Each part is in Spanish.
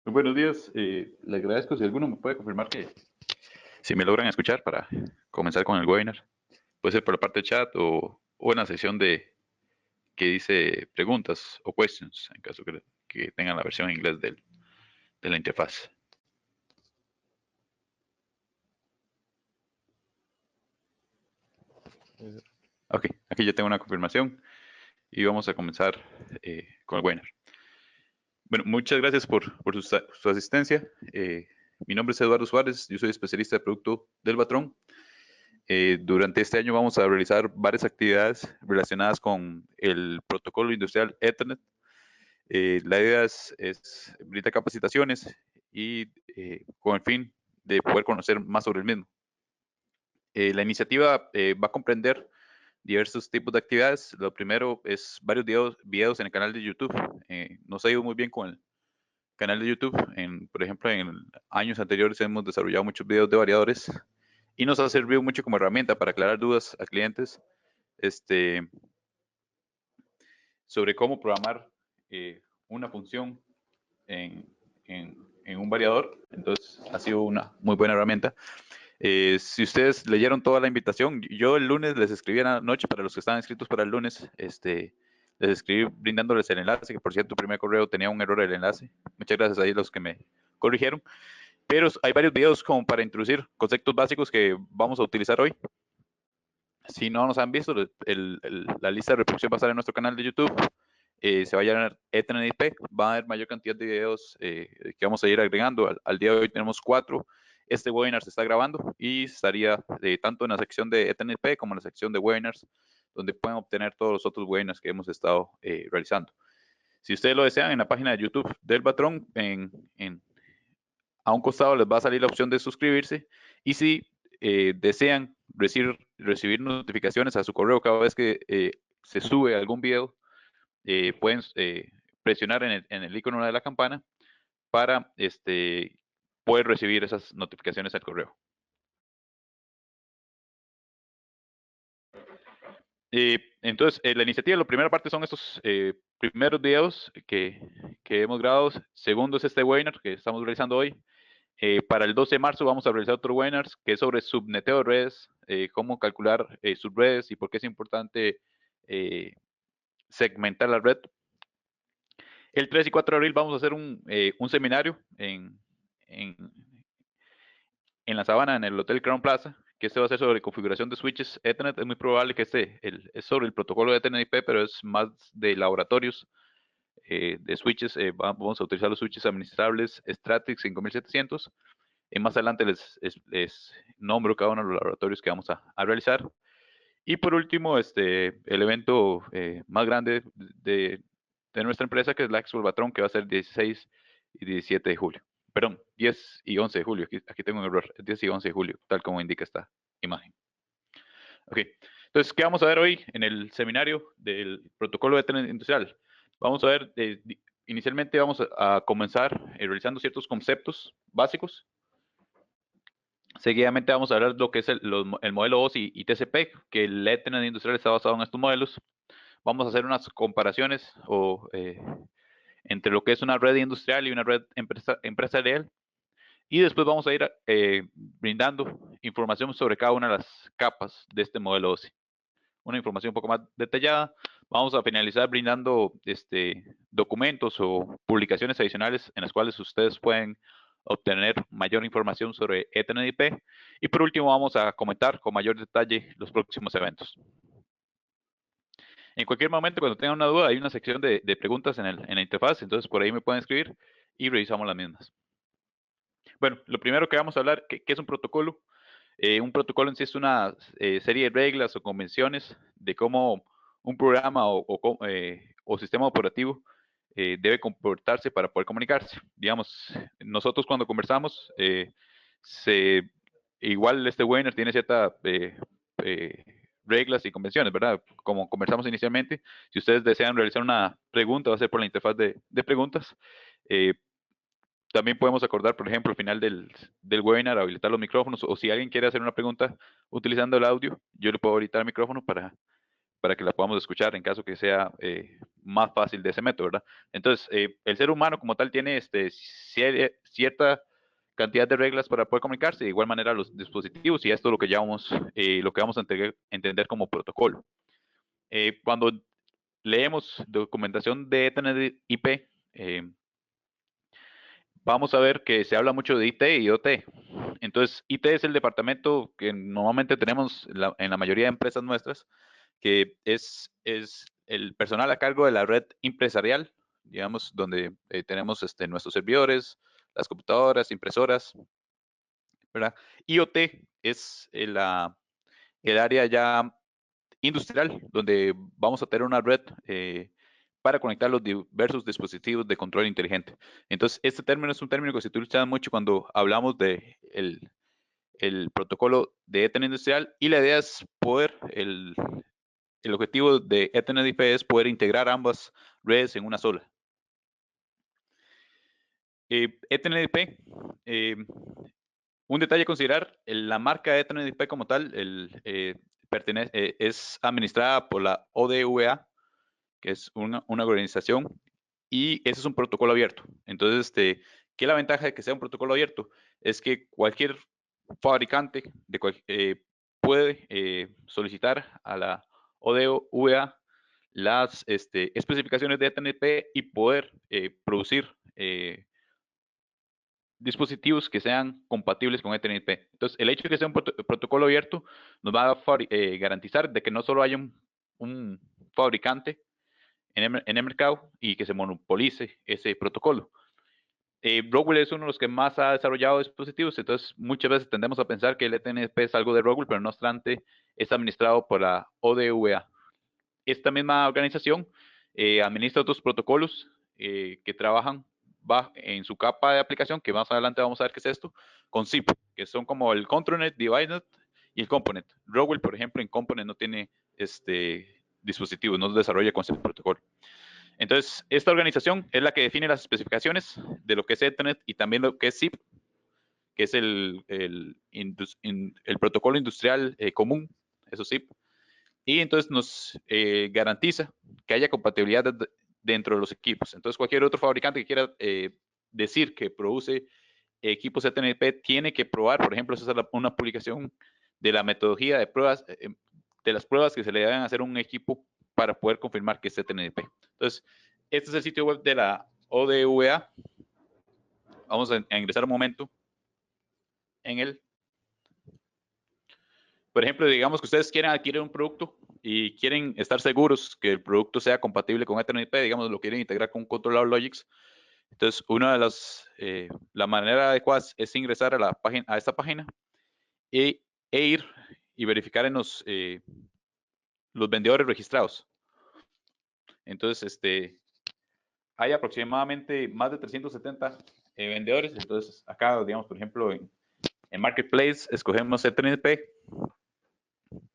Muy buenos días. Le agradezco si alguno me puede confirmar que si me logran escuchar para comenzar con el webinar. Puede ser por la parte de chat o en la sección que dice preguntas o questions, en caso que tengan la versión en inglés de la interfaz. Ok, aquí ya tengo una confirmación y vamos a comenzar con el webinar. Bueno, muchas gracias por su asistencia. Mi nombre es Eduardo Suárez, yo soy especialista de producto del Batrón. Durante este año vamos a realizar varias actividades relacionadas con el protocolo industrial Ethernet. La idea es brindar capacitaciones y con el fin de poder conocer más sobre el mismo. La iniciativa va a comprender diversos tipos de actividades. Lo primero es varios videos en el canal de YouTube. Nos ha ido muy bien con el canal de YouTube. Por ejemplo, en años anteriores hemos desarrollado muchos videos de variadores y nos ha servido mucho como herramienta para aclarar dudas a clientes sobre cómo programar una función en, en un variador. Entonces, ha sido una muy buena herramienta. Si ustedes leyeron toda la invitación, yo el lunes les escribí en la noche, para los que estaban inscritos para el lunes, les escribí brindándoles el enlace, que por cierto, el primer correo tenía un error el enlace. Muchas gracias a los que me corrigieron. Pero hay varios videos como para introducir conceptos básicos que vamos a utilizar hoy. Si no nos han visto, la lista de reproducción va a estar en nuestro canal de YouTube. Se va a llamar Ethernet IP. Va a haber mayor cantidad de videos que vamos a ir agregando. Al día de hoy tenemos 4. Este webinar se está grabando y estaría tanto en la sección de Ethernet IP como en la sección de webinars, donde pueden obtener todos los otros webinars que hemos estado realizando. Si ustedes lo desean, en la página de YouTube del Batrón, a un costado les va a salir la opción de suscribirse. Y si desean recibir notificaciones a su correo cada vez que se sube algún video, pueden presionar en el icono de la campana para poder recibir esas notificaciones al correo. Entonces, la iniciativa, la primera parte son estos primeros videos que hemos grabado. Segundo es este webinar que estamos realizando hoy. Para el 12 de marzo vamos a realizar otro webinar que es sobre subneteo de redes, cómo calcular subredes y por qué es importante segmentar la red. El 3 y 4 de abril vamos a hacer un seminario en La Sabana, en el Hotel Crown Plaza, que va a ser sobre configuración de switches Ethernet. Es muy probable que es sobre el protocolo de Ethernet IP, pero es más de laboratorios de switches. Vamos a utilizar los switches administrables Stratix 5700. Más adelante les nombro cada uno de los laboratorios que vamos a realizar. Y por último, el evento más grande de nuestra empresa, que es la Expo Batrón, que va a ser 16 y 17 de julio. Perdón, 10 y 11 de julio. Aquí tengo un error. Es 10 y 11 de julio, tal como indica esta imagen. Ok. Entonces, ¿qué vamos a ver hoy en el seminario del protocolo de Ethernet industrial? Vamos a ver, inicialmente vamos a comenzar realizando ciertos conceptos básicos. Seguidamente vamos a hablar de lo que es el modelo OSI y TCP, que el Ethernet industrial está basado en estos modelos. Vamos a hacer unas comparaciones entre lo que es una red industrial y una red empresarial. Y después vamos a ir brindando información sobre cada una de las capas de este modelo OSI. Una información un poco más detallada. Vamos a finalizar brindando documentos o publicaciones adicionales en las cuales ustedes pueden obtener mayor información sobre Ethernet IP. Y por último vamos a comentar con mayor detalle los próximos eventos. En cualquier momento, cuando tengan una duda, hay una sección de preguntas en la interfaz, entonces por ahí me pueden escribir y revisamos las mismas. Bueno, lo primero que vamos a hablar, ¿qué es un protocolo? Un protocolo en sí es una serie de reglas o convenciones de cómo un programa o sistema operativo debe comportarse para poder comunicarse. Digamos, nosotros cuando conversamos, igual este webinar tiene ciertas reglas y convenciones, ¿verdad? Como conversamos inicialmente, si ustedes desean realizar una pregunta, va a ser por la interfaz de preguntas. También podemos acordar, por ejemplo, al final del webinar, habilitar los micrófonos, o si alguien quiere hacer una pregunta utilizando el audio, yo le puedo habilitar el micrófono para que la podamos escuchar en caso que sea más fácil de ese método, ¿verdad? Entonces, el ser humano como tal tiene cierta cantidad de reglas para poder comunicarse, de igual manera los dispositivos, y esto es lo que lo que vamos a entender como protocolo. Cuando leemos documentación de Ethernet IP, vamos a ver que se habla mucho de IT y OT. Entonces, IT es el departamento que normalmente tenemos en la mayoría de empresas nuestras, que es el personal a cargo de la red empresarial, digamos, donde tenemos nuestros servidores, las computadoras, impresoras, ¿verdad? IoT es el área ya industrial, donde vamos a tener una red para conectar los diversos dispositivos de control inteligente. Entonces, este término es un término que se utiliza mucho cuando hablamos de el protocolo de Ethernet industrial, y la idea es el objetivo de Ethernet IP es poder integrar ambas redes en una sola. Ethernet IP, un detalle a considerar, la marca Ethernet IP como tal es administrada por la ODVA, que es una organización, y ese es un protocolo abierto. Entonces, ¿qué es la ventaja de que sea un protocolo abierto? Es que cualquier fabricante puede solicitar a la ODVA las especificaciones de Ethernet IP y poder producir dispositivos que sean compatibles con Ethernet IP. Entonces, el hecho de que sea un protocolo abierto nos va a garantizar de que no solo haya un fabricante en el mercado y que se monopolice ese protocolo. Rockwell es uno de los que más ha desarrollado dispositivos, entonces muchas veces tendemos a pensar que el ETNP es algo de Rockwell, pero no obstante es administrado por la ODVA. Esta misma organización administra otros protocolos que trabajan en su capa de aplicación, que más adelante vamos a ver qué es esto, con ZIP, que son como el ControlNet, DeviceNet y el Component. Rockwell, por ejemplo, en Component no tiene dispositivos, no desarrolla con ese protocolo. Entonces, esta organización es la que define las especificaciones de lo que es Ethernet y también lo que es ZIP, que es el protocolo industrial común, eso ZIP. Y entonces nos garantiza que haya compatibilidad dentro de los equipos. Entonces, cualquier otro fabricante que quiera decir que produce equipos ETNP tiene que probar, por ejemplo, esa es una publicación de la metodología de pruebas, de las pruebas que se le deben hacer a un equipo para poder confirmar que es ETNP. Entonces, este es el sitio web de la ODVA. Vamos a ingresar un momento en él. Por ejemplo, digamos que ustedes quieren adquirir un producto y quieren estar seguros que el producto sea compatible con Ethernet IP, digamos, lo quieren integrar con un controlador Logix. Entonces, una de la manera adecuada es ingresar a esta página e ir y verificar en los vendedores registrados. Entonces, hay aproximadamente más de 370 vendedores. Entonces, acá, digamos, por ejemplo, en Marketplace, escogemos Ethernet IP.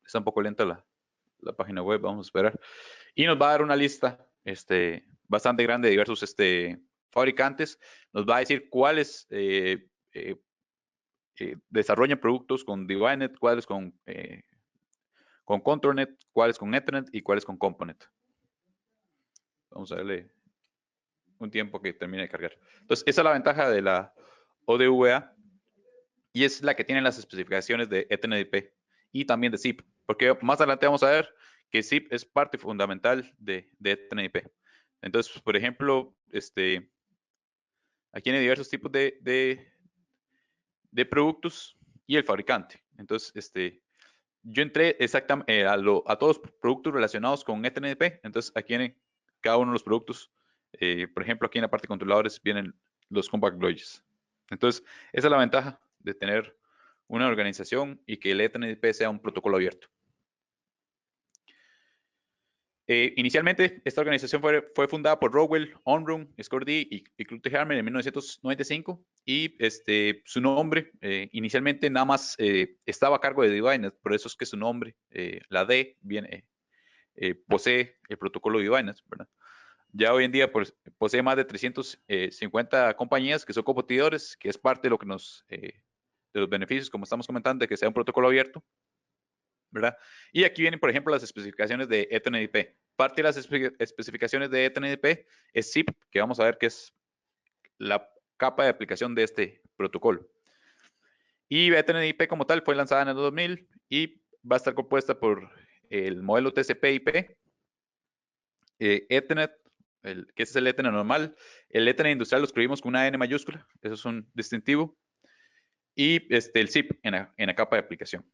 Está un poco lenta la página web, vamos a esperar. Y nos va a dar una lista bastante grande de diversos fabricantes. Nos va a decir cuáles desarrollan productos con DeviceNet, cuáles con ControlNet, cuáles con Ethernet y cuáles con Component. Vamos a darle un tiempo que termine de cargar. Entonces, esa es la ventaja de la ODVA y es la que tiene las especificaciones de Ethernet IP y también de ZIP, porque más adelante vamos a ver que ZIP es parte fundamental de Ethernet IP. Entonces, por ejemplo, aquí hay diversos tipos de productos y el fabricante. Entonces, yo entré exactamente a todos los productos relacionados con Ethernet IP. Entonces, aquí en cada uno de los productos, por ejemplo, aquí en la parte de controladores vienen los Compact Logix. Entonces, esa es la ventaja de tener una organización y que el Ethernet IP sea un protocolo abierto. Inicialmente, esta organización fue fundada por Rockwell, Onrum, ScoreD y Clute-Harman en 1995 y su nombre inicialmente nada más estaba a cargo de DeviceNet, por eso es que su nombre, la D, posee el protocolo DeviceNet, ¿verdad? Ya hoy en día posee más de 350 compañías que son competidores, que es parte de lo que de los beneficios, como estamos comentando, de que sea un protocolo abierto, ¿verdad? Y aquí vienen, por ejemplo, las especificaciones de Ethernet IP. parte de las especificaciones de ETNP es ZIP, que vamos a ver que es la capa de aplicación de este protocolo. Y ETNP como tal fue lanzada en el 2000 y va a estar compuesta por el modelo TCP/IP, Ethernet, que ese es el Ethernet normal. El Ethernet industrial lo escribimos con una N mayúscula, eso es un distintivo. Y el ZIP en la capa de aplicación.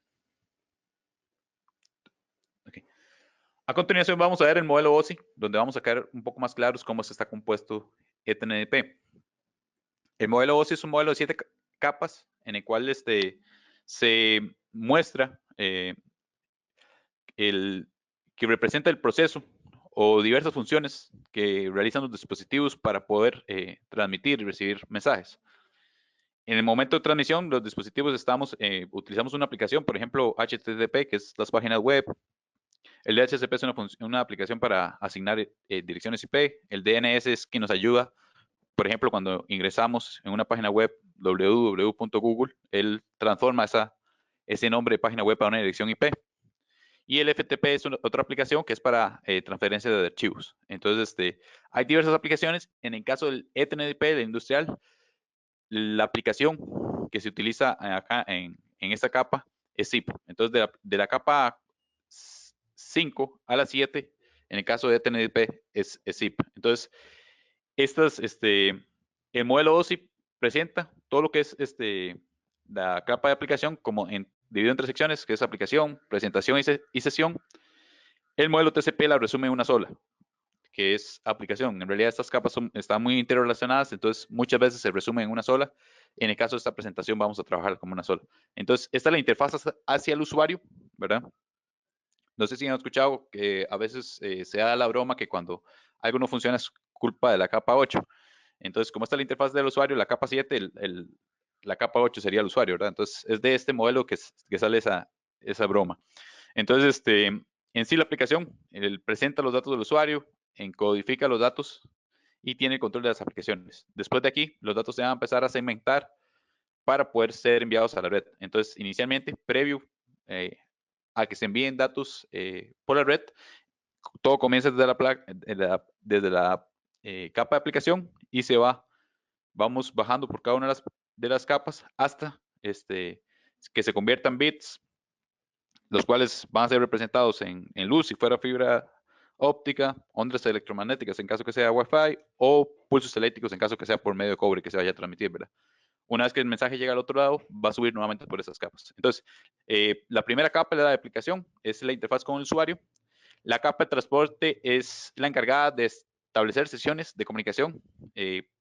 Okay. A continuación vamos a ver el modelo OSI, donde vamos a quedar un poco más claros cómo se está compuesto ETNP. El modelo OSI es un modelo de 7 capas en el cual se muestra que representa el proceso o diversas funciones que realizan los dispositivos para poder transmitir y recibir mensajes. En el momento de transmisión, los dispositivos utilizamos una aplicación, por ejemplo, HTTP, que es las páginas web. El DHCP es una aplicación para asignar direcciones IP. El DNS es quien nos ayuda, por ejemplo, cuando ingresamos en una página web www.google, él transforma ese nombre de página web a una dirección IP. Y el FTP es otra aplicación que es para transferencia de archivos. Entonces, hay diversas aplicaciones. En el caso del ETNP, del industrial, la aplicación que se utiliza acá en esta capa es ZIP. Entonces, de la capa 5 a la 7, en el caso de ETNP, es ZIP. Entonces, el modelo OSI presenta todo lo que es la capa de aplicación como dividido en 3 secciones, que es aplicación, presentación y sesión. El modelo TCP la resume en una sola, que es aplicación. En realidad estas capas están muy interrelacionadas, entonces muchas veces se resumen en una sola. En el caso de esta presentación vamos a trabajar como una sola. Entonces, esta es la interfaz hacia el usuario, ¿verdad? No sé si han escuchado que a veces se da la broma que cuando algo no funciona es culpa de la capa 8. Entonces, como está la interfaz del usuario, la capa 7, la capa 8 sería el usuario, ¿verdad? Entonces, es de este modelo que sale esa broma. Entonces, en sí la aplicación presenta los datos del usuario, encodifica los datos y tiene el control de las aplicaciones. Después de aquí, los datos se van a empezar a segmentar para poder ser enviados a la red. Entonces, inicialmente, previo a que se envíen datos por la red, todo comienza desde la capa de aplicación y vamos bajando por cada una de las capas hasta que se conviertan bits, los cuales van a ser representados en luz si fuera fibra óptica, ondas electromagnéticas en caso que sea Wi-Fi o pulsos eléctricos en caso que sea por medio de cobre que se vaya a transmitir, ¿verdad? Una vez que el mensaje llega al otro lado, va a subir nuevamente por esas capas. Entonces, la primera capa de la aplicación es la interfaz con el usuario. La capa de transporte es la encargada de establecer sesiones de comunicación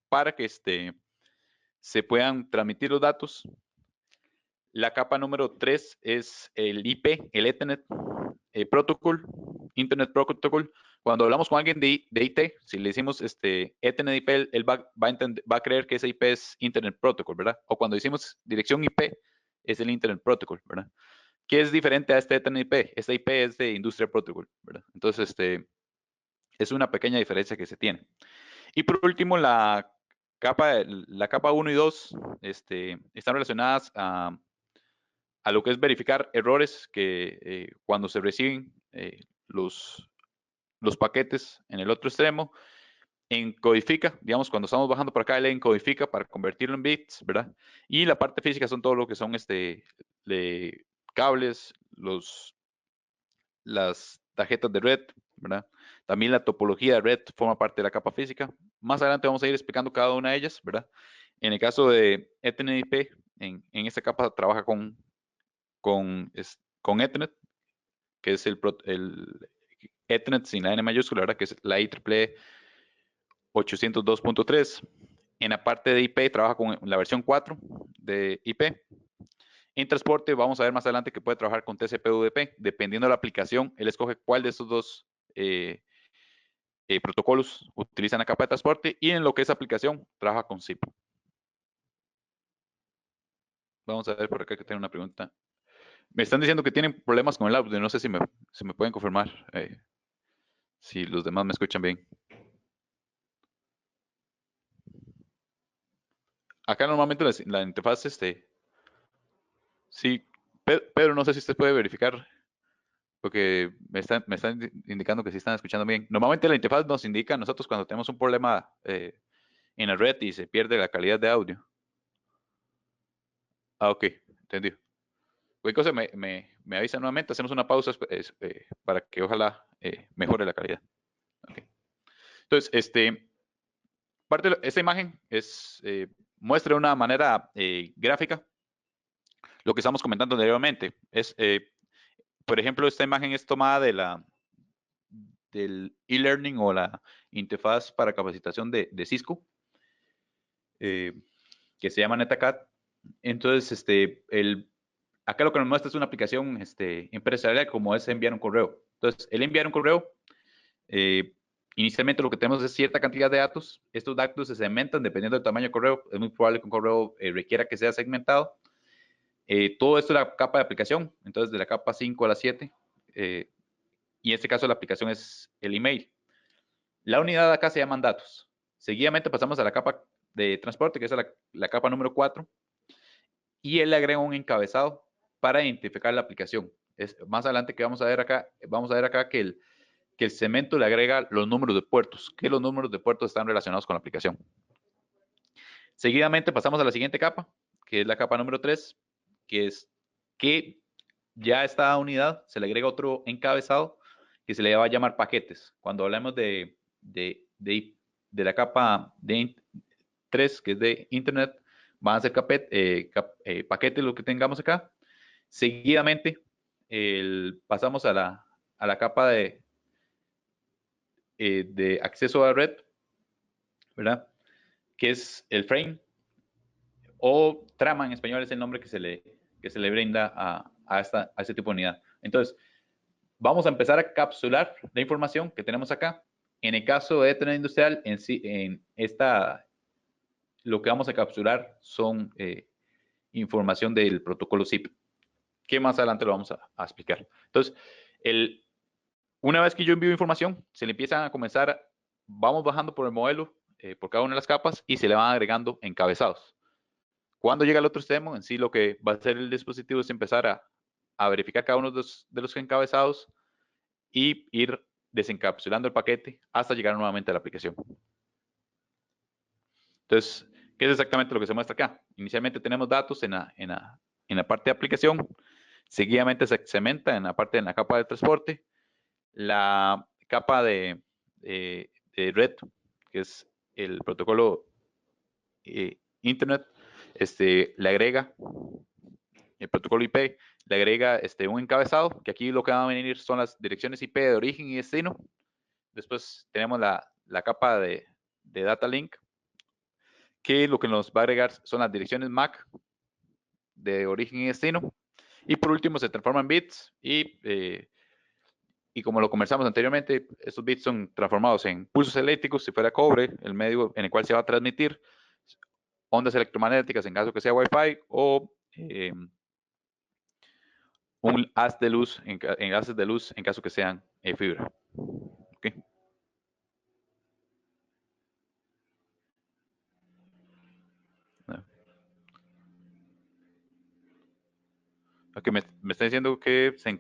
para que se puedan transmitir los datos. La capa número 3 es el IP, el Ethernet Protocol, Internet Protocol. Cuando hablamos con alguien de IT, si le decimos Ethernet IP, él va a creer que ese IP es Internet Protocol, ¿verdad? O cuando decimos dirección IP, es el Internet Protocol, ¿verdad? ¿Qué es diferente a este Ethernet IP? Este IP es de Industrial Protocol, ¿verdad? Entonces, es una pequeña diferencia que se tiene. Y por último, la capa 1 y 2 están relacionadas a lo que es verificar errores que cuando se reciben los paquetes en el otro extremo, encodifica, digamos, cuando estamos bajando por acá, él encodifica para convertirlo en bits, ¿verdad? Y la parte física son todo lo que son cables, las tarjetas de red, ¿verdad? También la topología de red forma parte de la capa física. Más adelante vamos a ir explicando cada una de ellas, ¿verdad? En el caso de ETNP, en esta capa trabaja con Ethernet, que es el Ethernet sin la N mayúscula, ¿verdad? Que es la IEEE 802.3. En la parte de IP trabaja con la versión 4 de IP. En transporte vamos a ver más adelante que puede trabajar con TCP/UDP. Dependiendo de la aplicación, él escoge cuál de estos dos protocolos utilizan la capa de transporte y en lo que es aplicación trabaja con ZIP. Vamos a ver por acá que tiene una pregunta. Me están diciendo que tienen problemas con el audio. No sé si me pueden confirmar si los demás me escuchan bien. Acá normalmente la interfaz, sí, Pedro, no sé si usted puede verificar porque me están indicando que sí están escuchando bien. Normalmente la interfaz nos indica a nosotros cuando tenemos un problema en la red y se pierde la calidad de audio. Ah, ok, entendido. Cualquier cosa me avisa nuevamente, hacemos una pausa para que ojalá mejore la calidad. Okay. Entonces, esta imagen muestra de una manera gráfica lo que estamos comentando anteriormente. Por ejemplo, esta imagen es tomada del e-learning o la interfaz para capacitación de Cisco, que se llama NetAcad. Entonces, acá lo que nos muestra es una aplicación empresarial como es enviar un correo. Entonces, el enviar un correo, inicialmente lo que tenemos es cierta cantidad de datos. Estos datos se segmentan dependiendo del tamaño del correo. Es muy probable que un correo requiera que sea segmentado. Todo esto es la capa de aplicación. Entonces, de la capa 5 a la 7. Y en este caso, la aplicación es el email. La unidad acá se llaman datos. Seguidamente pasamos a la capa de transporte, que es la capa número 4. Y él le agrega un encabezado para identificar la aplicación. Más adelante que vamos a ver acá que el segmento le agrega los números de puertos, que los números de puertos están relacionados con la aplicación. Seguidamente pasamos a la siguiente capa, que es la capa número 3, que es que ya a esta unidad se le agrega otro encabezado que se le va a llamar paquetes. Cuando hablamos de la capa de 3, que es de Internet, van a ser paquetes lo que tengamos acá. Seguidamente pasamos a la capa de acceso a la red, ¿verdad? Que es el frame, o trama en español es el nombre que se le brinda a este tipo de unidad. Entonces, vamos a empezar a capsular la información que tenemos acá. En el caso de Ethernet industrial, lo que vamos a capsular son información del protocolo ZIP, que más adelante lo vamos a explicar. Entonces, una vez que yo envío información, se le empiezan a comenzar, vamos bajando por el modelo, por cada una de las capas, y se le van agregando encabezados. Cuando llega al otro extremo, en sí lo que va a hacer el dispositivo es empezar a verificar cada uno de los encabezados y ir desencapsulando el paquete hasta llegar nuevamente a la aplicación. Entonces, ¿qué es exactamente lo que se muestra acá? Inicialmente tenemos datos en la parte de aplicación, seguidamente se segmenta en la capa de transporte, la capa de red, que es el protocolo Internet, le agrega el protocolo IP, le agrega un encabezado, que aquí lo que van a venir son las direcciones IP de origen y destino. Después tenemos la capa de data link, que lo que nos va a agregar son las direcciones MAC de origen y destino. Y por último se transforma en bits y como lo conversamos anteriormente, estos bits son transformados en pulsos eléctricos, si fuera cobre, el medio en el cual se va a transmitir, ondas electromagnéticas en caso que sea Wi-Fi, o un haz de luz, haces de luz en caso que sean fibra. ¿Okay? Okay, me está diciendo que se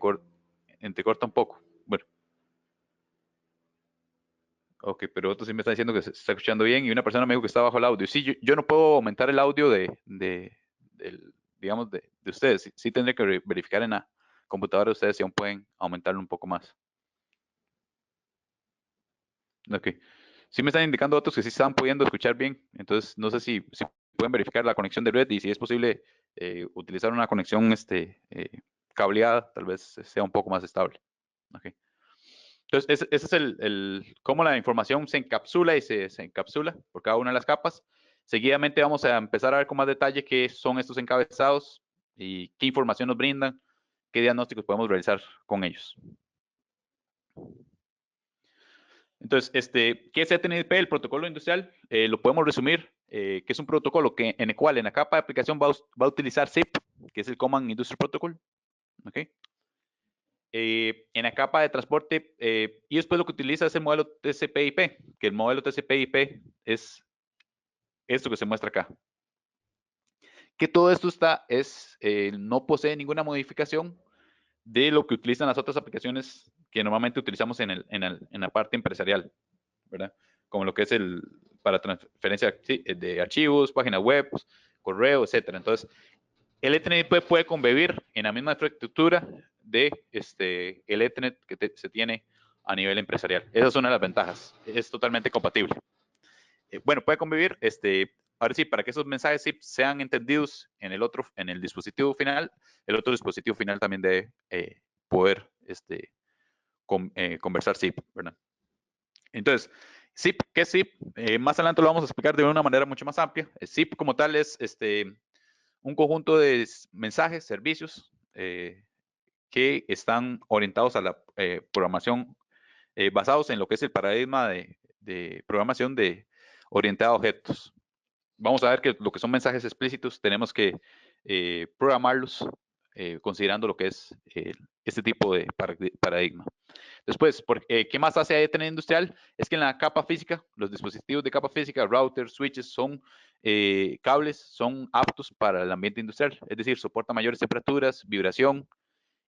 entrecorta un poco. Bueno, ok, pero otro sí me está diciendo que se está escuchando bien y una persona me dijo que está bajo el audio. Sí, yo no puedo aumentar el audio digamos, de ustedes. Sí tendré que verificar en la computadora de ustedes si aún pueden aumentarlo un poco más. Ok. Sí me están indicando otros que sí están pudiendo escuchar bien. Entonces, no sé si pueden verificar la conexión de red y si es posible utilizar una conexión cableada, tal vez sea un poco más estable. Okay. Entonces, ese es cómo la información se encapsula y se encapsula por cada una de las capas. Seguidamente vamos a empezar a ver con más detalle qué son estos encabezados y qué información nos brindan, qué diagnósticos podemos realizar con ellos. Entonces, ¿qué es ETNP? El protocolo industrial, lo podemos resumir, que es un protocolo en el cual en la capa de aplicación va a utilizar ZIP, que es el Common Industry Protocol. ¿Okay? En la capa de transporte, y después lo que utiliza es el modelo TCP/IP, que el modelo TCP/IP es esto que se muestra acá. Que todo esto no posee ninguna modificación de lo que utilizan las otras aplicaciones que normalmente utilizamos en la parte empresarial, ¿verdad? Como lo que es para transferencia de archivos, páginas web, correo, etcétera. Entonces, el Ethernet puede convivir en la misma infraestructura de el Ethernet que se tiene a nivel empresarial. Esa es una de las ventajas. Es totalmente compatible. Bueno, puede convivir. Ahora sí, para que esos mensajes SIP sean entendidos en el dispositivo final, el otro dispositivo final también debe poder conversar SIP, ¿verdad? Entonces, SIP, ¿qué es SIP? Más adelante lo vamos a explicar de una manera mucho más amplia. El SIP como tal es un conjunto de mensajes, servicios que están orientados a la programación basados en lo que es el paradigma de programación orientada a objetos. Vamos a ver que lo que son mensajes explícitos tenemos que programarlos considerando lo que es este tipo de paradigma. Después, ¿qué más hace Ethernet industrial? Es que en la capa física, los dispositivos de capa física, routers, switches, son cables, son aptos para el ambiente industrial, es decir, soportan mayores temperaturas, vibración,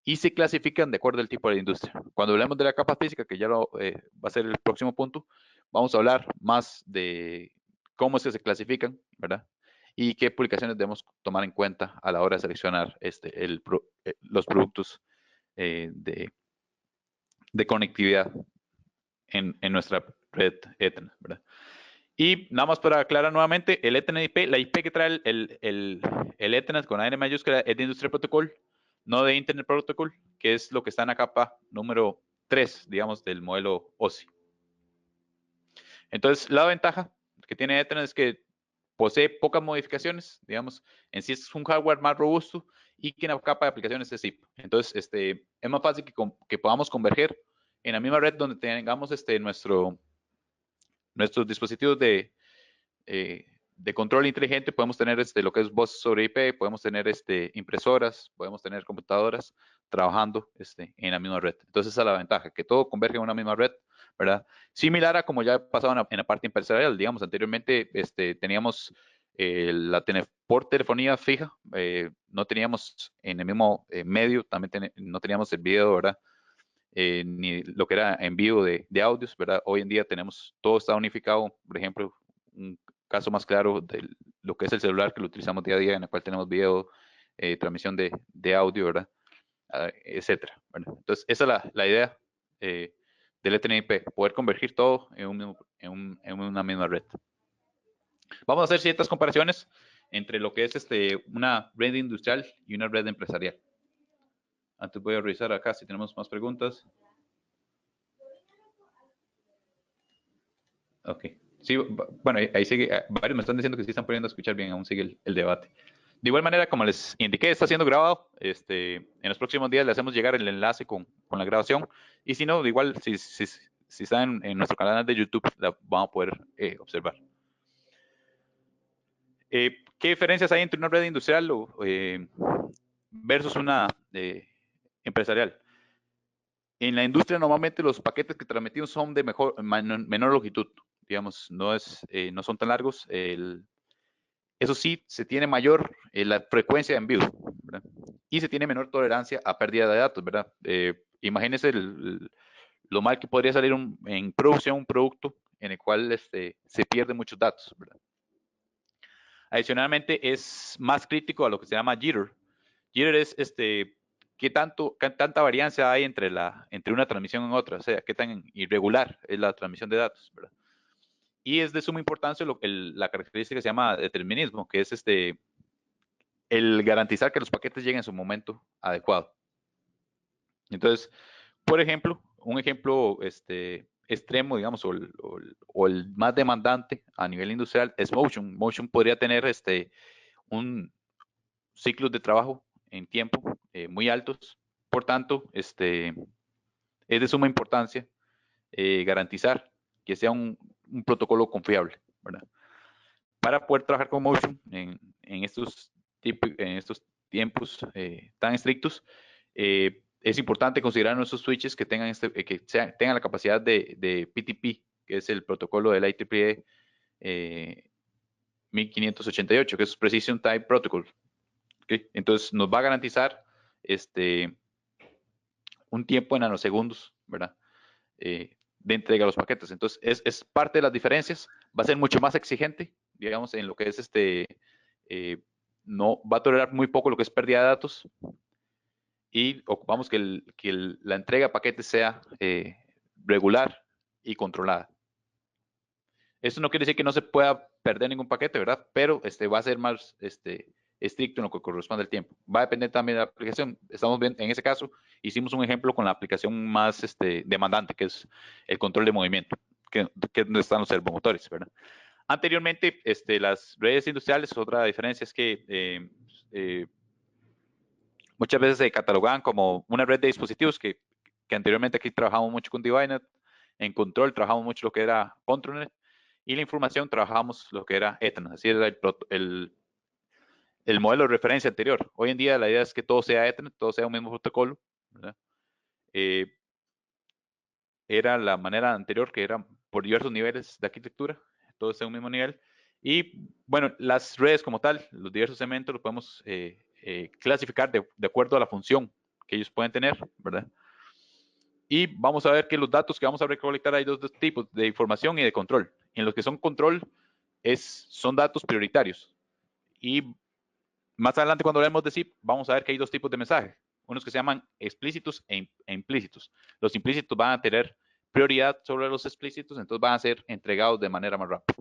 y se clasifican de acuerdo al tipo de la industria. Cuando hablemos de la capa física, que ya va a ser el próximo punto, vamos a hablar más de cómo es que se clasifican, ¿verdad? Y qué publicaciones debemos tomar en cuenta a la hora de seleccionar los productos de conectividad en nuestra red Ethernet, ¿verdad? Y nada más para aclarar nuevamente, el Ethernet IP, la IP que trae el Ethernet con la N mayúscula es de Industrial Protocol, no de Internet Protocol, que es lo que está en la capa número 3, digamos, del modelo OSI. Entonces, la ventaja que tiene Ethernet es que posee pocas modificaciones, digamos, en sí es un hardware más robusto y que en la capa de aplicaciones es ZIP. Entonces, es más fácil que podamos converger en la misma red donde tengamos nuestros dispositivos de control inteligente. Podemos tener lo que es voz sobre IP, podemos tener impresoras, podemos tener computadoras trabajando en la misma red. Entonces esa es la ventaja, que todo converge en una misma red, ¿verdad? Similar a como ya ha pasado en la parte empresarial, digamos, anteriormente teníamos por telefonía fija, no teníamos en el mismo medio, también no teníamos el video, ¿verdad? Ni lo que era envío de audios, ¿verdad? Hoy en día todo está unificado. Por ejemplo, un caso más claro de lo que es el celular que lo utilizamos día a día, en el cual tenemos video, transmisión de audio, ¿verdad? Etcétera. Bueno, entonces esa es la idea del Ethernet IP, poder convergir todo en una misma red. Vamos a hacer ciertas comparaciones entre lo que es una red industrial y una red empresarial. Antes voy a revisar acá si tenemos más preguntas. Ok. Sí, bueno, ahí sigue. Varios me están diciendo que sí están pudiendo escuchar bien, aún sigue el debate. De igual manera, como les indiqué, está siendo grabado. En los próximos días le hacemos llegar el enlace con la grabación. Y si no, igual, si está en nuestro canal de YouTube, la vamos a poder observar. ¿Qué diferencias hay entre una red industrial versus una empresarial? En la industria normalmente los paquetes que transmitimos son de menor longitud, digamos, no son tan largos. Eso sí, se tiene mayor la frecuencia de envío, ¿verdad? Y se tiene menor tolerancia a pérdida de datos, ¿verdad? Imagínense lo mal que podría salir en producción un producto en el cual se pierden muchos datos, ¿verdad? Adicionalmente, es más crítico a lo que se llama jitter. Jitter es qué tanta varianza hay entre una transmisión en otra, o sea, qué tan irregular es la transmisión de datos, ¿verdad? Y es de suma importancia la característica que se llama determinismo, que es el garantizar que los paquetes lleguen en su momento adecuado. Entonces, por ejemplo, un ejemplo extremo, digamos, o el más demandante a nivel industrial es Motion. Motion podría tener un ciclo de trabajo en tiempo muy altos. Por tanto, es de suma importancia garantizar que sea un protocolo confiable, ¿verdad? Para poder trabajar con Motion en estos tiempos tan estrictos, es importante considerar nuestros switches que tengan, tengan la capacidad de PTP, que es el protocolo del IEEE 1588, que es Precision Type Protocol. ¿Okay? Entonces nos va a garantizar un tiempo en nanosegundos, ¿verdad? De entrega a los paquetes. Entonces, es parte de las diferencias. Va a ser mucho más exigente, digamos, en lo que es no va a tolerar muy poco lo que es pérdida de datos y ocupamos que la entrega de paquetes sea regular y controlada. Esto no quiere decir que no se pueda perder ningún paquete, ¿verdad? Pero va a ser más estricto en lo que corresponde al tiempo. Va a depender también de la aplicación. Estamos viendo, en ese caso, hicimos un ejemplo con la aplicación más demandante, que es el control de movimiento, que es donde están los servomotores, ¿verdad? Anteriormente, las redes industriales, otra diferencia es que muchas veces se catalogaban como una red de dispositivos que anteriormente aquí trabajamos mucho con DivineNet. En control trabajamos mucho lo que era ControlNet y la información trabajamos lo que era Ethernet, así era el modelo de referencia anterior. Hoy en día la idea es que todo sea Ethernet, todo sea un mismo protocolo, ¿verdad? Era la manera anterior que era por diversos niveles de arquitectura, todo sea un mismo nivel. Y bueno, las redes como tal, los diversos segmentos los podemos clasificar de acuerdo a la función que ellos pueden tener, ¿verdad? Y vamos a ver que los datos que vamos a recolectar hay dos tipos, de información y de control. En los que son control son datos prioritarios. Y más adelante cuando hablemos de zip, vamos a ver que hay dos tipos de mensajes. Unos que se llaman explícitos e implícitos. Los implícitos van a tener prioridad sobre los explícitos, entonces van a ser entregados de manera más rápida.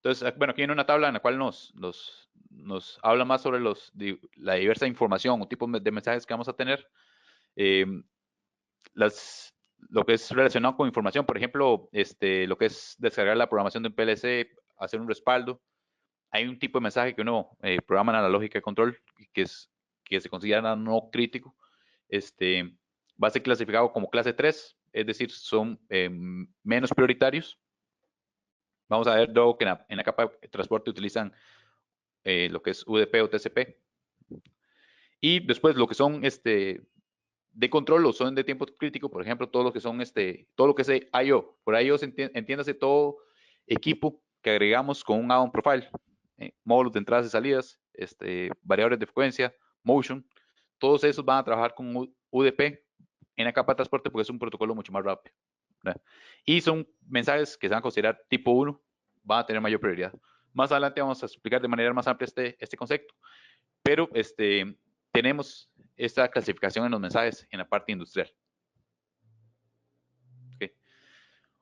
Entonces, bueno, aquí hay una tabla en la cual nos habla más sobre la diversa información o tipos de mensajes que vamos a tener. Eh, lo que es relacionado con información, por ejemplo, lo que es descargar la programación de un PLC, hacer un respaldo. Hay un tipo de mensaje que uno programa en la lógica de control que se considera no crítico. Va a ser clasificado como clase 3, es decir, son menos prioritarios. Vamos a ver luego que en la capa de transporte utilizan lo que es UDP o TCP. Y después lo que son de control o son de tiempo crítico, por ejemplo, todo lo que son todo lo que es I/O. Por I/O entiéndase todo equipo que agregamos con un add-on profile, módulos de entradas y salidas, variables de frecuencia, motion, todos esos van a trabajar con UDP en la capa de transporte porque es un protocolo mucho más rápido, ¿verdad? Y son mensajes que se van a considerar tipo 1, van a tener mayor prioridad. Más adelante vamos a explicar de manera más amplia este concepto, pero tenemos esta clasificación en los mensajes en la parte industrial. Okay.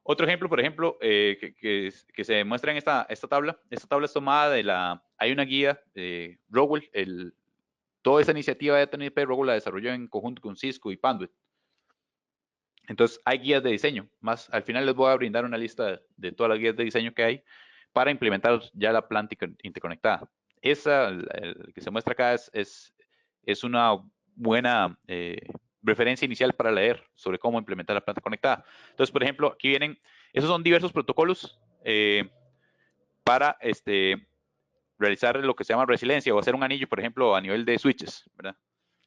Otro ejemplo, por ejemplo, que se muestra en esta tabla es tomada hay una guía de Rockwell, toda esa iniciativa de TNP, Rockwell la desarrolló en conjunto con Cisco y Panduit. Entonces, hay guías de diseño. Más al final les voy a brindar una lista de todas las guías de diseño que hay para implementar ya la planta interconectada. Esa, el que se muestra acá, es una buena referencia inicial para leer sobre cómo implementar la planta conectada. Entonces, por ejemplo, aquí vienen, esos son diversos protocolos para realizar lo que se llama resiliencia o hacer un anillo, por ejemplo, a nivel de switches, ¿verdad?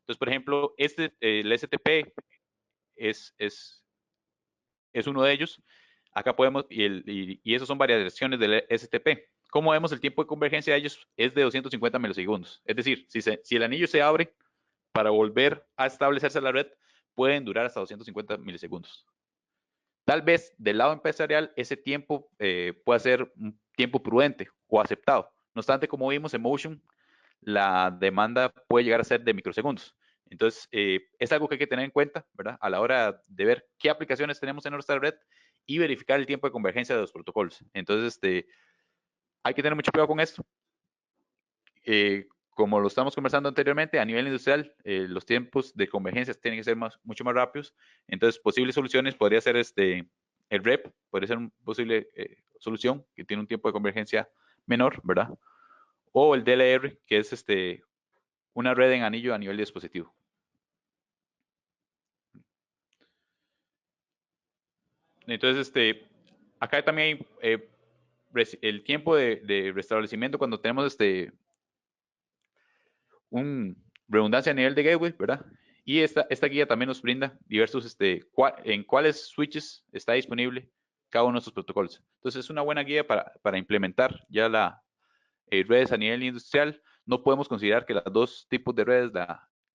Entonces, por ejemplo, el STP es uno de ellos. Acá podemos, y esos son variaciones del STP. Como vemos, el tiempo de convergencia de ellos es de 250 milisegundos. Es decir, si el anillo se abre para volver a establecerse la red, pueden durar hasta 250 milisegundos. Tal vez del lado empresarial ese tiempo pueda ser un tiempo prudente o aceptado. No obstante, como vimos en Motion, la demanda puede llegar a ser de microsegundos. Entonces, es algo que hay que tener en cuenta, ¿verdad? A la hora de ver qué aplicaciones tenemos en nuestra red y verificar el tiempo de convergencia de los protocolos. Entonces, hay que tener mucho cuidado con esto. Como lo estamos conversando anteriormente, a nivel industrial, los tiempos de convergencia tienen que ser mucho más rápidos. Entonces, posibles soluciones podría ser el REP, podría ser una posible solución que tiene un tiempo de convergencia menor, ¿verdad? O el DLR, que es una red en anillo a nivel de dispositivo. Entonces, acá también hay el tiempo de restablecimiento cuando tenemos un redundancia a nivel de gateway, ¿verdad? Y esta guía también nos brinda diversos, en cuáles switches está disponible cada uno de estos protocolos. Entonces, es una buena guía para implementar ya redes a nivel industrial. No podemos considerar que los dos tipos de redes,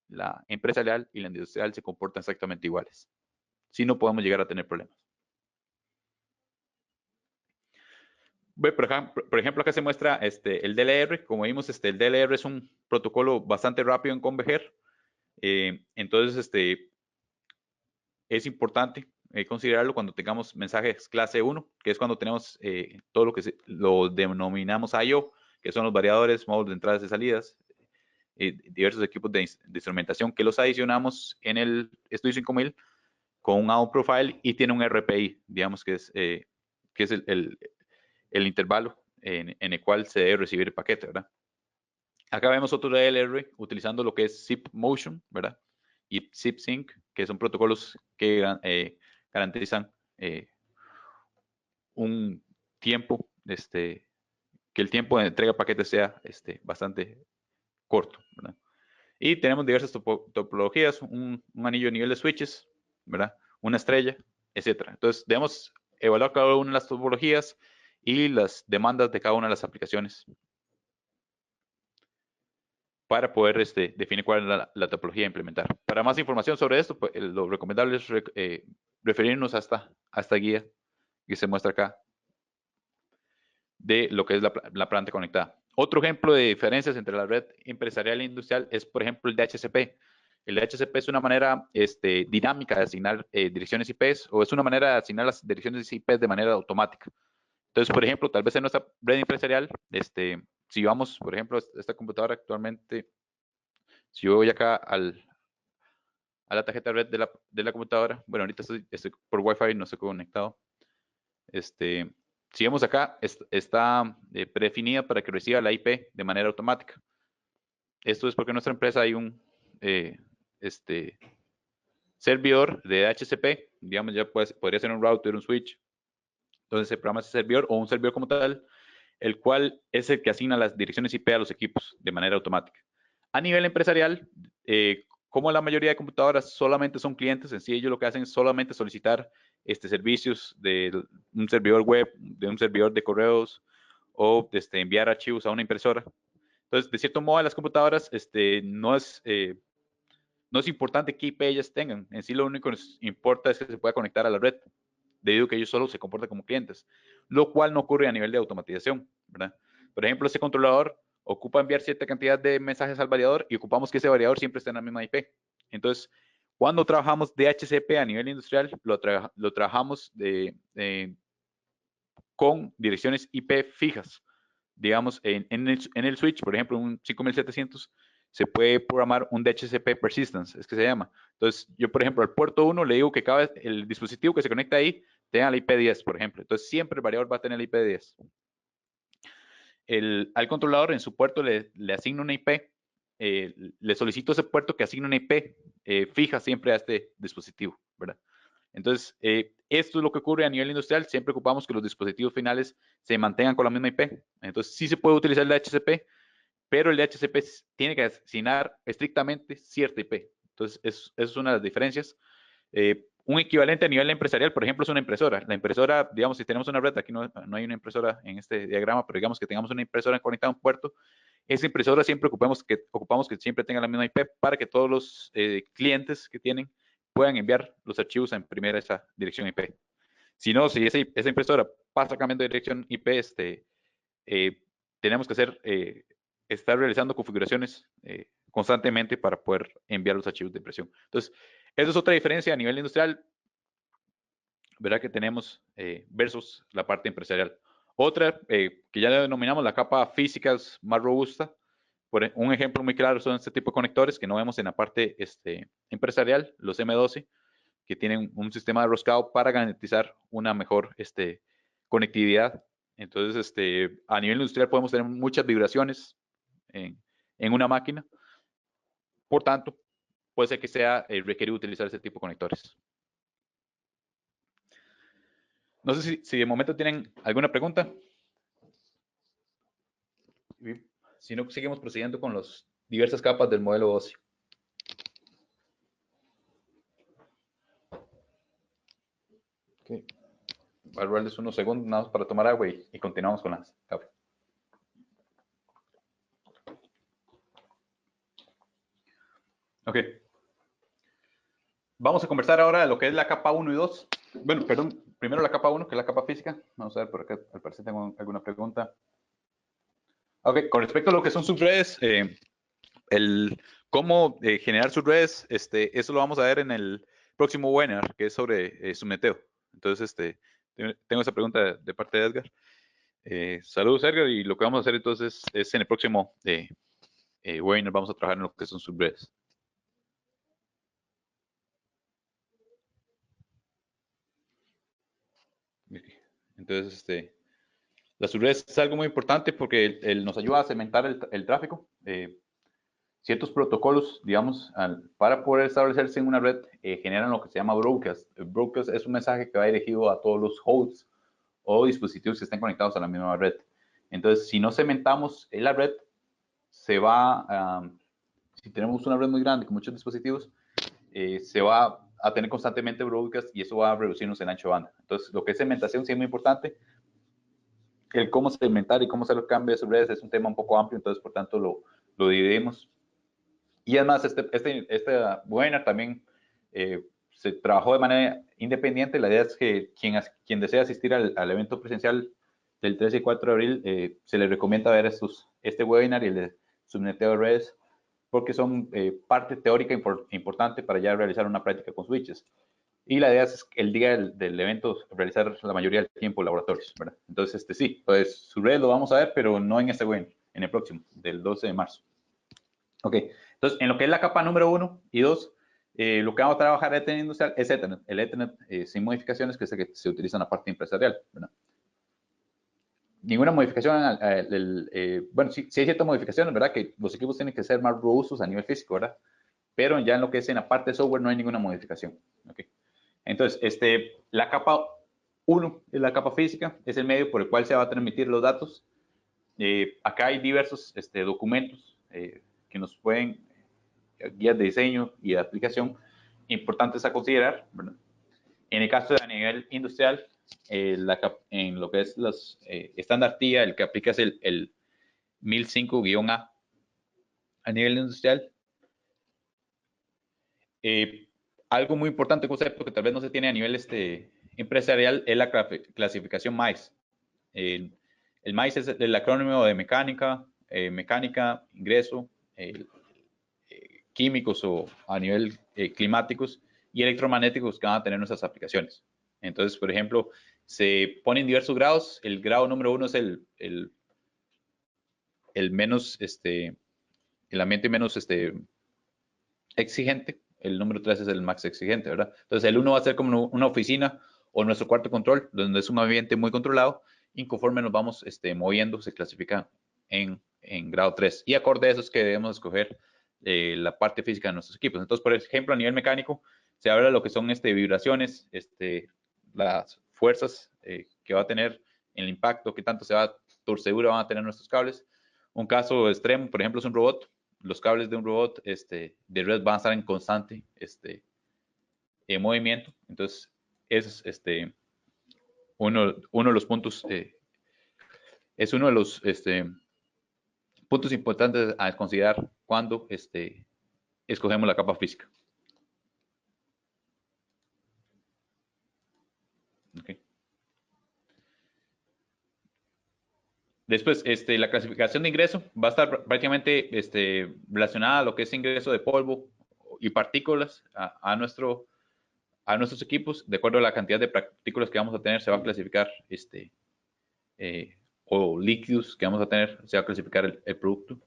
la empresarial y la industrial se comportan exactamente iguales. Si no podemos llegar a tener problemas. Por ejemplo, acá se muestra el DLR. Como vimos, el DLR es un protocolo bastante rápido en converger. Entonces, es importante considerarlo cuando tengamos mensajes clase 1, que es cuando tenemos todo lo que lo denominamos I/O, que son los variadores, módulos de entradas y salidas, diversos equipos de instrumentación que los adicionamos en el Estudio 5000 con un out profile y tiene un RPI, digamos que es el intervalo en el cual se debe recibir el paquete, ¿verdad? Acá vemos otro DLR utilizando lo que es Zip Motion, ¿verdad? Y Zip Sync, que son protocolos que garantizan un tiempo, que el tiempo de entrega de paquetes sea bastante corto, ¿verdad? Y tenemos diversas topologías, un anillo de nivel de switches, ¿verdad? Una estrella, etcétera. Entonces, debemos evaluar cada una de las topologías y las demandas de cada una de las aplicaciones para poder definir cuál es la topología a implementar. Para más información sobre esto, pues, lo recomendable es referirnos a esta guía que se muestra acá de lo que es la planta conectada. Otro ejemplo de diferencias entre la red empresarial e industrial es, por ejemplo, el DHCP. El DHCP es una manera dinámica de asignar direcciones IPs o es una manera de asignar las direcciones IPs de manera automática. Entonces, por ejemplo, tal vez en nuestra red empresarial, si vamos, por ejemplo, esta computadora actualmente, si yo voy acá a la tarjeta red de la computadora, bueno, ahorita estoy por Wi-Fi, no estoy conectado. Si vemos acá, está predefinida para que reciba la IP de manera automática. Esto es porque en nuestra empresa hay un servidor de DHCP, digamos, ya podría ser un router, un switch. Entonces se programa ese servidor o un servidor como tal, el cual es el que asigna las direcciones IP a los equipos de manera automática. A nivel empresarial, como la mayoría de computadoras solamente son clientes, en sí ellos lo que hacen es solamente solicitar servicios de un servidor web, de un servidor de correos o enviar archivos a una impresora. Entonces, de cierto modo, las computadoras no es importante qué IP ellas tengan. En sí lo único que nos importa es que se pueda conectar a la red, debido a que ellos solo se comportan como clientes, lo cual no ocurre a nivel de automatización, ¿verdad? Por ejemplo, este controlador ocupa enviar cierta cantidad de mensajes al variador y ocupamos que ese variador siempre esté en la misma IP. Entonces, cuando trabajamos DHCP a nivel industrial, lo trabajamos con direcciones IP fijas. Digamos, en el switch, por ejemplo, un 5700, se puede programar un DHCP persistence, es que se llama. Entonces, yo, por ejemplo, al puerto 1 le digo que el dispositivo que se conecta ahí tenga la IP10, por ejemplo. Entonces, siempre el variador va a tener la IP10. Al controlador en su puerto le asigna una IP, le solicito ese puerto que asigne una IP fija siempre a este dispositivo, ¿verdad? Entonces, esto es lo que ocurre a nivel industrial. Siempre ocupamos que los dispositivos finales se mantengan con la misma IP. Entonces, sí se puede utilizar el DHCP, pero el DHCP tiene que asignar estrictamente cierta IP. Entonces, esa es una de las diferencias. Un equivalente a nivel empresarial, por ejemplo, es una impresora. La impresora, digamos, si tenemos una red, aquí no hay una impresora en este diagrama, pero digamos que tengamos una impresora conectada a un puerto, esa impresora siempre ocupamos que siempre tenga la misma IP para que todos los clientes que tienen puedan enviar los archivos a imprimir esa dirección IP. Si no, si esa impresora pasa cambiando de dirección IP, tenemos que estar realizando configuraciones constantemente para poder enviar los archivos de impresión. Entonces, esa es otra diferencia a nivel industrial, ¿verdad? Que tenemos versus la parte empresarial. Otra que ya denominamos la capa física es más robusta. Un ejemplo muy claro son este tipo de conectores que no vemos en la parte empresarial, los M12, que tienen un sistema de roscado para garantizar una mejor conectividad. Entonces, a nivel industrial podemos tener muchas vibraciones en una máquina. Por tanto, puede ser que sea requerido utilizar ese tipo de conectores. No sé si de momento tienen alguna pregunta. Si no, seguimos procediendo con las diversas capas del modelo óseo. Okay. Voy a darles unos segundos nada más para tomar agua y continuamos con las capas. Ok, Ok. Vamos a conversar ahora de lo que es la capa 1 y 2. Bueno, perdón, primero la capa 1, que es la capa física. Vamos a ver por acá, al parecer tengo alguna pregunta. Ok, con respecto a lo que son subredes, el cómo generar subredes, eso lo vamos a ver en el próximo webinar, que es sobre subneteo. Entonces, tengo esa pregunta de parte de Edgar. Saludos, Edgar, y lo que vamos a hacer entonces es en el próximo webinar, vamos a trabajar en lo que son subredes. Entonces, las subredes es algo muy importante porque nos ayuda a segmentar el tráfico. Ciertos protocolos, digamos, para poder establecerse en una red, generan lo que se llama broadcast. El broadcast es un mensaje que va dirigido a todos los hosts o dispositivos que estén conectados a la misma red. Entonces, si no segmentamos en la red, se va, si tenemos una red muy grande con muchos dispositivos, se va a tener constantemente broadcast y eso va a reducirnos el ancho de banda. Entonces, lo que es segmentación sí es muy importante. El cómo segmentar y cómo hacer los cambios de redes es un tema un poco amplio, entonces, por tanto, lo dividimos. Y además, este webinar también se trabajó de manera independiente. La idea es que quien desea asistir al evento presencial del 13 y 4 de abril, se les recomienda ver este webinar y el de subneteo de redes, porque son parte teórica importante para ya realizar una práctica con switches. Y la idea es el día del evento realizar la mayoría del tiempo laboratorios, ¿verdad? Entonces, sí, pues su red lo vamos a ver, pero no en este webinar, en el próximo, del 12 de marzo. Ok, entonces, en lo que es la capa número 1 y 2, lo que vamos a trabajar de Ethernet industrial es Ethernet. El Ethernet sin modificaciones, que es el que se utiliza en la parte empresarial, ¿verdad? Ninguna modificación, bueno, sí hay ciertas modificaciones, ¿verdad? Que los equipos tienen que ser más robustos a nivel físico, ¿verdad? Pero ya en lo que es en la parte de software no hay ninguna modificación. Okay. Entonces, la capa 1 es la capa física, es el medio por el cual se va a transmitir los datos. Acá hay diversos documentos que nos pueden, guías de diseño y de aplicación importantes a considerar, ¿verdad? En el caso de a nivel industrial, en lo que es los estándar TIA, el que aplica es el 1005-A a nivel industrial. Algo muy importante que usted, porque tal vez no se tiene a nivel empresarial, es la clasificación MICE. El MICE es el acrónimo de mecánica, ingreso, químicos o a nivel climáticos y electromagnéticos que van a tener nuestras aplicaciones. Entonces, por ejemplo, se ponen diversos grados. El grado número 1 es el menos, el ambiente menos exigente. El número 3 es el más exigente, ¿verdad? Entonces, el 1 va a ser como una oficina o nuestro cuarto control, donde es un ambiente muy controlado, y conforme nos vamos moviendo, se clasifica en grado 3. Y acorde a eso es que debemos escoger la parte física de nuestros equipos. Entonces, por ejemplo, a nivel mecánico, se habla de lo que son vibraciones, las fuerzas que va a tener el impacto, qué tanto torcedura van a tener nuestros cables. Un caso extremo, por ejemplo, es un robot. Los cables de un robot de red van a estar en constante movimiento. Entonces, ese es uno de los puntos, es uno de los puntos importantes a considerar cuando escogemos la capa física. Okay. Después, la clasificación de ingreso va a estar prácticamente relacionada a lo que es ingreso de polvo y partículas a nuestros equipos. De acuerdo a la cantidad de partículas que vamos a tener, se va a clasificar o líquidos que vamos a tener, se va a clasificar el producto.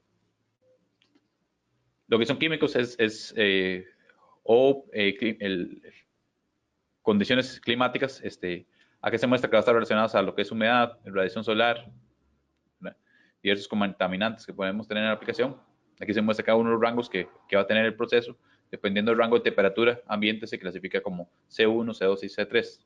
Lo que son químicos condiciones climáticas, aquí se muestra que va a estar relacionados a lo que es humedad, radiación solar, ¿verdad? Diversos contaminantes que podemos tener en la aplicación. Aquí se muestra cada uno de los rangos que va a tener el proceso. Dependiendo del rango de temperatura ambiente, se clasifica como C1, C2 y C3.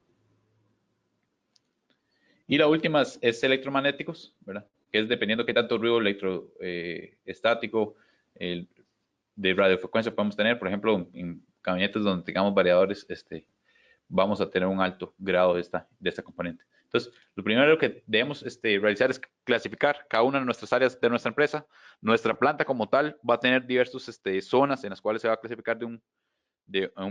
Y la última es electromagnéticos, ¿verdad? Que es dependiendo qué tanto ruido electroestático de radiofrecuencia podemos tener. Por ejemplo, en gabinetes donde tengamos variadores, vamos a tener un alto grado de esta componente. Entonces, lo primero que debemos realizar es clasificar cada una de nuestras áreas de nuestra empresa. Nuestra planta como tal va a tener diversas zonas en las cuales se va a clasificar de un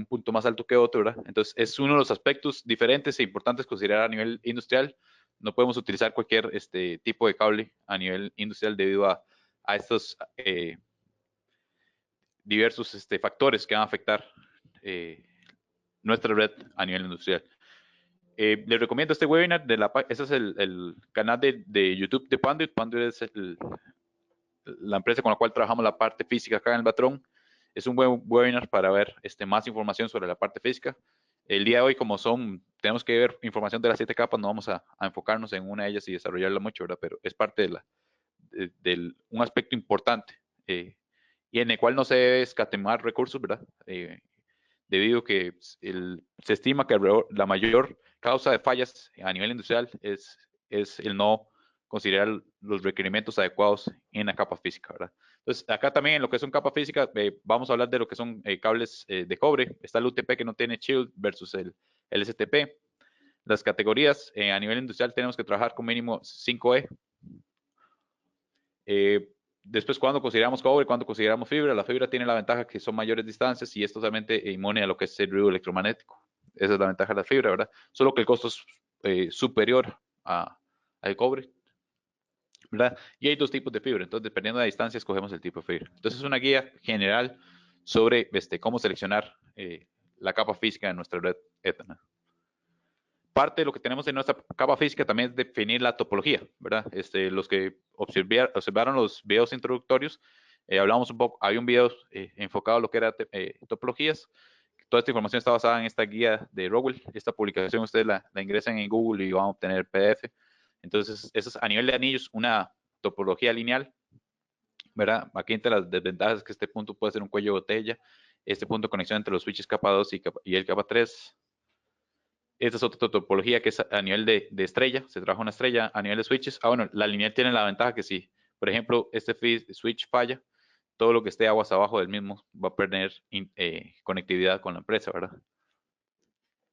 punto más alto que otro, ¿verdad? Entonces, es uno de los aspectos diferentes e importantes considerar a nivel industrial. No podemos utilizar cualquier tipo de cable a nivel industrial debido a estos diversos factores que van a afectar nuestra red a nivel industrial. Les recomiendo este webinar, ese es el canal de YouTube de Panduit. Panduit es la empresa con la cual trabajamos la parte física acá en el Batrón. Es un buen webinar para ver más información sobre la parte física. El día de hoy, como tenemos que ver información de las 7 capas, no vamos a enfocarnos en una de ellas y desarrollarla mucho, ¿verdad? Pero es parte de un aspecto importante y en el cual no se debe escatimar recursos, ¿verdad? Debido a que se estima que la mayor causa de fallas a nivel industrial es el no considerar los requerimientos adecuados en la capa física, ¿verdad? Entonces, acá también en lo que son capa física, vamos a hablar de lo que son cables de cobre. Está el UTP que no tiene shield versus el STP. Las categorías a nivel industrial tenemos que trabajar con mínimo 5E. Después, cuando consideramos cobre, cuando consideramos fibra, la fibra tiene la ventaja que son mayores distancias y es totalmente inmune a lo que es el ruido electromagnético. Esa es la ventaja de la fibra, ¿verdad? Solo que el costo es superior al cobre, ¿verdad? Y hay dos tipos de fibra, entonces dependiendo de la distancia escogemos el tipo de fibra. Entonces es una guía general sobre cómo seleccionar la capa física de nuestra red Ethernet. Parte de lo que tenemos en nuestra capa física también es definir la topología, ¿verdad? Los que observaron los videos introductorios, hablamos un poco, hay un video enfocado a lo que era topologías. Toda esta información está basada en esta guía de Rowell. Esta publicación ustedes la ingresan en Google y van a obtener PDF. Entonces, eso es a nivel de anillos, una topología lineal, ¿verdad? Aquí entre las desventajas es que este punto puede ser un cuello de botella, este punto de conexión entre los switches capa 2 y el capa 3. Esta es otra topología que es a nivel de estrella, se trabaja una estrella a nivel de switches. Bueno, la lineal tiene la ventaja que si, por ejemplo, este switch falla, todo lo que esté aguas abajo del mismo va a perder conectividad con la empresa, ¿verdad?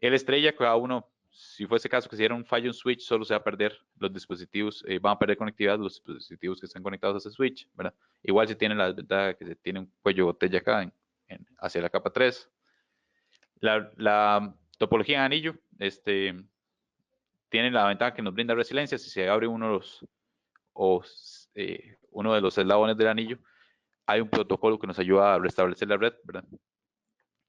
El estrella, cada uno, si fuese caso que si era un fallo en switch, solo se va a perder los dispositivos, van a perder conectividad los dispositivos que están conectados a ese switch, ¿verdad? Igual si tiene la desventaja que se tiene un cuello de botella acá hacia la capa 3. La topología en anillo, tiene la ventaja que nos brinda resiliencia. Si se abre uno de los eslabones del anillo, hay un protocolo que nos ayuda a restablecer la red, ¿verdad?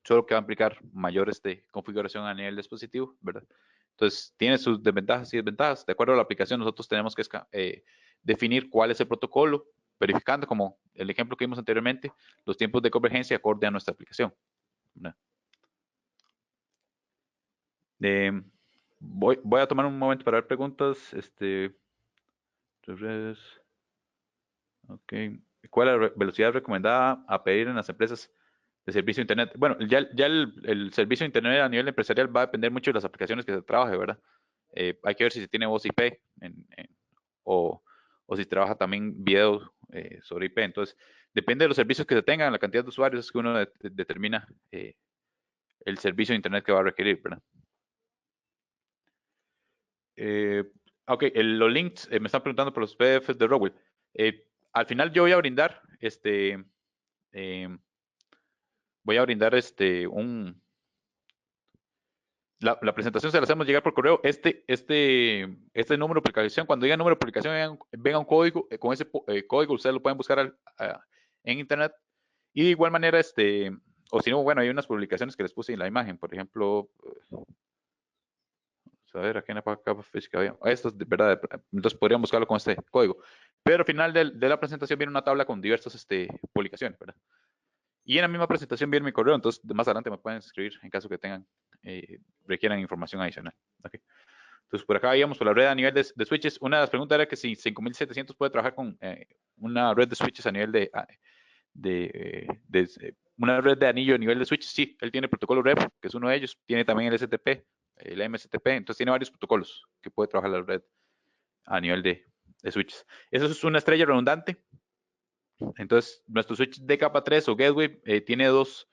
Solo que va a implicar mayor configuración a nivel dispositivo, ¿verdad? Entonces, tiene sus desventajas y desventajas. De acuerdo a la aplicación, nosotros tenemos que definir cuál es el protocolo, verificando, como el ejemplo que vimos anteriormente, los tiempos de convergencia acorde a nuestra aplicación, ¿verdad? Voy a tomar un momento para ver preguntas. Redes. Ok. ¿Cuál es la velocidad recomendada a pedir en las empresas de servicio de Internet? Bueno, ya el servicio de Internet a nivel empresarial va a depender mucho de las aplicaciones que se trabaje, ¿verdad? Hay que ver si se tiene voz IP o si trabaja también video sobre IP. Entonces, depende de los servicios que se tengan, la cantidad de usuarios es que uno determina el servicio de Internet que va a requerir, ¿verdad? Ok, los links, me están preguntando por los PDFs de Rowell. Al final yo voy a brindar la presentación se la hacemos llegar por correo. Este número de publicación, cuando diga número de publicación, venga un código. Con ese código ustedes lo pueden buscar en internet. Y de igual manera, o si no, bueno, hay unas publicaciones que les puse en la imagen. Por ejemplo, a ver, aquí en la capa física había. Esto es de verdad, entonces podrían buscarlo con este código. Pero al final de la presentación viene una tabla con diversas publicaciones, ¿verdad? Y en la misma presentación viene mi correo, entonces más adelante me pueden escribir en caso que requieran información adicional. Okay. Entonces, por acá íbamos por la red a nivel de switches. Una de las preguntas era que si 5700 puede trabajar con una red de switches a nivel una red de anillo a nivel de switches. Sí, él tiene el protocolo REP, que es uno de ellos. Tiene también el STP, el MSTP. Entonces, tiene varios protocolos que puede trabajar la red a nivel de switches. Eso es una estrella redundante. Entonces, nuestro switch de capa 3 o gateway tiene dos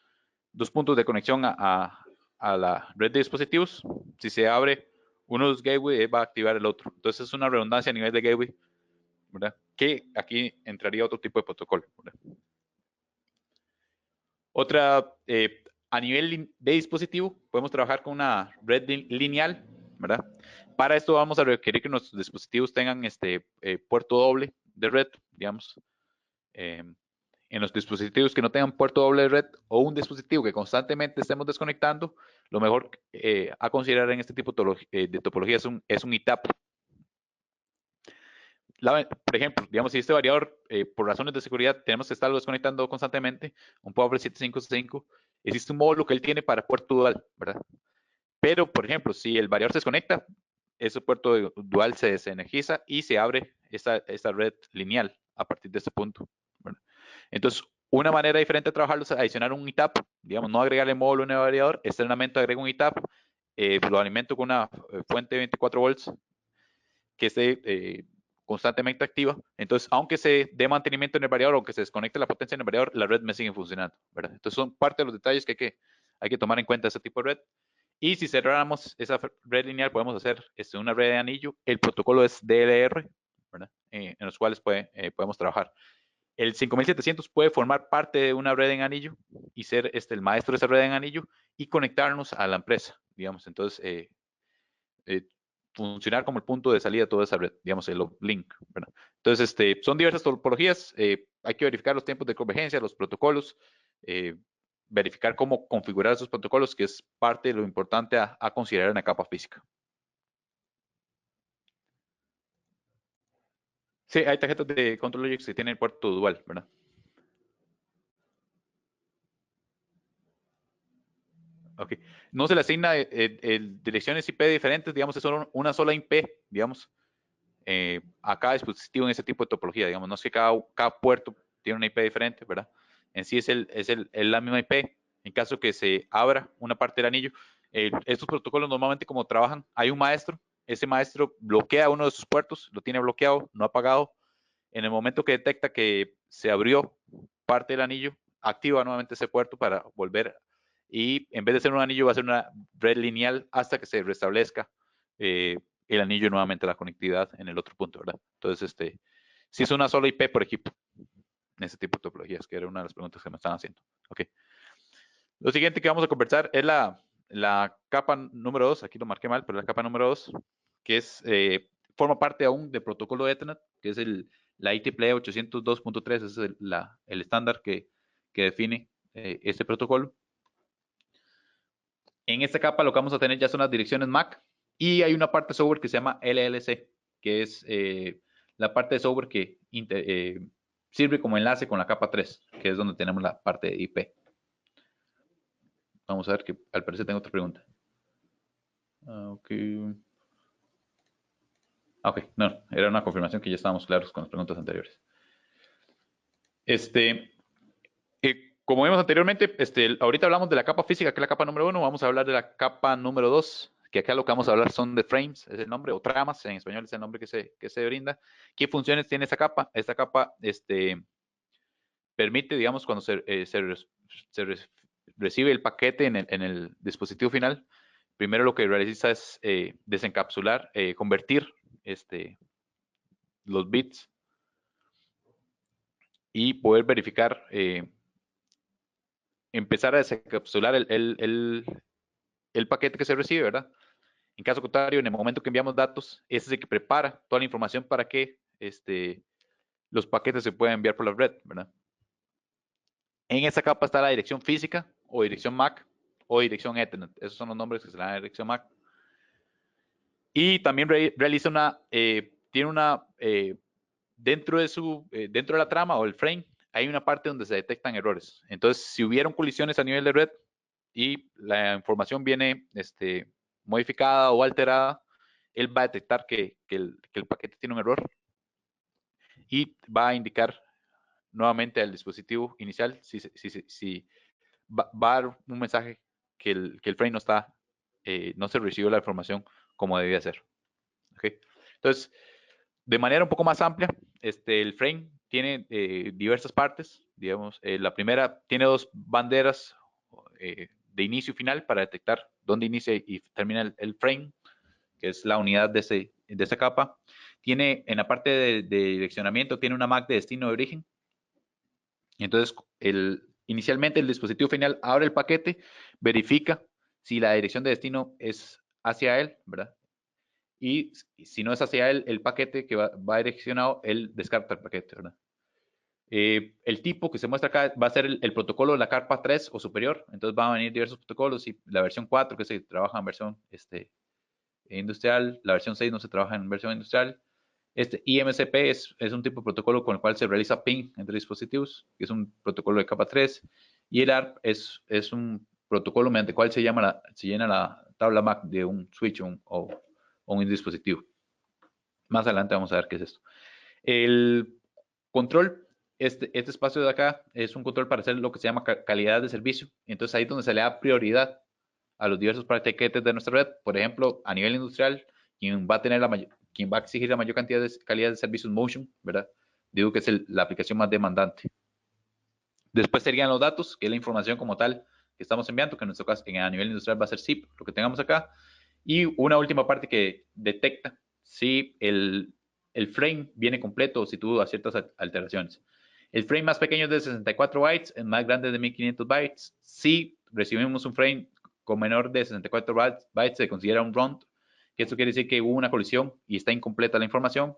puntos de conexión a la red de dispositivos. Si se abre uno de los gateway va a activar el otro. Entonces es una redundancia a nivel de gateway, ¿verdad? Que aquí entraría otro tipo de protocolo, ¿verdad? Otra, a nivel de dispositivo, podemos trabajar con una red lineal, ¿verdad? Para esto vamos a requerir que nuestros dispositivos tengan este puerto doble de red, digamos. En los dispositivos que no tengan puerto doble de red o un dispositivo que constantemente estemos desconectando, lo mejor a considerar en este tipo de topología es un ITAP. Por ejemplo, digamos, si este variador, por razones de seguridad, tenemos que estarlo desconectando constantemente, un Power 755, existe un módulo que él tiene para puerto dual, ¿verdad? Pero, por ejemplo, si el variador se desconecta, ese puerto dual se desenergiza y se abre esta red lineal a partir de este punto, ¿verdad? Entonces, una manera diferente de trabajarlo es adicionar un ITAP, digamos, no agregarle módulo en el variador, externamente agrego un ITAP, lo alimento con una fuente de 24 volts que esté constantemente activa. Entonces, aunque se dé mantenimiento en el variador, aunque se desconecte la potencia en el variador, la red me sigue funcionando, ¿verdad? Entonces, son parte de los detalles que hay que tomar en cuenta de este tipo de red. Y si cerráramos esa red lineal, podemos hacer una red de anillo. El protocolo es DLR, ¿verdad? En los cuales podemos trabajar. El 5700 puede formar parte de una red en anillo y ser el maestro de esa red en anillo y conectarnos a la empresa, digamos. Entonces, funcionar como el punto de salida de toda esa red, digamos, el link, ¿verdad? Entonces, son diversas topologías, hay que verificar los tiempos de convergencia, los protocolos, verificar cómo configurar esos protocolos, que es parte de lo importante a considerar en la capa física. Sí, hay tarjetas de Control Logic que tienen puerto dual, ¿verdad? Ok. No se le asigna direcciones IP diferentes, digamos, es solo una sola IP, digamos, a cada dispositivo en ese tipo de topología, digamos, no es que cada puerto tiene una IP diferente, ¿verdad? En sí es la misma IP. En caso que se abra una parte del anillo, estos protocolos normalmente como trabajan, hay un maestro, ese maestro bloquea uno de sus puertos, lo tiene bloqueado, no apagado. En el momento que detecta que se abrió parte del anillo, activa nuevamente ese puerto para volver y en vez de ser un anillo va a ser una red lineal hasta que se restablezca el anillo nuevamente la conectividad en el otro punto, ¿verdad? Entonces, si es una sola IP por equipo, en ese tipo de topologías, que era una de las preguntas que me están haciendo. Ok. Lo siguiente que vamos a conversar es la capa número 2, aquí lo marqué mal, pero la capa número 2, que forma parte aún del protocolo Ethernet, que es la IEEE 802.3, ese es el estándar que define este protocolo. En esta capa lo que vamos a tener ya son las direcciones MAC y hay una parte de software que se llama LLC, que es la parte de software que sirve como enlace con la capa 3, que es donde tenemos la parte de IP. Vamos a ver que al parecer tengo otra pregunta. Ok. Ok, no, era una confirmación que ya estábamos claros con las preguntas anteriores. Como vimos anteriormente, ahorita hablamos de la capa física, que es la capa número 1, vamos a hablar de la capa número 2, que acá lo que vamos a hablar son de frames, es el nombre, o tramas, en español es el nombre que se brinda. ¿Qué funciones tiene esta capa? Esta capa permite, digamos, cuando recibe el paquete en el dispositivo final, primero lo que realiza es desencapsular, convertir los bits y poder verificar, empezar a desencapsular el paquete que se recibe, ¿verdad? En caso contrario, en el momento que enviamos datos, ese es el que prepara toda la información para que los paquetes se puedan enviar por la red, ¿verdad? En esta capa está la dirección física o dirección MAC o dirección Ethernet. Esos son los nombres que se le dan a la dirección MAC. Y también realiza tiene dentro de la trama o el frame, hay una parte donde se detectan errores. Entonces, si hubieron colisiones a nivel de red y la información viene modificada o alterada, él va a detectar que el paquete tiene un error y va a indicar nuevamente al dispositivo inicial si va a dar un mensaje que el frame no se recibió la información como debía ser. ¿Okay? Entonces, de manera un poco más amplia, el frame tiene diversas partes, digamos, la primera tiene dos banderas de inicio y final para detectar dónde inicia y termina el frame, que es la unidad de esa capa. Tiene en la parte de direccionamiento, tiene una MAC de destino de origen. Entonces, inicialmente el dispositivo final abre el paquete, verifica si la dirección de destino es hacia él, ¿verdad? Y si no es hacia él el paquete que va direccionado, él descarta el paquete, ¿verdad? El tipo que se muestra acá va a ser el protocolo de la capa 3 o superior. Entonces van a venir diversos protocolos y la versión 4 que se trabaja en versión industrial, la versión 6 no se trabaja en versión industrial. IMCP es un tipo de protocolo con el cual se realiza ping entre dispositivos, que es un protocolo de capa 3. Y el ARP es un protocolo mediante el cual se llena la tabla MAC de un switch o un dispositivo. Más adelante vamos a ver qué es esto. El control, este espacio de acá es un control para hacer lo que se llama calidad de servicio. Entonces ahí es donde se le da prioridad a los diversos paquetes de nuestra red. Por ejemplo, a nivel industrial, quien va a exigir la mayor cantidad de calidad de servicios Motion, ¿verdad? Digo que es la aplicación más demandante. Después serían los datos, que es la información como tal que estamos enviando, que en nuestro caso a nivel industrial va a ser zip, lo que tengamos acá. Y una última parte que detecta si el frame viene completo o si tuvo ciertas alteraciones. El frame más pequeño es de 64 bytes, el más grande es de 1500 bytes. Si recibimos un frame con menor de 64 bytes, se considera un runt, que esto quiere decir que hubo una colisión y está incompleta la información.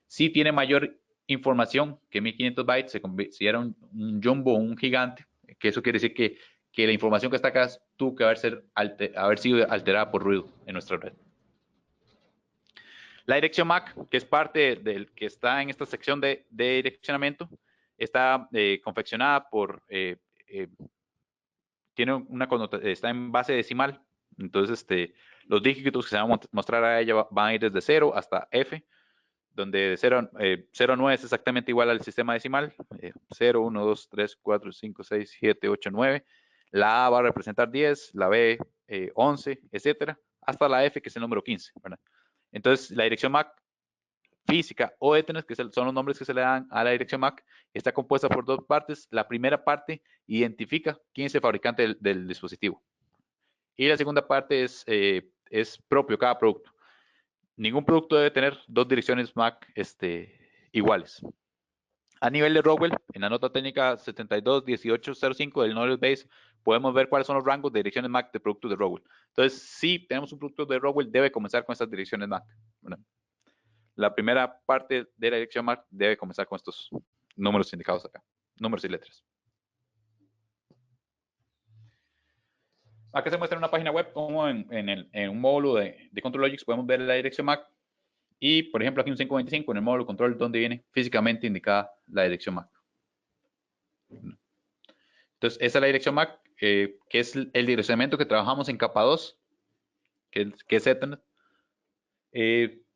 Si tiene mayor información que 1500 bytes, se considera un jumbo o un gigante, que eso quiere decir que la información que está acá tuvo que haber sido alterada por ruido en nuestra red. La dirección MAC, que es parte del que está en esta sección de direccionamiento, está confeccionada está en base decimal. Entonces, los dígitos que se van a mostrar a ella van a ir desde 0 hasta F, donde 0 a 9 es exactamente igual al sistema decimal. 0, 1, 2, 3, 4, 5, 6, 7, 8, 9. La A va a representar 10, la B 11, etcétera, hasta la F, que es el número 15, ¿verdad? Entonces, la dirección MAC física o Ethernet, que son los nombres que se le dan a la dirección MAC, está compuesta por dos partes. La primera parte identifica quién es el fabricante del dispositivo. Y la segunda parte es propio cada producto. Ningún producto debe tener dos direcciones MAC iguales. A nivel de Rockwell, en la nota técnica 721805 del Knowledge Base, podemos ver cuáles son los rangos de direcciones MAC de productos de Rockwell. Entonces, si tenemos un producto de Rockwell, debe comenzar con estas direcciones MAC, ¿verdad? La primera parte de la dirección MAC debe comenzar con estos números indicados acá, números y letras. Acá se muestra en una página web como en un módulo de ControlLogix podemos ver la dirección MAC. Y, por ejemplo, aquí un 525 en el módulo control donde viene físicamente indicada la dirección MAC. Entonces, esa es la dirección MAC, que es el direccionamiento que trabajamos en capa 2, que es Ethernet.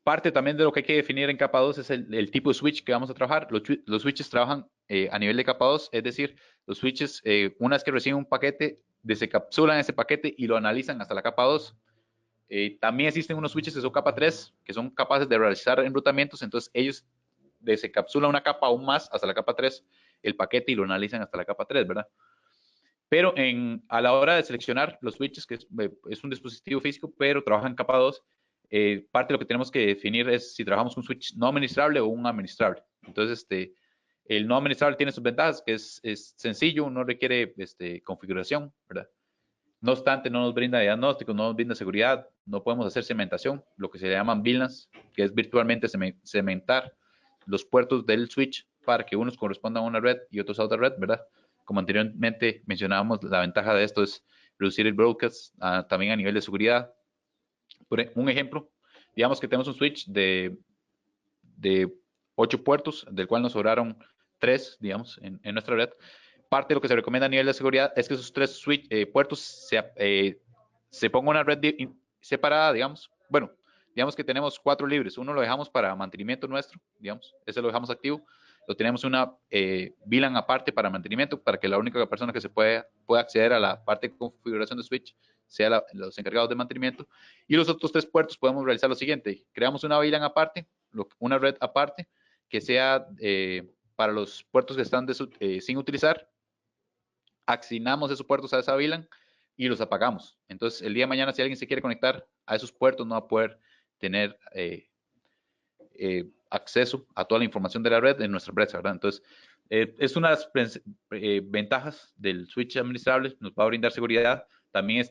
Parte también de lo que hay que definir en capa 2 es el tipo de switch que vamos a trabajar. Los switches trabajan a nivel de capa 2, es decir, los switches, una vez que reciben un paquete, desencapsulan ese paquete y lo analizan hasta la capa 2. También existen unos switches que son capa 3, que son capaces de realizar enrutamientos, entonces ellos desencapsulan una capa aún más hasta la capa 3, el paquete, y lo analizan hasta la capa 3, ¿verdad? Pero a la hora de seleccionar los switches, que es un dispositivo físico, pero trabaja en capa 2, parte de lo que tenemos que definir es si trabajamos un switch no administrable o un administrable. Entonces, el no administrable tiene sus ventajas, que es sencillo, no requiere configuración, ¿verdad? No obstante, no nos brinda diagnóstico, no nos brinda seguridad, no podemos hacer cementación, lo que se llaman VLANs, que es virtualmente cementar los puertos del switch para que unos correspondan a una red y otros a otra red, ¿verdad? Como anteriormente mencionábamos, la ventaja de esto es reducir el broadcast también a nivel de seguridad. Por un ejemplo, digamos que tenemos un switch de 8 puertos, del cual nos sobraron 3, digamos, en nuestra red. Parte de lo que se recomienda a nivel de seguridad es que esos 3 puertos se ponga una red separada, digamos. Bueno, digamos que tenemos 4 libres. Uno lo dejamos para mantenimiento nuestro, digamos. Ese lo dejamos activo. Lo tenemos una VLAN aparte para mantenimiento, para que la única persona que pueda acceder a la parte de configuración de switch sea los encargados de mantenimiento. Y los otros 3 puertos podemos realizar lo siguiente. Creamos una VLAN aparte, una red aparte, que sea para los puertos que están sin utilizar. Asignamos esos puertos a esa VLAN y los apagamos. Entonces, el día de mañana, si alguien se quiere conectar a esos puertos, no va a poder tener acceso a toda la información de la red en nuestra empresa, ¿verdad? Entonces, es una de las ventajas del switch administrable, nos va a brindar seguridad, también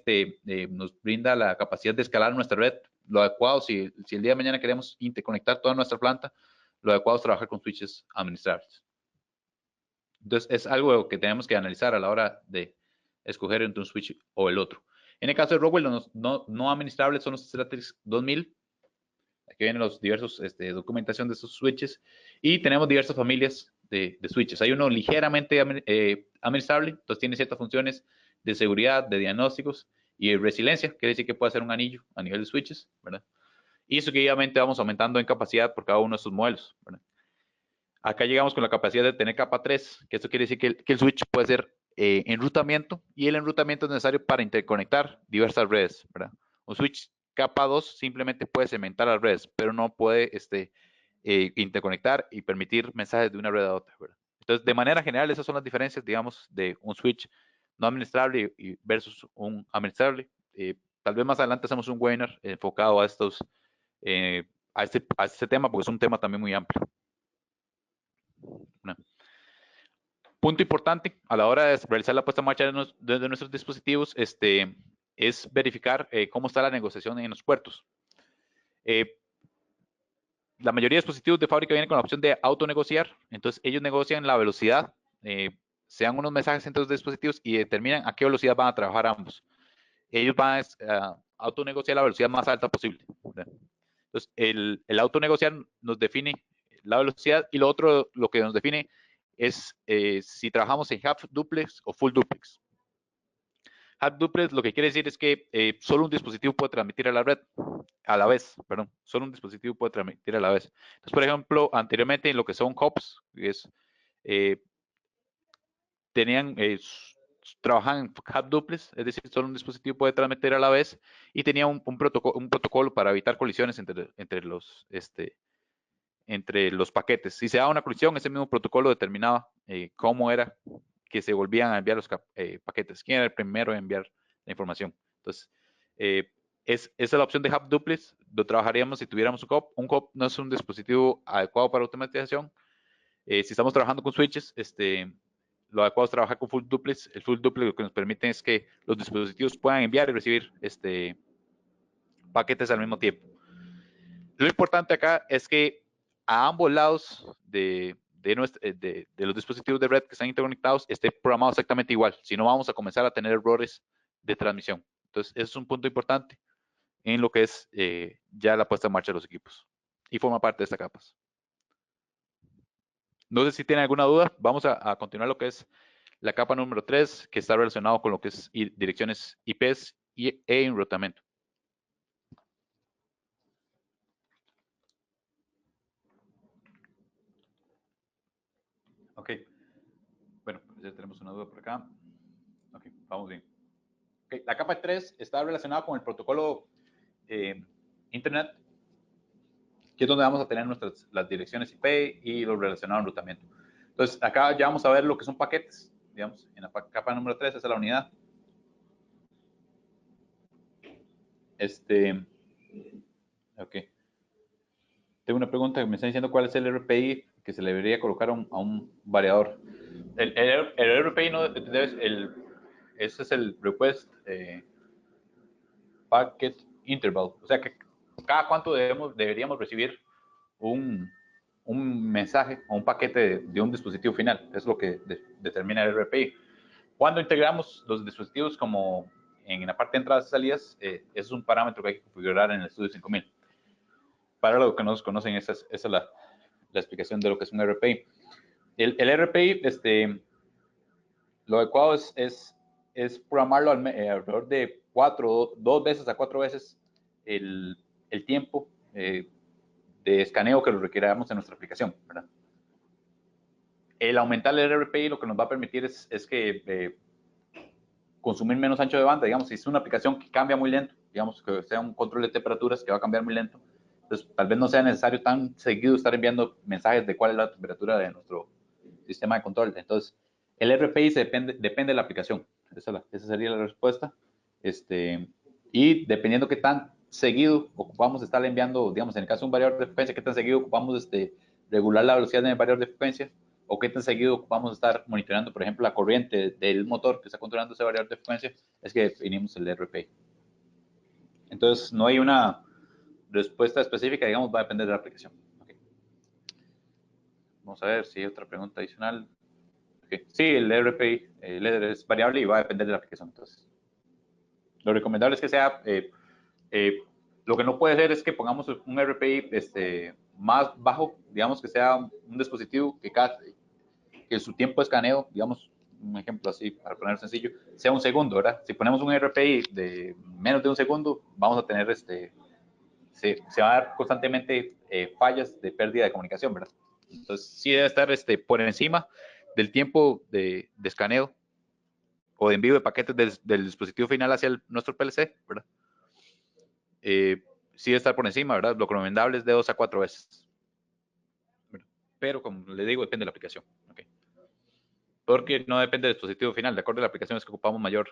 nos brinda la capacidad de escalar nuestra red, lo adecuado, si el día de mañana queremos interconectar toda nuestra planta, lo adecuado es trabajar con switches administrables. Entonces, es algo que tenemos que analizar a la hora de escoger entre un switch o el otro. En el caso de Rockwell, los no administrables son los Stratex 2000. Aquí vienen los diversos documentación de estos switches. Y tenemos diversas familias de switches. Hay uno ligeramente administrable, entonces tiene ciertas funciones de seguridad, de diagnósticos y de resiliencia. Quiere decir que puede ser un anillo a nivel de switches, ¿verdad? Y seguidamente vamos aumentando en capacidad por cada uno de estos modelos, ¿verdad? Acá llegamos con la capacidad de tener capa 3, que esto quiere decir que el switch puede ser enrutamiento, y el enrutamiento es necesario para interconectar diversas redes, ¿verdad? Un switch capa 2 simplemente puede segmentar las redes, pero no puede interconectar y permitir mensajes de una red a otra, ¿verdad? Entonces, de manera general, esas son las diferencias, digamos, de un switch no administrable versus un administrable. Tal vez más adelante hacemos un webinar enfocado a estos, a este tema, porque es un tema también muy amplio. ¿No? Punto importante a la hora de realizar la puesta en marcha de nuestros dispositivos es verificar cómo está la negociación en los puertos. La mayoría de dispositivos de fábrica vienen con la opción de autonegociar, entonces ellos negocian la velocidad, sean unos mensajes entre los dispositivos y determinan a qué velocidad van a trabajar ambos. Ellos van a autonegociar la velocidad más alta posible, ¿verdad? Entonces, el autonegociar nos define la velocidad, y lo otro, lo que nos define es si trabajamos en half duplex o full duplex. Half duplex lo que quiere decir es que solo un dispositivo puede transmitir a la red a la vez, perdón, solo un dispositivo puede transmitir a la vez. Entonces, por ejemplo, anteriormente en lo que son hubs, trabajaban en half duplex, es decir, solo un dispositivo puede transmitir a la vez, y tenía un protocolo para evitar colisiones entre los paquetes. Si se daba una colisión, ese mismo protocolo determinaba cómo era que se volvían a enviar los paquetes, quién era el primero en enviar la información. Entonces, esa es la opción de Hub Duplex. Lo trabajaríamos si tuviéramos un hub. Un hub no es un dispositivo adecuado para automatización. Si estamos trabajando con switches, lo adecuado es trabajar con Full Duplex. El Full Duplex lo que nos permite es que los dispositivos puedan enviar y recibir paquetes al mismo tiempo. Lo importante acá es que a ambos lados de los dispositivos de red que están interconectados esté programado exactamente igual. Si no, vamos a comenzar a tener errores de transmisión. Entonces, ese es un punto importante en lo que es ya la puesta en marcha de los equipos. Y forma parte de esta capa. No sé si tienen alguna duda. Vamos a continuar lo que es la capa número 3, que está relacionado con lo que es direcciones IPs e enrutamiento. Ok. Bueno, ya tenemos una duda por acá. Ok, vamos bien. Okay, la capa 3 está relacionada con el protocolo Internet, que es donde vamos a tener las direcciones IP y lo relacionado al enrutamiento. Entonces, acá ya vamos a ver lo que son paquetes, digamos, en la capa número 3, esa es la unidad. Ok. Tengo una pregunta que me está diciendo cuál es el RPI que se le debería colocar a un variador. El RPI no ese es el Request Packet Interval. O sea que cada cuánto deberíamos recibir un mensaje o un paquete de un dispositivo final. Es lo que determina el RPI. Cuando integramos los dispositivos como en la parte de entradas y salidas, es un parámetro que hay que configurar en el Studio 5000. Para los que no conocen, esa es la explicación de lo que es un RPI. El RPI, lo adecuado es programarlo alrededor de 2 veces a 4 veces el tiempo de escaneo que lo requiramos en nuestra aplicación, ¿verdad? El aumentar el RPI lo que nos va a permitir es que consumir menos ancho de banda. Digamos, si es una aplicación que cambia muy lento, digamos que sea un control de temperaturas que va a cambiar muy lento, entonces tal vez no sea necesario tan seguido estar enviando mensajes de cuál es la temperatura de nuestro sistema de control. Entonces, el RPI depende de la aplicación. Esa sería la respuesta. Y dependiendo qué tan seguido ocupamos estar enviando, digamos, en el caso de un variador de frecuencia, qué tan seguido ocupamos regular la velocidad del variador de frecuencia, o qué tan seguido ocupamos estar monitoreando, por ejemplo, la corriente del motor que está controlando ese variador de frecuencia, es que definimos el RPI. Entonces, no hay una respuesta específica, digamos, va a depender de la aplicación. Okay. Vamos a ver si hay otra pregunta adicional. Okay. Sí, el RPI es variable y va a depender de la aplicación. Entonces, lo recomendable es que sea, lo que no puede ser es que pongamos un RPI más bajo, digamos que sea un dispositivo que su tiempo de escaneo, digamos, un ejemplo así, para poner sencillo, sea un segundo, ¿verdad? Si ponemos un RPI de menos de un segundo, vamos a tener se va a dar constantemente fallas de pérdida de comunicación, ¿verdad? Entonces, sí debe estar por encima del tiempo de escaneo o de envío de paquetes del dispositivo final hacia nuestro PLC, ¿verdad? Sí debe estar por encima, ¿verdad? Lo recomendable es de 2 a 4 veces. ¿Verdad? Pero, como le digo, depende de la aplicación. ¿Okay? Porque no depende del dispositivo final. De acuerdo a la aplicación es que ocupamos mayor,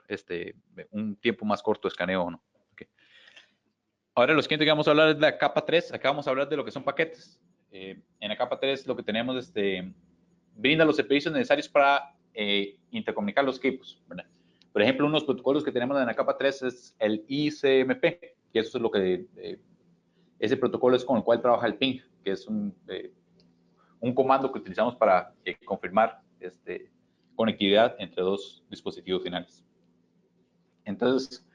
un tiempo más corto de escaneo o no. ¿Okay? Ahora lo siguiente que vamos a hablar es de la capa 3. Acá vamos a hablar de lo que son paquetes. En la capa 3 lo que tenemos brinda los servicios necesarios para intercomunicar los equipos, ¿verdad? Por ejemplo, unos protocolos que tenemos en la capa 3 es el ICMP, que eso es lo que ese protocolo es con el cual trabaja el ping, que es un comando que utilizamos para confirmar conectividad entre dos dispositivos finales. Entonces,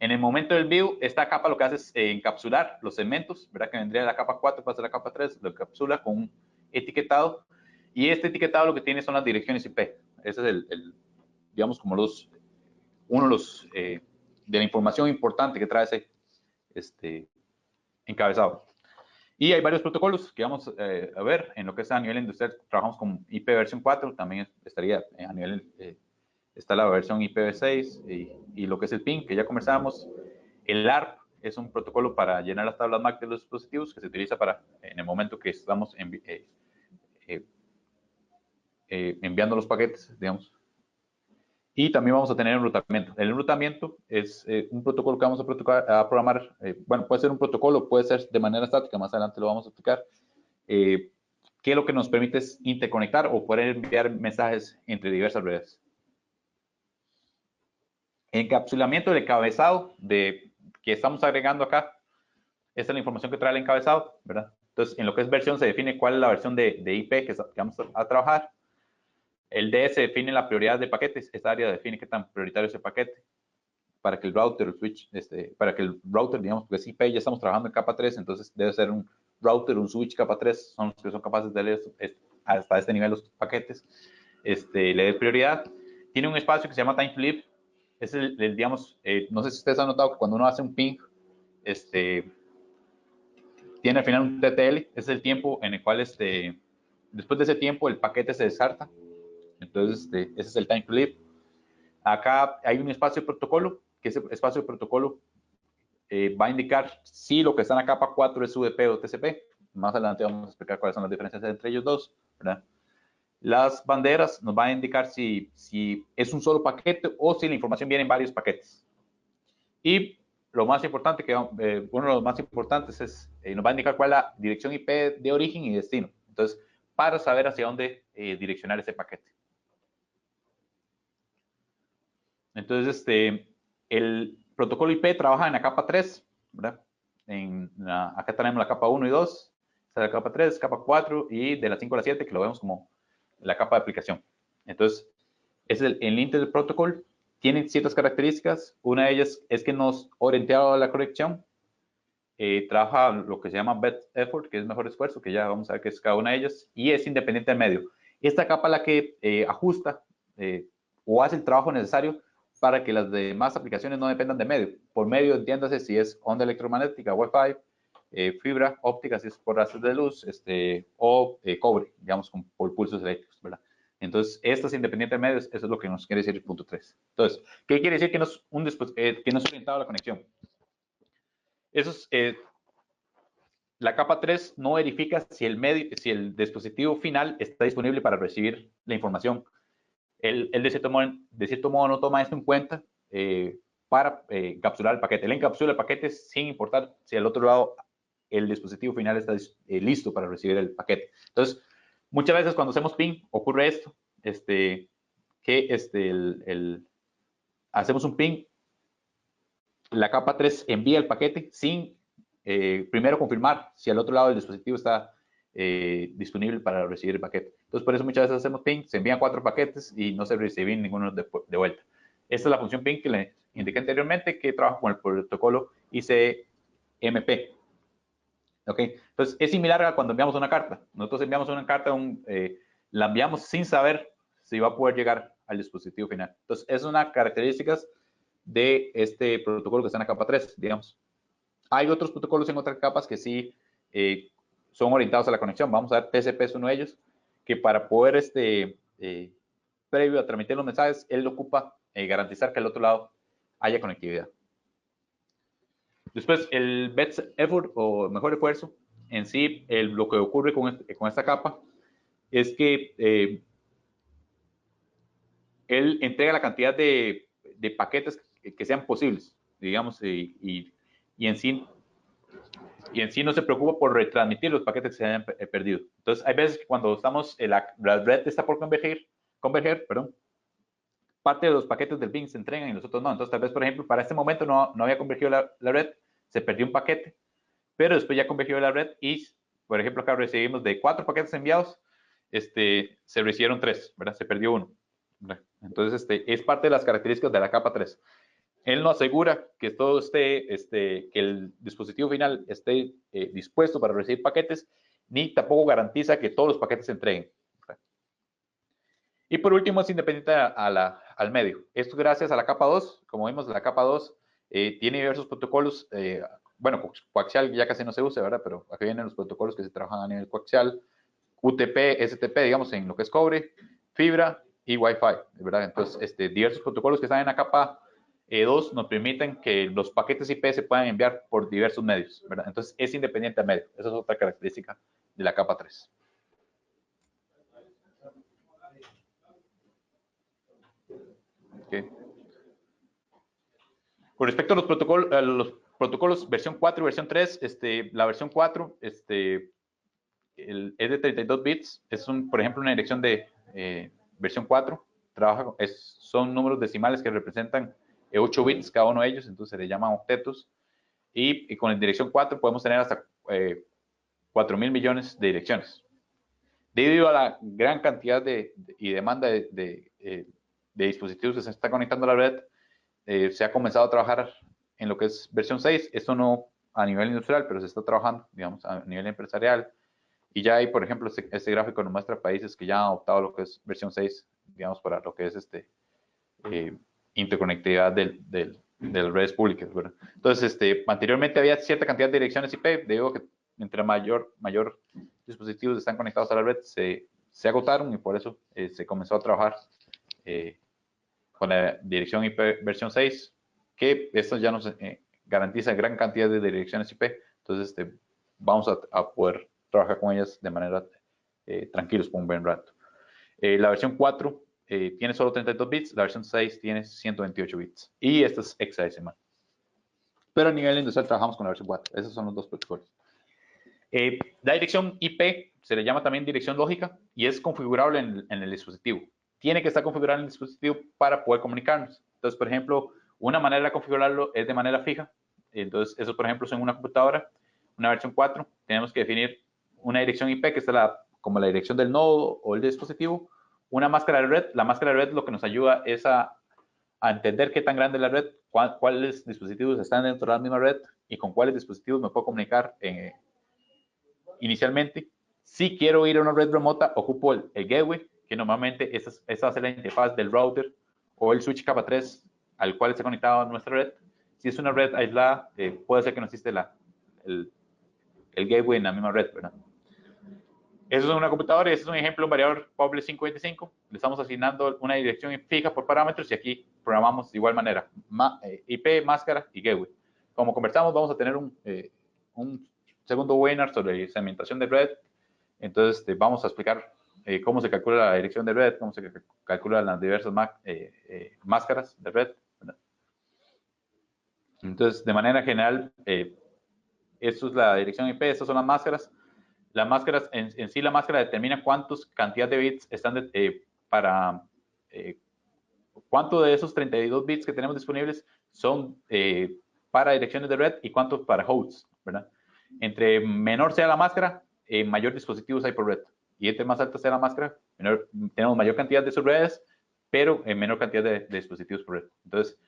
en el momento del view, esta capa lo que hace es encapsular los segmentos, ¿verdad? Que vendría de la capa 4, pasa a la capa 3, lo encapsula con un etiquetado. Y este etiquetado lo que tiene son las direcciones IP. Ese es digamos, como uno de los, de la información importante que trae ese encabezado. Y hay varios protocolos que vamos a ver en lo que es a nivel industrial. Trabajamos con IP versión 4, también estaría a nivel, está la versión IPv6 y lo que es el PIN, que ya conversábamos. El ARP es un protocolo para llenar las tablas MAC de los dispositivos que se utiliza para, en el momento que estamos enviando los paquetes, digamos. Y también vamos a tener enrutamiento. El enrutamiento es un protocolo que vamos a programar. Bueno, puede ser un protocolo, puede ser de manera estática, más adelante lo vamos a explicar. Que lo que nos permite es interconectar o poder enviar mensajes entre diversas redes. Encapsulamiento del encabezado que estamos agregando acá. Esta es la información que trae el encabezado, ¿verdad? Entonces, en lo que es versión se define cuál es la versión de IP que vamos a trabajar. El DS define la prioridad de paquetes. Esta área define qué tan prioritario es el paquete. Para que el router, el switch, para que el router, digamos, porque es IP, ya estamos trabajando en capa 3, entonces debe ser un router, un switch capa 3, son los que son capaces de leer hasta este nivel los paquetes. Le dé prioridad. Tiene un espacio que se llama time to live. Es digamos, no sé si ustedes han notado que cuando uno hace un ping, tiene al final un TTL, es el tiempo en el cual después de ese tiempo el paquete se descarta. Entonces, ese es el time to live. Acá hay un espacio de protocolo, que ese espacio de protocolo va a indicar si lo que está en la capa 4 es UDP o TCP. Más adelante vamos a explicar cuáles son las diferencias entre ellos dos, ¿verdad? Las banderas nos van a indicar si es un solo paquete o si la información viene en varios paquetes. Y lo más importante, uno de los más importantes es, nos va a indicar cuál es la dirección IP de origen y destino. Entonces, para saber hacia dónde direccionar ese paquete. Entonces, el protocolo IP trabaja en la capa 3, ¿verdad? Acá tenemos la capa 1 y 2, está la capa 3, capa 4 y de la 5 a la 7, que lo vemos como la capa de aplicación. Entonces, es el Intel Protocol. Tiene ciertas características. Una de ellas es que nos orientado a la conexión. Trabaja lo que se llama best effort, que es mejor esfuerzo, que ya vamos a ver qué es cada una de ellas, y es independiente del medio. Esta capa es la que ajusta o hace el trabajo necesario para que las demás aplicaciones no dependan de medio. Por medio, entiéndase si es onda electromagnética, Wi-Fi, fibra óptica, si es por haces de luz, o cobre, digamos, por pulsos eléctricos, ¿verdad? Entonces, esto es independiente de medios, eso es lo que nos quiere decir el punto 3. Entonces, ¿qué quiere decir que no es orientado a la conexión? Eso es, la capa 3 no verifica si el dispositivo final está disponible para recibir la información. Él de cierto modo no toma esto en cuenta para encapsular el paquete. Él encapsula el paquete sin importar si al otro lado el dispositivo final está listo para recibir el paquete. Entonces, muchas veces cuando hacemos ping ocurre esto, hacemos un ping, la capa 3 envía el paquete sin primero confirmar si al otro lado del dispositivo está disponible para recibir el paquete. Entonces, por eso muchas veces hacemos ping, se envían 4 paquetes y no se reciben ninguno de vuelta. Esta es la función ping que les indiqué anteriormente, que trabaja con el protocolo ICMP. ¿Ok? Entonces, es similar a cuando enviamos una carta. Nosotros enviamos una carta, la enviamos sin saber si va a poder llegar al dispositivo final. Entonces, es una característica de este protocolo que está en la capa 3, digamos. Hay otros protocolos en otras capas que sí son orientados a la conexión. Vamos a ver, TCP es uno de ellos, que para poder, previo a transmitir los mensajes, él ocupa garantizar que al otro lado haya conectividad. Después, el best effort o mejor esfuerzo, en sí, lo que ocurre con esta capa es que él entrega la cantidad de paquetes que sean posibles, digamos, y en sí no se preocupa por retransmitir los paquetes que se hayan perdido. Entonces, hay veces que cuando estamos, la red está por converger, parte de los paquetes del ping se entregan y los otros no. Entonces, tal vez, por ejemplo, para este momento no había convergido la red, se perdió un paquete, pero después ya convergió la red y, por ejemplo, acá recibimos de 4 paquetes enviados, se recibieron 3, ¿verdad? Se perdió uno. ¿Verdad? Entonces, es parte de las características de la capa 3. Él no asegura que todo esté, que el dispositivo final esté dispuesto para recibir paquetes, ni tampoco garantiza que todos los paquetes se entreguen. Y por último, es independiente al medio. Esto gracias a la capa 2. Como vimos, la capa 2 tiene diversos protocolos. Bueno, coaxial ya casi no se usa, ¿verdad? Pero aquí vienen los protocolos que se trabajan a nivel coaxial. UTP, STP, digamos, en lo que es cobre, fibra y Wi-Fi, ¿verdad? Entonces, diversos protocolos que están en la capa 2 nos permiten que los paquetes IP se puedan enviar por diversos medios, ¿verdad? Entonces, es independiente al medio. Esa es otra característica de la capa 3. Okay. Con respecto a los protocolos versión 4 y versión 3, la versión 4 es de 32 bits, por ejemplo, una dirección de versión 4, son números decimales que representan 8 bits cada uno de ellos, entonces se le llaman octetos, y con la dirección 4 podemos tener hasta 4.000 millones de direcciones. Debido a la gran cantidad y demanda de dispositivos que se están conectando a la red, se ha comenzado a trabajar en lo que es versión 6. Esto no a nivel industrial, pero se está trabajando, digamos, a nivel empresarial. Y ya hay, por ejemplo, este gráfico nos muestra países que ya han adoptado lo que es versión 6, digamos, para lo que es interconectividad de las redes públicas, ¿verdad? Entonces, anteriormente había cierta cantidad de direcciones IP, digo que entre mayor dispositivos están conectados a la red, se agotaron y por eso se comenzó a trabajar con la dirección IP versión 6, que esto ya nos garantiza gran cantidad de direcciones IP, entonces vamos a poder trabajar con ellas de manera tranquilos por un buen rato. La versión 4 tiene solo 32 bits, la versión 6 tiene 128 bits, y esta es hexadecimal. Pero a nivel industrial trabajamos con la versión 4, esos son los dos protocolos. La dirección IP se le llama también dirección lógica y es configurable en el dispositivo. Tiene que estar configurado en el dispositivo para poder comunicarnos. Entonces, por ejemplo, una manera de configurarlo es de manera fija. Entonces, eso, por ejemplo, es en una computadora, una versión 4, tenemos que definir una dirección IP, que es como la dirección del nodo o el dispositivo, una máscara de red. La máscara de red lo que nos ayuda es a entender qué tan grande es la red, cuáles dispositivos están dentro de la misma red y con cuáles dispositivos me puedo comunicar inicialmente. Si quiero ir a una red remota, ocupo el gateway, que normalmente esa va a ser la interfaz del router o el switch capa 3 al cual está conectado a nuestra red. Si es una red aislada, puede ser que no existe el gateway en la misma red, ¿verdad? Eso es una computadora y ese es un ejemplo, un variador public 525. Le estamos asignando una dirección fija por parámetros y aquí programamos de igual manera IP, máscara y gateway. Como conversamos, vamos a tener un segundo webinar sobre segmentación de red. Entonces, vamos a explicar cómo se calcula la dirección de red, cómo se calculan las diversas máscaras de red, ¿verdad? Entonces, de manera general, esto es la dirección IP, estas son las máscaras. Las máscaras, en sí la máscara determina cuántos cantidad de bits están para, cuánto de esos 32 bits que tenemos disponibles son para direcciones de red y cuántos para hosts, ¿verdad? Entre menor sea la máscara, mayor dispositivos hay por red. Y entre más alta sea la máscara, tenemos mayor cantidad de subredes, pero en menor cantidad de dispositivos por red. Entonces,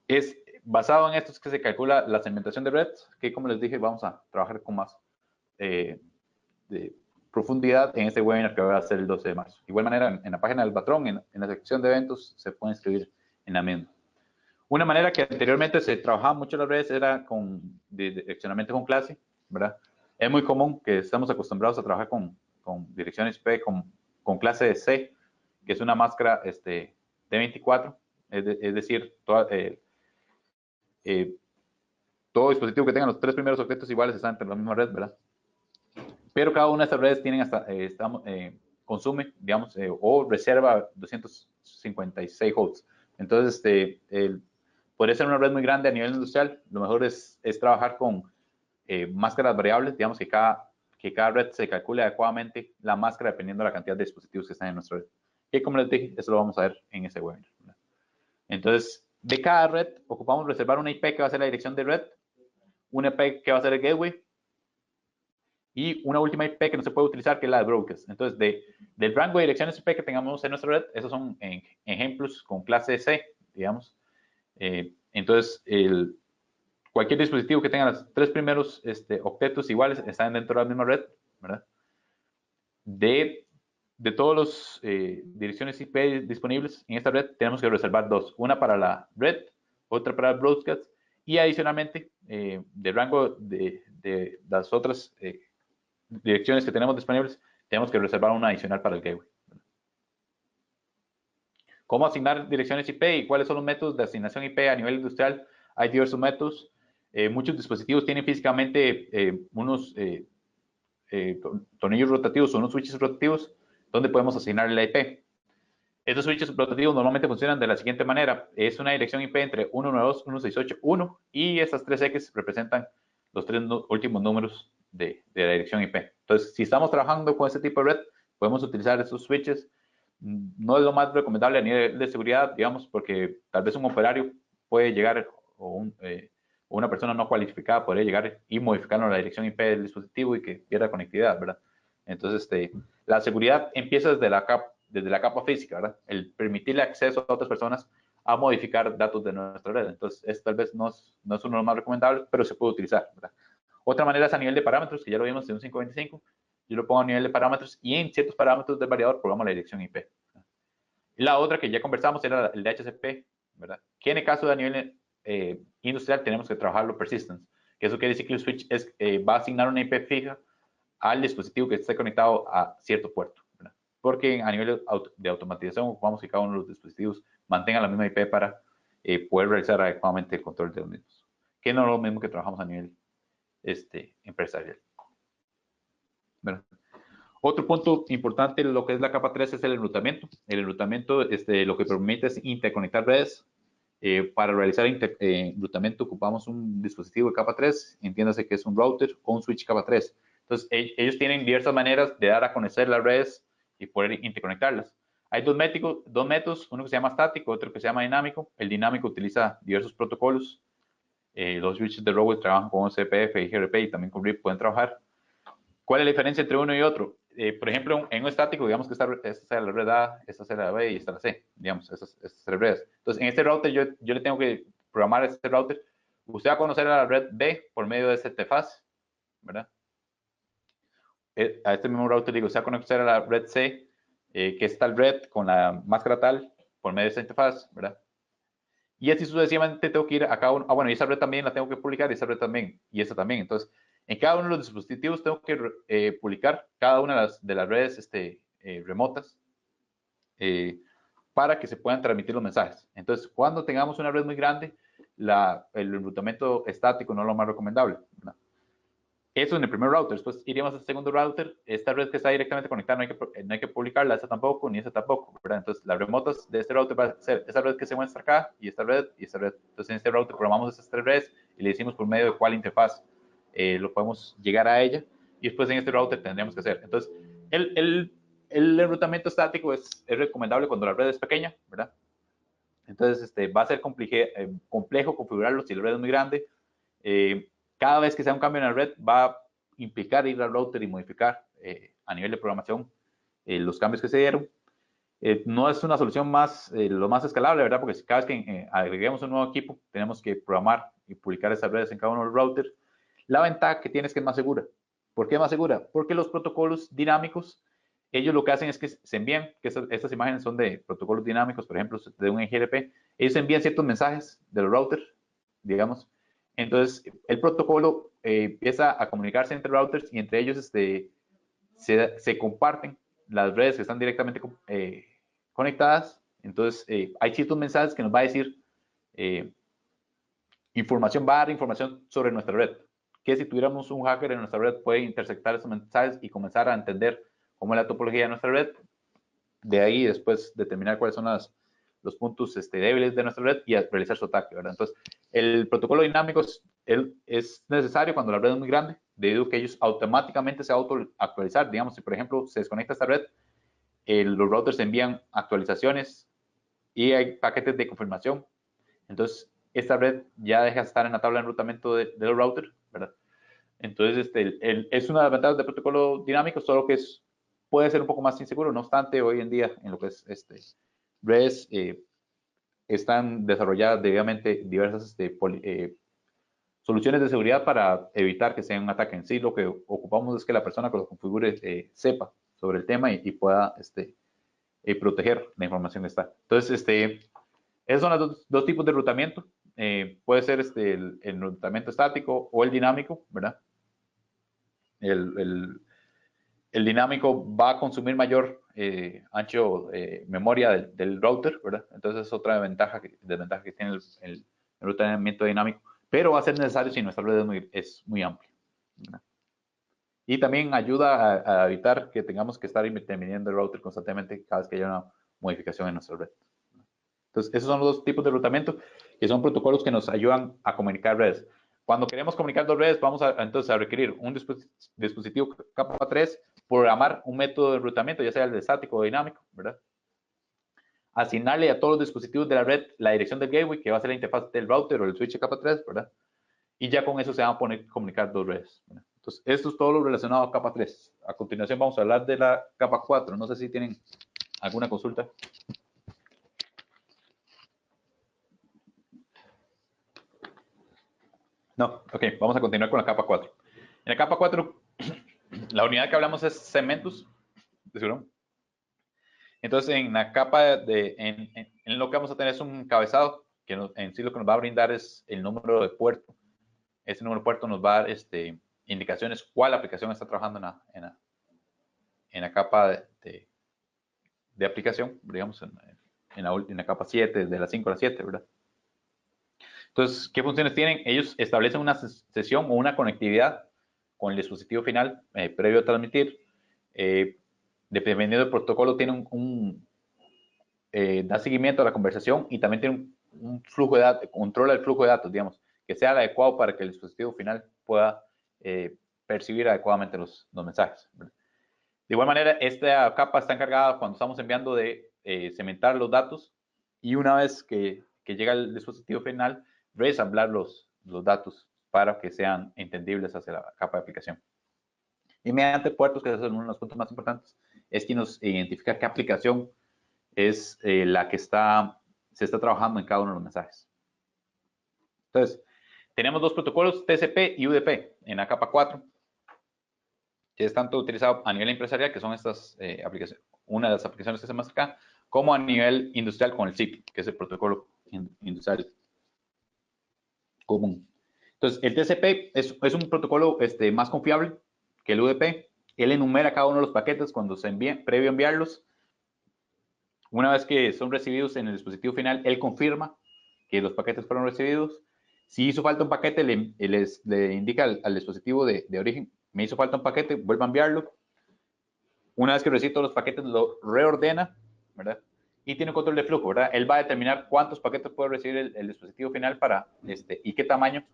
es basado en esto es que se calcula la segmentación de red, que como les dije, vamos a trabajar con más de profundidad en este webinar que va a ser el 12 de marzo. De igual manera, en la página del patrón, en la sección de eventos, se pueden inscribir en la misma. Una manera que anteriormente se trabajaba mucho en las redes era con direccionamiento con clase, ¿verdad? Es muy común que estamos acostumbrados a trabajar con direcciones IP con clase de C, que es una máscara D24, es decir, todo dispositivo que tenga los 3 primeros objetos iguales está entre la misma red, ¿verdad? Pero cada una de estas redes tienen consume, digamos, o reserva 256 hosts. Entonces, podría ser una red muy grande a nivel industrial. Lo mejor es trabajar con máscaras variables, digamos que cada red se calcule adecuadamente la máscara dependiendo de la cantidad de dispositivos que están en nuestra red. Y como les dije, eso lo vamos a ver en ese webinar. Entonces, de cada red, ocupamos reservar una IP que va a ser la dirección de red, una IP que va a ser el gateway, y una última IP que no se puede utilizar, que es la de brokers. Entonces, del rango de direcciones IP que tengamos en nuestra red, esos son ejemplos con clase C, digamos. Entonces, cualquier dispositivo que tenga los 3 primeros octetos iguales están dentro de la misma red, ¿verdad? De todas las direcciones IP disponibles en esta red, tenemos que reservar 2. Una para la red, otra para el broadcast, y adicionalmente, del rango de las otras direcciones que tenemos disponibles, tenemos que reservar una adicional para el gateway. ¿Cómo asignar direcciones IP y cuáles son los métodos de asignación IP a nivel industrial? Hay diversos métodos. Muchos dispositivos tienen físicamente unos tornillos rotativos o unos switches rotativos donde podemos asignar la IP. Estos switches rotativos normalmente funcionan de la siguiente manera. Es una dirección IP entre 192, 168, y estas 3X representan los 3 últimos números de la dirección IP. Entonces, si estamos trabajando con este tipo de red, podemos utilizar estos switches. No es lo más recomendable a nivel de seguridad, digamos, porque tal vez un operario puede llegar o una persona no cualificada podría llegar y modificar la dirección IP del dispositivo y que pierda conectividad, ¿verdad? Entonces, la seguridad empieza desde la capa física, ¿verdad? El permitirle acceso a otras personas a modificar datos de nuestra red. Entonces, esto tal vez no es uno de los más recomendables, pero se puede utilizar, ¿verdad? Otra manera es a nivel de parámetros, que ya lo vimos en un 525. Yo lo pongo a nivel de parámetros y en ciertos parámetros del variador programo la dirección IP. La otra que ya conversamos era el DHCP, ¿verdad? Que en el caso de a nivel industrial tenemos que trabajarlo persistence, que eso quiere decir que el switch va a asignar una IP fija al dispositivo que esté conectado a cierto puerto, ¿verdad? Porque a nivel de automatización ocupamos que cada uno de los dispositivos mantenga la misma IP para poder realizar adecuadamente el control de los mismos, que no es lo mismo que trabajamos a nivel empresarial. ¿Verdad? Otro punto importante, lo que es la capa 3, es el enrutamiento. El enrutamiento lo que permite es interconectar redes. Para realizar enrutamiento ocupamos un dispositivo de capa 3, entiéndase que es un router o un switch capa 3. Entonces, ellos tienen diversas maneras de dar a conocer las redes y poder interconectarlas. Hay dos métodos, uno que se llama estático, otro que se llama dinámico. El dinámico utiliza diversos protocolos. Los switches de Rowell trabajan con CPF y GRP y también con RIP pueden trabajar. ¿Cuál es la diferencia entre uno y otro? Por ejemplo, en un estático, digamos que esta es la red A, esta es la B y esta es la C, digamos, estas 3 redes. Entonces, en este router yo le tengo que programar este router. Usted va a conocer a la red B por medio de este TFAS, ¿verdad? A este mismo router digo, usted va a conocer a la red C, que es tal red con la máscara tal, por medio de este interfaz, ¿verdad? Y así sucesivamente tengo que ir a cada uno. Ah, bueno, y esa red también la tengo que publicar, y esa red también, y esa también. Entonces, en cada uno de los dispositivos tengo que publicar cada una de las redes remotas para que se puedan transmitir los mensajes. Entonces, cuando tengamos una red muy grande, el enrutamiento estático no es lo más recomendable, ¿verdad? Eso en el primer router. Después iríamos al segundo router. Esta red que está directamente conectada no hay que publicarla, esa tampoco, ni esa tampoco, ¿verdad? Entonces, las remotas de este router va a ser esa red que se muestra acá, y esta red, y esta red. Entonces, en este router programamos estas tres redes y le decimos por medio de cuál interfaz lo podemos llegar a ella. Y después en este router tendríamos que hacer. Entonces, el enrutamiento estático es recomendable cuando la red es pequeña, ¿verdad? Entonces, va a ser complejo configurarlo si la red es muy grande. Cada vez que sea un cambio en la red, va a implicar ir al router y modificar a nivel de programación los cambios que se dieron. No es una solución lo más escalable, ¿verdad? Porque si cada vez que agreguemos un nuevo equipo, tenemos que programar y publicar esas redes en cada uno de los routers. La ventaja que tiene es que es más segura. ¿Por qué es más segura? Porque los protocolos dinámicos, ellos lo que hacen es que se envían, que estas imágenes son de protocolos dinámicos, por ejemplo, de un EGRP, ellos envían ciertos mensajes del router, digamos. Entonces, el protocolo empieza a comunicarse entre routers y entre ellos se comparten las redes que están directamente conectadas. Entonces, hay ciertos mensajes que nos va a decir va a dar información sobre nuestra red. Que si tuviéramos un hacker en nuestra red puede interceptar esos mensajes y comenzar a entender cómo es la topología de nuestra red. De ahí después determinar cuáles son los puntos débiles de nuestra red y realizar su ataque, ¿verdad? Entonces, el protocolo dinámico es necesario cuando la red es muy grande, debido a que ellos automáticamente se auto-actualizar. Digamos, si por ejemplo se desconecta esta red, los routers envían actualizaciones y hay paquetes de confirmación. Entonces, esta red ya deja de estar en la tabla de enrutamiento del router, ¿verdad? Entonces, es una de las ventajas del protocolo dinámico, solo que puede ser un poco más inseguro. No obstante, hoy en día, en lo que es redes, están desarrolladas debidamente diversas soluciones de seguridad para evitar que sea un ataque en sí. Lo que ocupamos es que la persona que lo configure sepa sobre el tema y pueda proteger la información que está. Entonces, esos son los dos tipos de enrutamiento. Puede ser el enrutamiento estático o el dinámico, ¿verdad? El dinámico va a consumir mayor ancho memoria del router, ¿verdad? Entonces es otra desventaja que tiene el enrutamiento dinámico, pero va a ser necesario si nuestra red es muy amplia, ¿verdad? Y también ayuda a evitar que tengamos que estar interviniendo el router constantemente cada vez que haya una modificación en nuestra red. Entonces, esos son los dos tipos de enrutamiento, que son protocolos que nos ayudan a comunicar redes. Cuando queremos comunicar dos redes, vamos entonces a requerir un dispositivo capa 3, programar un método de enrutamiento, ya sea el de estático o dinámico, ¿verdad? Asignarle a todos los dispositivos de la red la dirección del gateway, que va a ser la interfaz del router o el switch de capa 3, ¿verdad? Y ya con eso se van a poner comunicar dos redes, ¿verdad? Entonces, esto es todo lo relacionado a capa 3. A continuación vamos a hablar de la capa 4. No sé si tienen alguna consulta. No, ok, vamos a continuar con la capa 4. En la capa 4, la unidad que hablamos es segmentos, ¿de seguro? Entonces, en la capa en lo que vamos a tener es un encabezado, que en sí lo que nos va a brindar es el número de puerto. Ese número de puerto nos va a dar indicaciones cuál aplicación está trabajando en la capa de aplicación, digamos, en la capa 7, de la 5 a la 7, ¿verdad? Entonces, ¿qué funciones tienen? Ellos establecen una sesión o una conectividad con el dispositivo final previo a transmitir. Dependiendo del protocolo, tiene da seguimiento a la conversación y también tiene un flujo de datos, controla el flujo de datos, digamos, que sea el adecuado para que el dispositivo final pueda percibir adecuadamente los mensajes, ¿verdad? De igual manera, esta capa está encargada cuando estamos enviando de cementar los datos y una vez que llega el dispositivo final, resamblar los datos para que sean entendibles hacia la capa de aplicación. Y mediante puertos, que es uno de los puntos más importantes, es que nos identifica qué aplicación es la que se está trabajando en cada uno de los mensajes. Entonces, tenemos dos protocolos, TCP y UDP, en la capa 4, que es tanto utilizado a nivel empresarial, que son estas aplicaciones, una de las aplicaciones que se muestra acá, como a nivel industrial con el SIP, que es el protocolo industrial común. Entonces, el TCP es un protocolo más confiable que el UDP. Él enumera cada uno de los paquetes cuando se envían, previo a enviarlos. Una vez que son recibidos en el dispositivo final, él confirma que los paquetes fueron recibidos. Si hizo falta un paquete, le indica al dispositivo de origen, me hizo falta un paquete, vuelva a enviarlo. Una vez que recibe todos los paquetes, lo reordena, ¿verdad? Y tiene un control de flujo, ¿verdad? Él va a determinar cuántos paquetes puede recibir el dispositivo final para, y qué tamaño,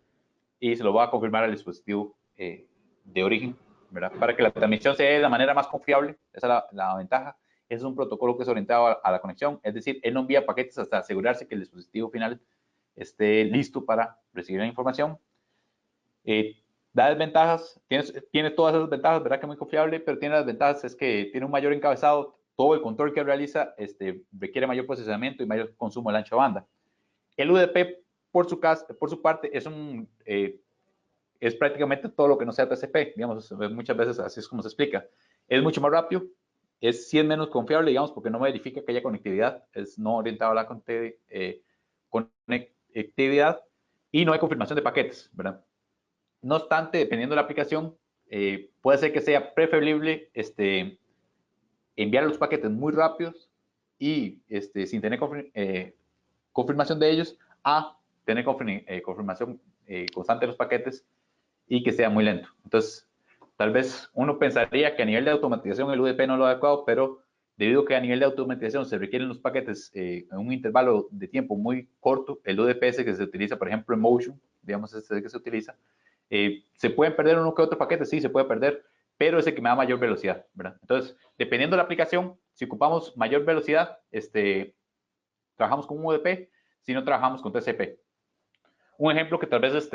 y se lo va a confirmar al dispositivo de origen, ¿verdad? Para que la transmisión sea de la manera más confiable, esa es la ventaja. Ese es un protocolo que es orientado a la conexión, es decir, él no envía paquetes hasta asegurarse que el dispositivo final esté listo para recibir la información. Da desventajas, tiene todas esas ventajas, verdad que es muy confiable, pero tiene las ventajas es que tiene un mayor encabezado, todo el control que realiza requiere mayor procesamiento y mayor consumo de ancho de banda. El UDP, por su parte, es prácticamente todo lo que no sea TCP, digamos, muchas veces así es como se explica. Es mucho más rápido, sí es menos confiable, digamos, porque no verifica que haya conectividad, es no orientado a la conectividad y no hay confirmación de paquetes, ¿verdad? No obstante, dependiendo de la aplicación, puede ser que sea preferible enviar los paquetes muy rápidos y sin tener confirmación de ellos a tener confirmación constante de los paquetes y que sea muy lento. Entonces, tal vez uno pensaría que a nivel de automatización el UDP no es lo adecuado, pero debido a que a nivel de automatización se requieren los paquetes en un intervalo de tiempo muy corto, el UDP es que se utiliza, por ejemplo, en Motion, digamos, es el que se utiliza, se pueden perder uno que otro paquete, sí, se puede perder, pero es el que me da mayor velocidad, ¿verdad? Entonces, dependiendo de la aplicación, si ocupamos mayor velocidad, trabajamos con un UDP, si no trabajamos con TCP. Un ejemplo que tal vez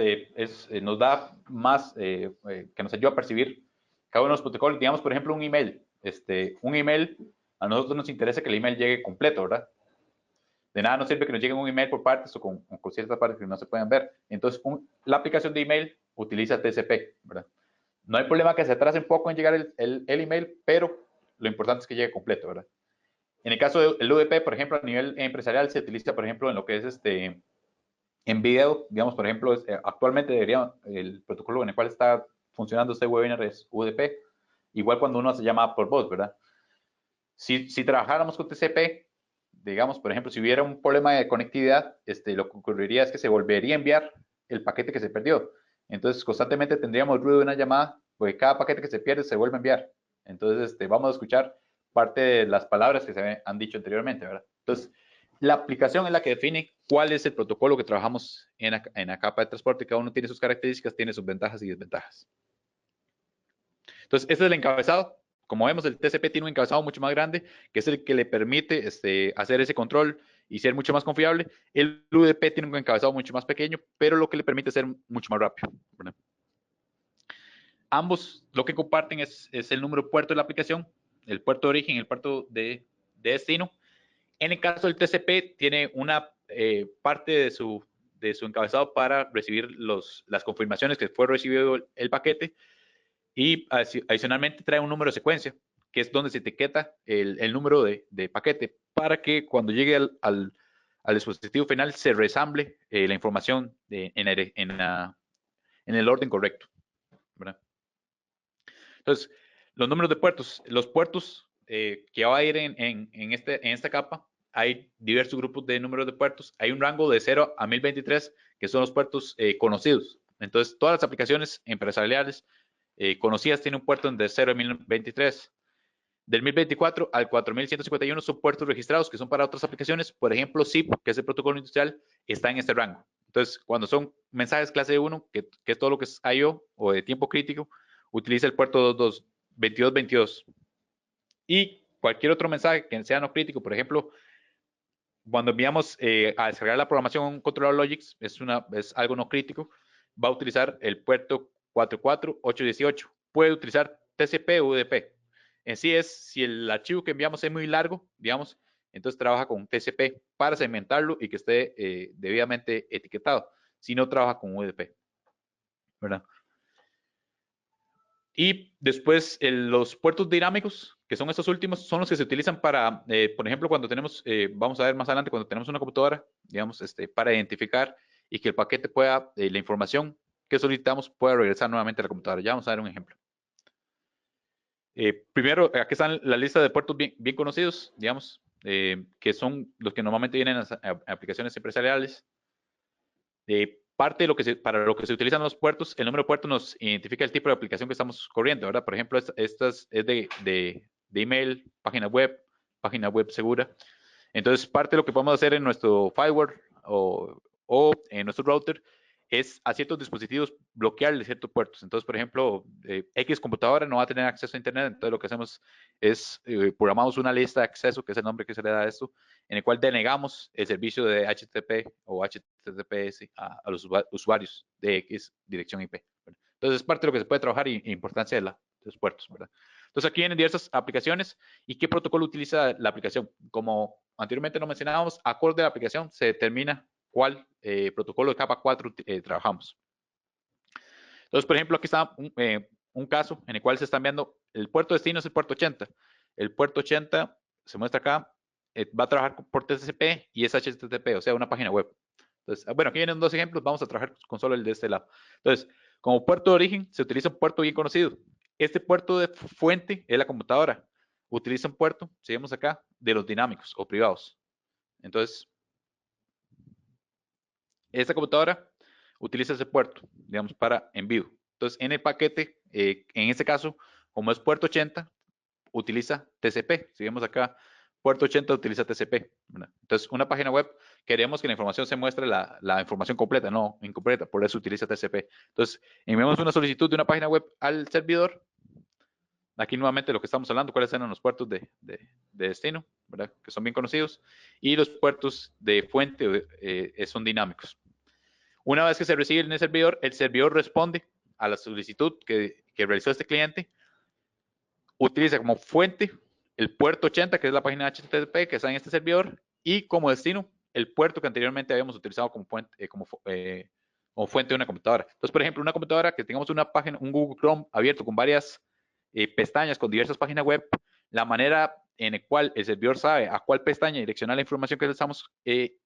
nos da más, que nos ayuda a percibir cada uno de los protocolos, digamos, por ejemplo, un email. Un email, a nosotros nos interesa que el email llegue completo, ¿verdad? De nada nos sirve que nos llegue un email por partes o con ciertas partes que no se pueden ver. Entonces, la aplicación de email utiliza TCP, ¿verdad? No hay problema que se atrase un poco en llegar el email, pero lo importante es que llegue completo, ¿verdad? En el caso del UDP, por ejemplo, a nivel empresarial se utiliza, por ejemplo, en lo que es en video, digamos, por ejemplo, actualmente el protocolo en el cual está funcionando este webinar es UDP, igual cuando uno hace llamada por voz, ¿verdad? Si trabajáramos con TCP, digamos, por ejemplo, si hubiera un problema de conectividad, lo que ocurriría es que se volvería a enviar el paquete que se perdió. Entonces, constantemente tendríamos ruido de una llamada, porque cada paquete que se pierde se vuelve a enviar. Entonces, vamos a escuchar parte de las palabras que se han dicho anteriormente, ¿verdad? Entonces, la aplicación es la que define cuál es el protocolo que trabajamos en la capa de transporte. Cada uno tiene sus características, tiene sus ventajas y desventajas. Entonces, este es el encabezado. Como vemos, el TCP tiene un encabezado mucho más grande, que es el que le permite hacer ese control y ser mucho más confiable. El UDP tiene un encabezado mucho más pequeño, pero lo que le permite ser mucho más rápido, ¿verdad? Ambos lo que comparten es el número de puerto de la aplicación, el puerto de origen y el puerto de destino. En el caso del TCP, tiene una parte de su encabezado para recibir las confirmaciones que fue recibido el paquete, y adicionalmente trae un número de secuencia, que es donde se etiqueta el número de paquete para que cuando llegue al dispositivo final se resamble la información en el orden correcto, ¿verdad? Entonces, los números de puertos, los puertos que va a ir en esta capa, hay diversos grupos de números de puertos. Hay un rango de 0 a 1023, que son los puertos conocidos. Entonces, todas las aplicaciones empresariales conocidas tienen un puerto de 0 a 1023. Del 1024 al 4151 son puertos registrados que son para otras aplicaciones. Por ejemplo, ZIP, que es el protocolo industrial, está en este rango. Entonces, cuando son mensajes clase 1, que es todo lo que es I/O o de tiempo crítico, utiliza el puerto 2222. Y cualquier otro mensaje que sea no crítico, por ejemplo, cuando enviamos a descargar la programación a un controlador Logix, es algo no crítico, va a utilizar el puerto 44818. Puede utilizar TCP o UDP. En sí si el archivo que enviamos es muy largo, digamos, entonces trabaja con TCP para segmentarlo y que esté debidamente etiquetado. Si no, trabaja con UDP, ¿verdad? Y después los puertos dinámicos, que son estos últimos, son los que se utilizan para, por ejemplo, cuando tenemos, vamos a ver más adelante, cuando tenemos una computadora, digamos, para identificar y que el paquete pueda, la información que solicitamos pueda regresar nuevamente a la computadora. Ya vamos a ver un ejemplo. Primero, aquí están la lista de puertos bien conocidos, digamos, que son los que normalmente vienen en las aplicaciones empresariales. parte de lo que para lo que se utilizan los puertos, el número de puertos nos identifica el tipo de aplicación que estamos corriendo, ¿verdad? Por ejemplo, esta es de email, página web segura. Entonces, parte de lo que podemos hacer en nuestro firewall o en nuestro router es a ciertos dispositivos bloquearle ciertos puertos. Entonces, por ejemplo, X computadora no va a tener acceso a Internet, entonces lo que hacemos es programamos una lista de acceso, que es el nombre que se le da a esto, en el cual denegamos el servicio de HTTP o HTTPS a los usuarios de X dirección IP. ¿Verdad? Entonces, es parte de lo que se puede trabajar y importancia de los puertos, ¿verdad? Entonces, aquí vienen diversas aplicaciones y qué protocolo utiliza la aplicación. Como anteriormente lo mencionábamos, acorde a la aplicación se determina cuál protocolo de capa 4 trabajamos. Entonces, por ejemplo, aquí está un caso en el cual se está enviando, el puerto destino es el puerto 80. El puerto 80 se muestra acá, va a trabajar por TCP y es HTTP, o sea, una página web. Entonces, bueno, aquí vienen dos ejemplos, vamos a trabajar con solo el de este lado. Entonces, como puerto de origen, se utiliza un puerto bien conocido. Este puerto de fuente es la computadora. Utiliza un puerto, seguimos acá, de los dinámicos o privados. Entonces, esta computadora utiliza ese puerto, digamos, para envío. Entonces, en el paquete, en este caso, como es puerto 80, utiliza TCP. Si vemos acá, puerto 80 utiliza TCP. ¿Verdad? Entonces, una página web, queremos que la información se muestre la información completa, no incompleta, por eso utiliza TCP. Entonces, enviamos una solicitud de una página web al servidor. Aquí nuevamente lo que estamos hablando, cuáles eran los puertos de destino, ¿verdad? Que son bien conocidos. Y los puertos de fuente son dinámicos. Una vez que se recibe en el servidor responde a la solicitud que realizó este cliente, utiliza como fuente el puerto 80, que es la página HTTP que está en este servidor, y como destino el puerto que anteriormente habíamos utilizado como fuente de una computadora. Entonces, por ejemplo, una computadora que tengamos una página, un Google Chrome abierto con varias pestañas, con diversas páginas web, la manera en la cual el servidor sabe a cuál pestaña direccionar la información que le estamos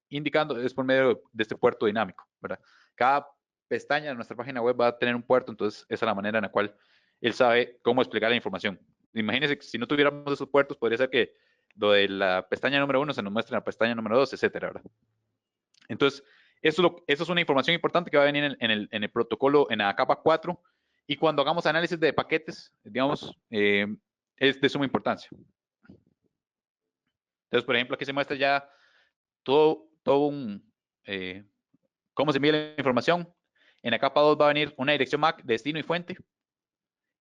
indicando es por medio de este puerto dinámico, ¿verdad? Cada pestaña de nuestra página web va a tener un puerto, entonces esa es la manera en la cual él sabe cómo explicar la información. Imagínense que si no tuviéramos esos puertos, podría ser que lo de la pestaña número 1 se nos muestre en la pestaña número 2, etcétera, ¿verdad? Entonces, eso es una información importante que va a venir en el protocolo, en la capa 4, y cuando hagamos análisis de paquetes, digamos, es de suma importancia. Entonces, por ejemplo, aquí se muestra ya todo cómo se envía la información. En la capa 2 va a venir una dirección MAC, destino y fuente.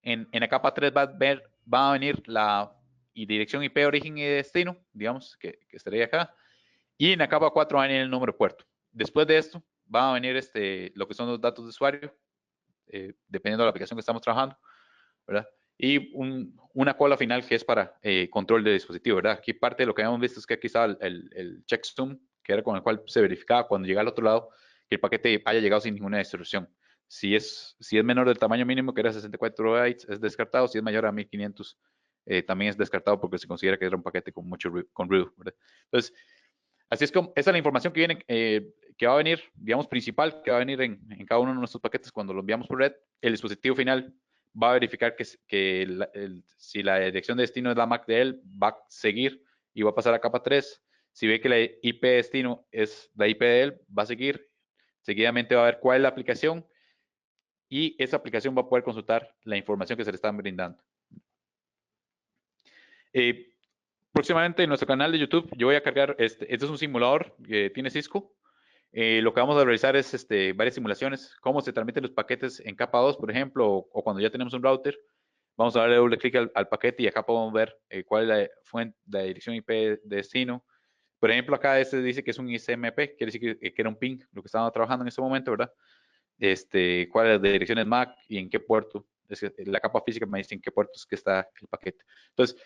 En la capa 3 va a venir la dirección IP, origen y destino, digamos, que estaría acá. Y en la capa 4 va a venir el número de puerto. Después de esto, va a venir lo que son los datos de usuario, dependiendo de la aplicación que estamos trabajando, ¿verdad? Y una cola final que es para control de dispositivo, ¿verdad? Aquí parte de lo que habíamos visto es que aquí estaba el checksum, que era con el cual se verificaba cuando llega al otro lado que el paquete haya llegado sin ninguna distorsión. Si es menor del tamaño mínimo, que era 64 bytes, es descartado. Si es mayor a 1500, también es descartado porque se considera que era un paquete con mucho con ruido, ¿verdad? Entonces, así es como, esa es la información que viene, que va a venir, digamos, principal, que va a venir en cada uno de nuestros paquetes cuando lo enviamos por red. El dispositivo final va a verificar si la dirección de destino es la MAC de él, va a seguir y va a pasar a capa 3. Si ve que la IP de destino es la IP de él, va a seguir. Seguidamente va a ver cuál es la aplicación y esa aplicación va a poder consultar la información que se le están brindando. Próximamente en nuestro canal de YouTube yo voy a cargar, este es un simulador que tiene Cisco. Lo que vamos a realizar es varias simulaciones, cómo se transmiten los paquetes en capa 2, por ejemplo, o cuando ya tenemos un router. Vamos a darle doble clic al paquete y acá podemos ver cuál es la dirección IP de destino. Por ejemplo, acá dice que es un ICMP, quiere decir que era un ping, lo que estábamos trabajando en este momento, ¿verdad? Cuál es la dirección es MAC y en qué puerto. La capa física me dice en qué puertos que está el paquete. Entonces,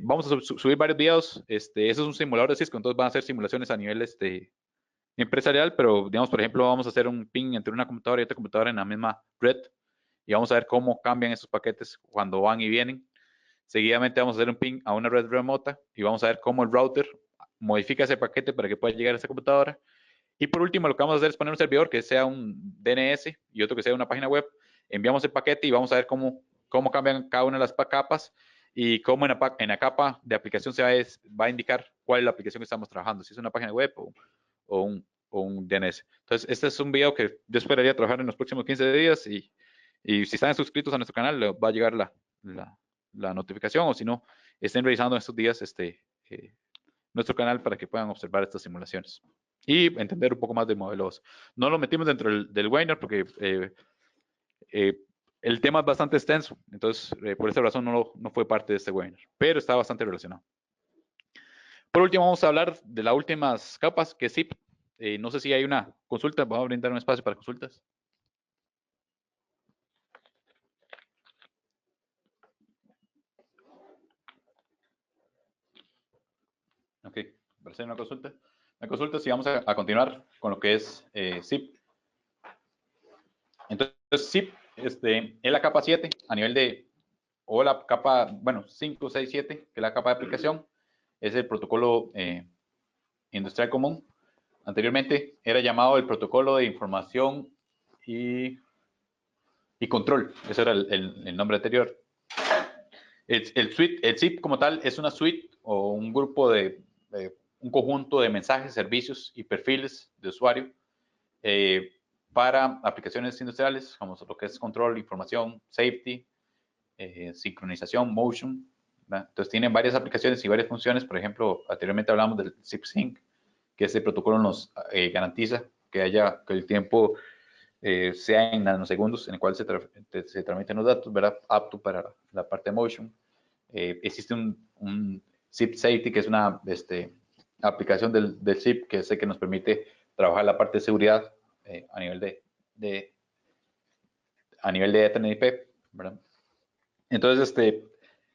vamos a subir varios videos. Eso es un simulador de Cisco, entonces van a ser simulaciones a nivel empresarial, pero digamos, por ejemplo, vamos a hacer un ping entre una computadora y otra computadora en la misma red y vamos a ver cómo cambian esos paquetes cuando van y vienen. Seguidamente vamos a hacer un ping a una red remota y vamos a ver cómo el router modifica ese paquete para que pueda llegar a esa computadora. Y por último, lo que vamos a hacer es poner un servidor que sea un DNS y otro que sea una página web. Enviamos el paquete y vamos a ver cómo cambian cada una de las capas y cómo en la capa de aplicación va a indicar cuál es la aplicación que estamos trabajando, si es una página web o o un DNS. Entonces, este es un video que yo esperaría trabajar en los próximos 15 días y si están suscritos a nuestro canal, les va a llegar la notificación, o si no, estén revisando estos días nuestro canal para que puedan observar estas simulaciones y entender un poco más de modelos. No lo metimos dentro del webinar porque el tema es bastante extenso, entonces por esa razón no fue parte de este webinar, pero está bastante relacionado. Por último, vamos a hablar de las últimas capas, que es ZIP. No sé si hay una consulta, vamos a brindar un espacio para consultas. Ok, parece una consulta. La consulta, si vamos a continuar con lo que es ZIP. Entonces, ZIP es la capa 7 a nivel de, o la capa, bueno, 5, 6, 7, que es la capa de aplicación. Es el protocolo industrial común. Anteriormente era llamado el protocolo de información y control. Ese era el nombre anterior. El ZIP como tal es una suite o un grupo un conjunto de mensajes, servicios y perfiles de usuario para aplicaciones industriales, como lo que es control, información, safety, sincronización, motion. ¿verdad? Entonces tienen varias aplicaciones y varias funciones. Por ejemplo, anteriormente hablamos del ZIP Sync, que ese protocolo nos garantiza que el tiempo sea en nanosegundos en el cual se transmiten los datos, ¿verdad? Apto para la parte de motion. Existe un ZIP Safety, que es una aplicación del ZIP que es el que nos permite trabajar la parte de seguridad a nivel de Ethernet IP, ¿verdad? Entonces,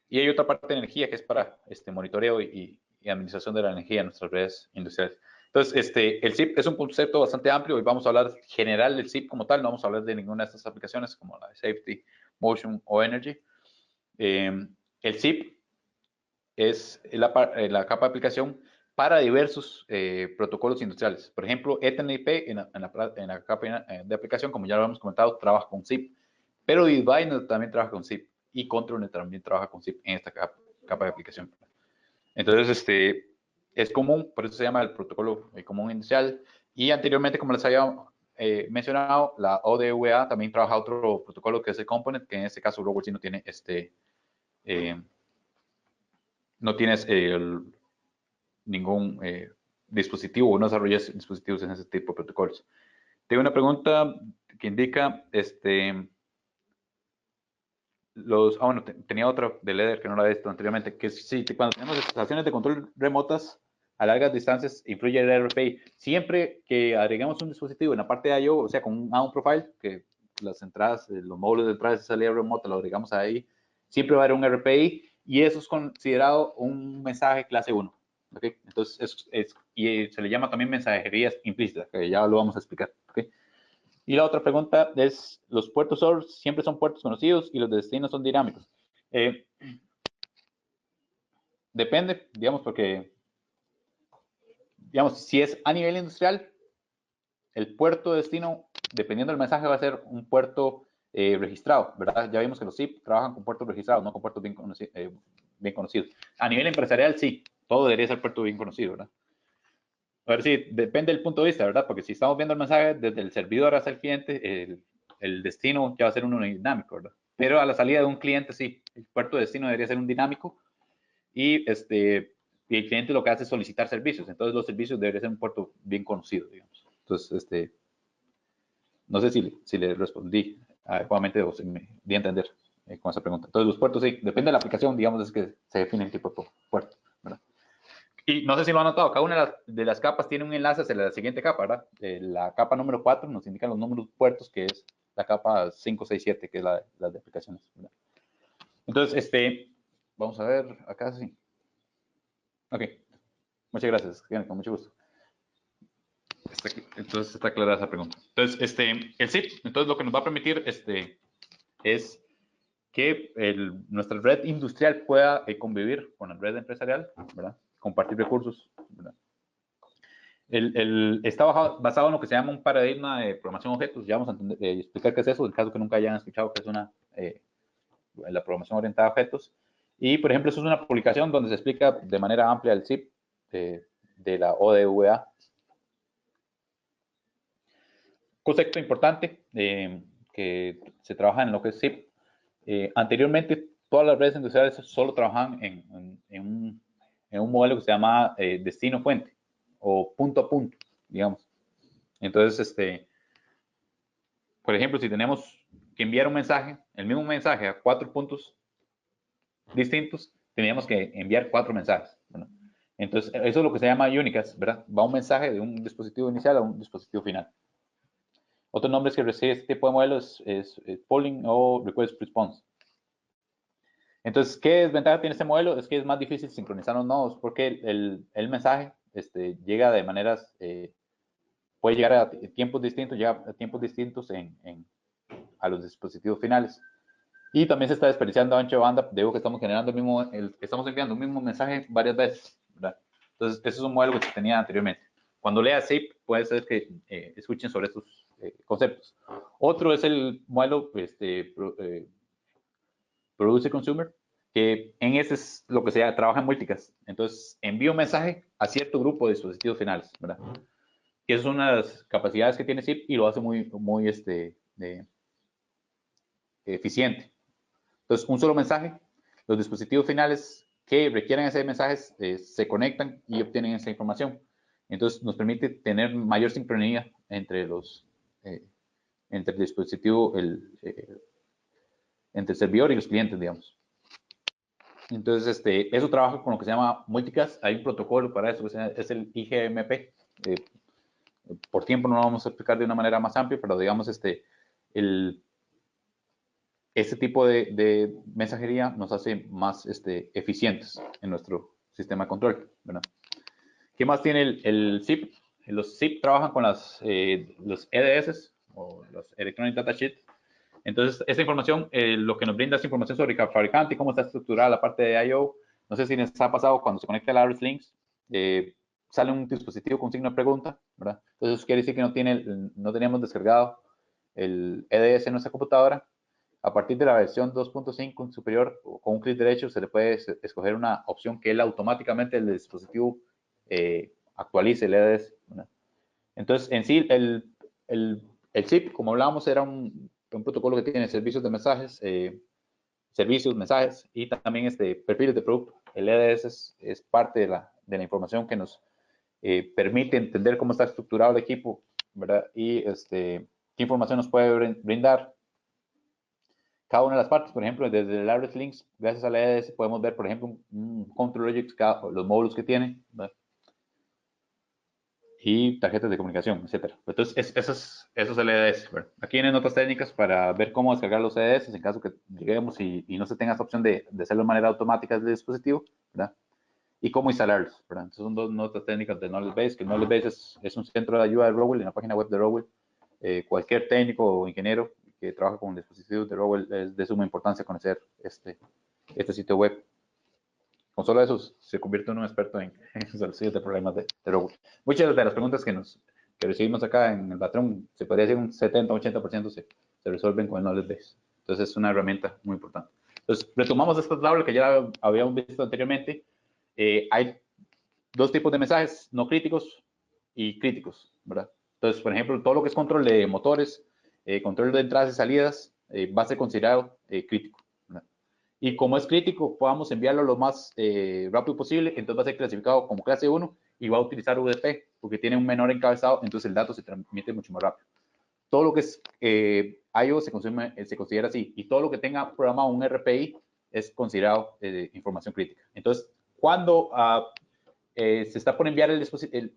y hay otra parte de energía que es para monitoreo y administración de la energía en nuestras redes industriales. Entonces, el ZIP es un concepto bastante amplio y vamos a hablar general del ZIP como tal, no vamos a hablar de ninguna de estas aplicaciones como la de Safety, Motion o Energy. El ZIP es la capa de aplicación para diversos protocolos industriales. Por ejemplo, Ethernet IP en la capa de aplicación, como ya lo hemos comentado, trabaja con ZIP, pero Bitbuy también trabaja con ZIP y Control también trabaja con ZIP en esta capa de aplicación. Entonces, es común, por eso se llama el protocolo común industrial. Y anteriormente, como les había mencionado, la ODVA también trabaja otro protocolo que es el Component, que en este caso Robot no tiene no tienes ningún dispositivo o no desarrollas dispositivos en ese tipo de protocolos. Tengo una pregunta que indica, bueno, tenía otra de LEDER que no la había visto anteriormente, que si cuando tenemos estaciones de control remotas a largas distancias, influye el RPI. Siempre que agreguemos un dispositivo en la parte de I/O, o sea, con un AUN profile, que las entradas, los módulos de entrada de salida remota lo agregamos ahí, siempre va a haber un RPI y eso es considerado un mensaje clase 1. ¿Okay? Entonces, y se le llama también mensajería implícita, que ya lo vamos a explicar. ¿Okay? Y la otra pregunta es, ¿los puertos source siempre son puertos conocidos y los de destino son dinámicos? Depende, digamos, porque, digamos, si es a nivel industrial, el puerto de destino, dependiendo del mensaje, va a ser un puerto registrado, ¿verdad? Ya vimos que los ZIP trabajan con puertos registrados, no con puertos bien conocidos. A nivel empresarial, sí, todo debería ser puerto bien conocido, ¿verdad? A ver, sí, depende del punto de vista, ¿verdad? Porque si estamos viendo el mensaje desde el servidor hasta el cliente, el destino ya va a ser uno dinámico, ¿verdad? Pero a la salida de un cliente, sí, el puerto de destino debería ser un dinámico y, y el cliente lo que hace es solicitar servicios. Entonces, los servicios deberían ser un puerto bien conocido, digamos. Entonces, no sé si le respondí adecuadamente o si me di a entender con esa pregunta. Entonces, los puertos, sí, depende de la aplicación, digamos, es que se define el tipo de puerto, ¿verdad? Y no sé si lo han notado, cada una de las capas tiene un enlace hacia la siguiente capa, ¿verdad? La capa número 4 nos indica los números puertos, que es la capa 5, 6, 7, que es la de aplicaciones, ¿verdad? Entonces, vamos a ver, acá sí. Ok, muchas gracias, con mucho gusto. Entonces está clara esa pregunta. Entonces, el ZIP, entonces lo que nos va a permitir es que nuestra red industrial pueda convivir con la red empresarial, ¿verdad? Compartir recursos, ¿verdad? Está basado en lo que se llama un paradigma de programación de objetos. Ya vamos a explicar qué es eso, en caso que nunca hayan escuchado que es la programación orientada a objetos. Y, por ejemplo, eso es una publicación donde se explica de manera amplia el ZIP de la ODVA. concepto importante que se trabaja en lo que es zip. Anteriormente, todas las redes industriales solo trabajaban en un modelo que se llama destino fuente o punto a punto, digamos. Entonces, por ejemplo, si tenemos que enviar un mensaje, el mismo mensaje a 4 puntos distintos, teníamos que enviar 4 mensajes. ¿Verdad? Entonces, eso es lo que se llama unicast, ¿verdad? Va un mensaje de un dispositivo inicial a un dispositivo final. Otros nombres que recibe este tipo de modelos es polling o request response. Entonces, ¿qué desventaja tiene este modelo? Es que es más difícil sincronizar los nodos porque el mensaje llega de maneras, puede llegar a tiempos distintos, a los dispositivos finales. Y también se está desperdiciando ancho de banda, digo que estamos generando estamos enviando un mismo mensaje varias veces, ¿verdad? Entonces, eso es un modelo que se tenía anteriormente. Cuando lea zip, puede ser que escuchen sobre estos conceptos. Otro es el modelo produce consumer, que en ese es lo que se trabaja en multicast. Entonces, envío un mensaje a cierto grupo de dispositivos finales, ¿verdad? Y esas son las capacidades que tiene zip y lo hace muy eficiente. Entonces, un solo mensaje, los dispositivos finales que requieren ese mensaje se conectan y obtienen esa información. Entonces, nos permite tener mayor sincronía entre entre el dispositivo, entre el servidor y los clientes, digamos. Entonces, eso trabaja con lo que se llama multicast. Hay un protocolo para eso, es el IGMP. Por tiempo no lo vamos a explicar de una manera más amplia, pero digamos, este tipo de mensajería nos hace más eficientes en nuestro sistema de control, ¿verdad? ¿Qué más tiene el zip? Los zip trabajan con los EDS o los Electronic Data Sheet. Entonces, esta información, lo que nos brinda es información sobre el fabricante y cómo está estructurada la parte de I/O. No sé si les ha pasado cuando se conecta al Iris Links, sale un dispositivo con signo de pregunta, ¿verdad? Entonces, eso quiere decir que no teníamos descargado el EDS en nuestra computadora. A partir de la versión 2.5 superior, con un clic derecho, se le puede escoger una opción que él automáticamente el dispositivo actualice el EDS. ¿Verdad? Entonces, en sí, el chip, como hablábamos, era un protocolo que tiene servicios de mensajes, mensajes y también perfiles de producto. El EDS es parte de la información que nos permite entender cómo está estructurado el equipo, ¿verdad? Y qué información nos puede brindar cada una de las partes. Por ejemplo, desde el Iris Links, gracias a la EDS, podemos ver, por ejemplo, un Control Logic, los módulos que tiene, ¿verdad? Y tarjetas de comunicación, etcétera. Entonces, eso es el EDS. ¿Verdad? Aquí vienen otras técnicas para ver cómo descargar los EDS en caso que lleguemos y no se tenga esa opción de hacerlo de manera automática del dispositivo, ¿verdad? Y cómo instalarlos, ¿verdad? Entonces, son dos notas técnicas de Knowledge Base, que Knowledge Base es un centro de ayuda de Rowell en la página web de Rowell. Cualquier técnico o ingeniero que trabaja con dispositivos de Rowell es de suma importancia conocer este sitio web. Con solo eso se convierte en un experto en soluciones de problemas de Rowell. Muchas de las preguntas que recibimos acá en el patrón, se podría decir un 70-80% se resuelven con el Knowledge Base. Entonces es una herramienta muy importante. Entonces retomamos esta tabla que ya habíamos visto anteriormente. Hay dos tipos de mensajes, no críticos y críticos, ¿verdad? Entonces, por ejemplo, todo lo que es control de motores, control de entradas y salidas, va a ser considerado crítico. ¿Verdad? Y como es crítico, podamos enviarlo lo más rápido posible, entonces va a ser clasificado como clase 1 y va a utilizar UDP porque tiene un menor encabezado, entonces el dato se transmite mucho más rápido. Todo lo que es I/O se considera así, y todo lo que tenga programado un RPI es considerado información crítica. Entonces, cuando se está por enviar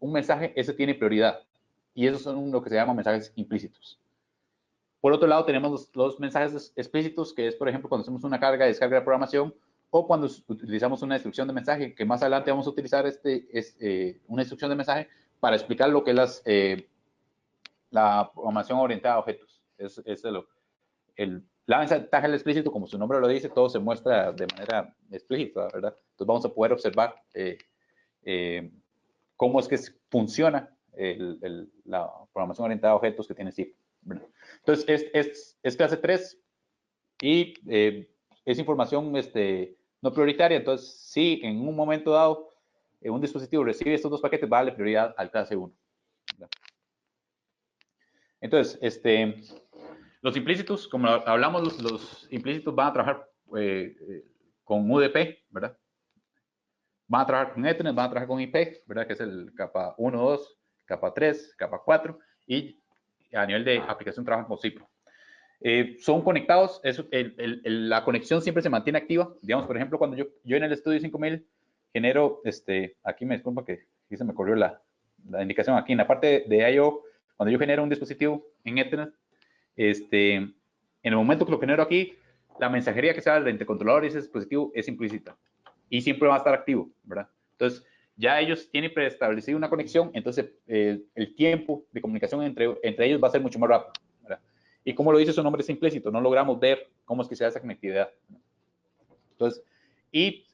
un mensaje, ese tiene prioridad, y esos son lo que se llama mensajes implícitos. Por otro lado, tenemos los mensajes explícitos, que es, por ejemplo, cuando hacemos una carga, descarga de programación, o cuando utilizamos una instrucción de mensaje, que más adelante vamos a utilizar una instrucción de mensaje para explicar lo que es la programación orientada a objetos. La ventaja del explícito, como su nombre lo dice, todo se muestra de manera explícita, ¿verdad? Entonces vamos a poder observar cómo es que funciona la programación orientada a objetos que tiene zip. Entonces, es clase 3 y es información no prioritaria. Entonces, si en un momento dado un dispositivo recibe estos dos paquetes, va a darle prioridad al clase 1. Entonces, los implícitos, como hablamos, los implícitos van a trabajar con UDP, ¿verdad? Van a trabajar con Ethernet, van a trabajar con IP, ¿verdad? Que es el capa 1, 2, capa 3, capa 4, y a nivel de aplicación trabajan con Cipro. Son conectados, la conexión siempre se mantiene activa. Digamos, por ejemplo, cuando yo en el estudio 5000 genero, aquí me disculpa que aquí se me corrió la indicación aquí, en la parte de I/O, cuando yo genero un dispositivo en Ethernet, en el momento que lo genero aquí, la mensajería que sale entre controlador y ese dispositivo es implícita y siempre va a estar activo, ¿verdad? Entonces, ya ellos tienen preestablecida una conexión, entonces el tiempo de comunicación entre ellos va a ser mucho más rápido, ¿verdad? Y como lo dice su nombre, es implícito, no logramos ver cómo es que se da esa conectividad. Entonces, y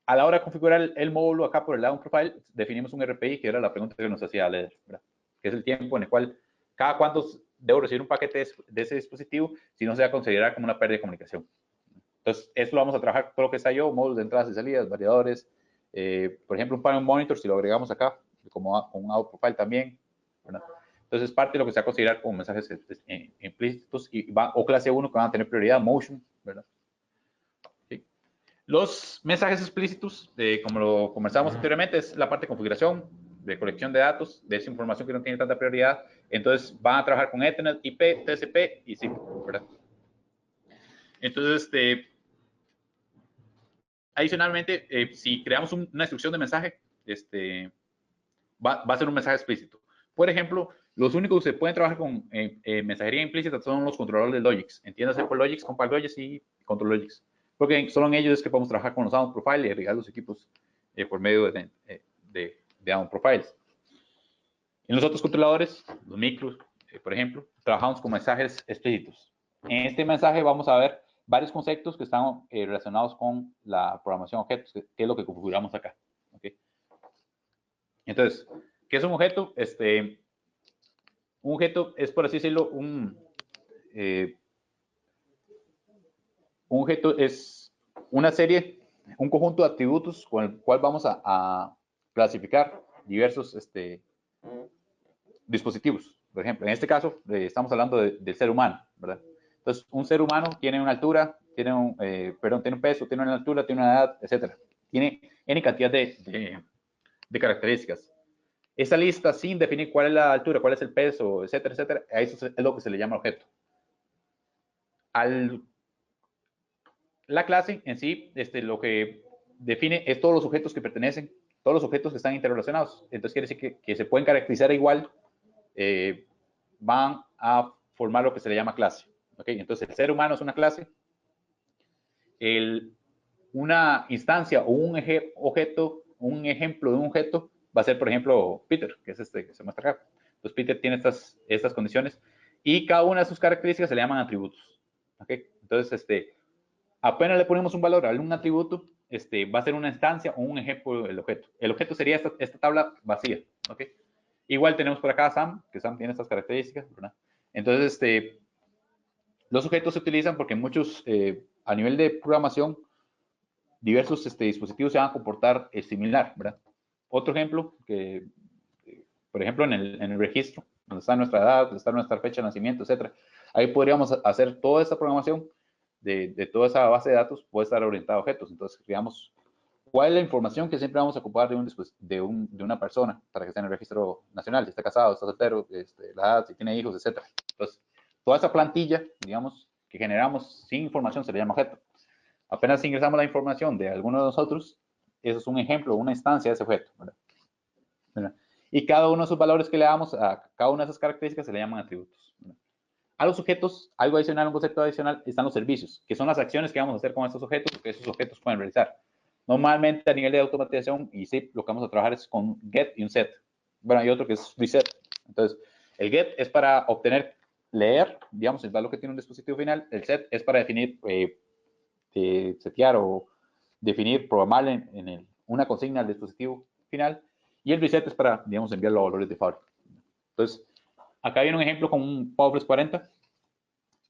a la hora de configurar el módulo acá por el lado de un profile, definimos un RPI, que era la pregunta que nos hacía Leder, ¿verdad? Que es el tiempo en el cual cada cuánto debo recibir un paquete de ese dispositivo si no se va a considerar como una pérdida de comunicación. Entonces, eso lo vamos a trabajar todo lo que está yo, módulos de entradas y salidas, variadores, por ejemplo, un panel monitor, si lo agregamos acá, como un out profile también, ¿verdad? Entonces, parte de lo que se va a considerar como mensajes implícitos o clase 1 que van a tener prioridad, motion, ¿verdad? ¿Sí? Los mensajes explícitos, como lo conversábamos anteriormente, es la parte de configuración, de colección de datos, de esa información que no tiene tanta prioridad. Entonces, van a trabajar con Ethernet, IP, TCP y SIP, ¿verdad? Entonces, adicionalmente, si creamos una instrucción de mensaje, va a ser un mensaje explícito. Por ejemplo, los únicos que se pueden trabajar con mensajería implícita son los controladores de Logix. Entiéndase por Logix, Compact Logix y Control Logix. Porque solo en ellos es que podemos trabajar con los Sound Profile y agregar los equipos por medio de Sound Profiles. En los otros controladores, los micros, por ejemplo, trabajamos con mensajes explícitos. En este mensaje vamos a ver varios conceptos que están relacionados con la programación de objetos, que es lo que configuramos acá. ¿Okay? Entonces, ¿qué es un objeto? Un objeto es, por así decirlo, un objeto es una serie, un conjunto de atributos con el cual vamos a clasificar diversos dispositivos. Por ejemplo, en este caso, estamos hablando del ser humano, ¿verdad? Entonces, un ser humano tiene una altura, tiene un peso, tiene una altura, tiene una edad, etcétera. Tiene N cantidad de características. Esa lista, sin definir cuál es la altura, cuál es el peso, etcétera, etcétera, a eso es lo que se le llama objeto. La clase en sí, lo que define es todos los objetos que pertenecen, todos los objetos que están interrelacionados. Entonces quiere decir que se pueden caracterizar igual, van a formar lo que se le llama clase. ¿Okay? Entonces el ser humano es una clase, una instancia o un objeto, un ejemplo de un objeto va a ser, por ejemplo, Peter, que es que se muestra acá. Entonces Peter tiene estas condiciones y cada una de sus características se le llaman atributos. ¿Okay? Entonces, apenas le ponemos un valor a un atributo, va a ser una instancia o un ejemplo del objeto. El objeto sería esta tabla vacía. ¿Okay? Igual tenemos por acá a Sam, que Sam tiene estas características, ¿verdad? Entonces, los objetos se utilizan porque muchos, a nivel de programación, diversos dispositivos se van a comportar similar, ¿verdad? Otro ejemplo, que, por ejemplo, en el registro, donde está nuestra edad, donde está nuestra fecha de nacimiento, etcétera. Ahí podríamos hacer toda esta programación de toda esa base de datos, puede estar orientada a objetos. Entonces, digamos, ¿cuál es la información que siempre vamos a ocupar de una persona para que esté en el registro nacional? Si está casado, está soltero, la edad, si tiene hijos, etcétera. Entonces, toda esa plantilla, digamos, que generamos sin información se le llama objeto. Apenas ingresamos la información de alguno de nosotros, eso es un ejemplo, una instancia de ese objeto, ¿verdad? ¿Verdad? Y cada uno de esos valores que le damos a cada una de esas características se le llaman atributos, ¿verdad? A los objetos, algo adicional, un concepto adicional, están los servicios, que son las acciones que vamos a hacer con estos objetos, que esos objetos pueden realizar. Normalmente a nivel de automatización y sí, lo que vamos a trabajar es con get y un set. Bueno, hay otro que es reset. Entonces, el get es para obtener, leer, digamos, el valor que tiene un dispositivo final. El set es para definir, setear o definir, programar una consigna al dispositivo final. Y el reset es para, digamos, enviarlo a valores de fábrica. Entonces, acá viene un ejemplo con un PowerPlus 40.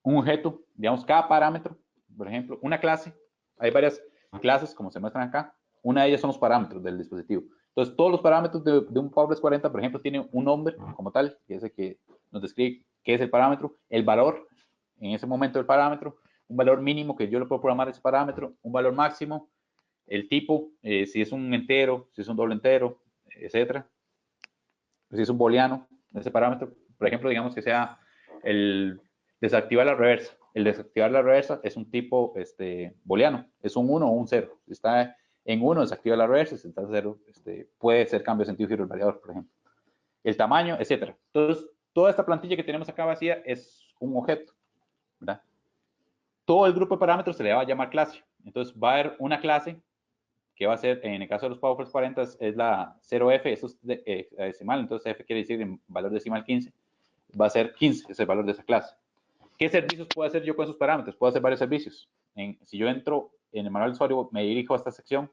Un objeto, digamos, cada parámetro, por ejemplo, una clase, hay varias clases como se muestran acá, una de ellas son los parámetros del dispositivo. Entonces, todos los parámetros de un Publish 40, por ejemplo, tienen un nombre como tal, que es el que nos describe qué es el parámetro, el valor en ese momento del parámetro, un valor mínimo que yo le puedo programar ese parámetro, un valor máximo, el tipo, si es un entero, si es un doble entero, etcétera. Si es un booleano, ese parámetro, por ejemplo, digamos que sea el desactivar la reversa. El desactivar la reversa es un tipo booleano, es un 1 o un 0. Si está en 1, desactiva la reversa, si está en 0, puede ser cambio de sentido giro del variador, por ejemplo. El tamaño, etcétera. Entonces, toda esta plantilla que tenemos acá vacía es un objeto, ¿verdad? Todo el grupo de parámetros se le va a llamar clase. Entonces, va a haber una clase que va a ser, en el caso de los PowerPoint 40, es la 0F, eso es decimal, entonces F quiere decir en valor decimal 15, va a ser 15, es el valor de esa clase. ¿Qué servicios puedo hacer yo con esos parámetros? Puedo hacer varios servicios. Si yo entro en el manual de usuario, me dirijo a esta sección,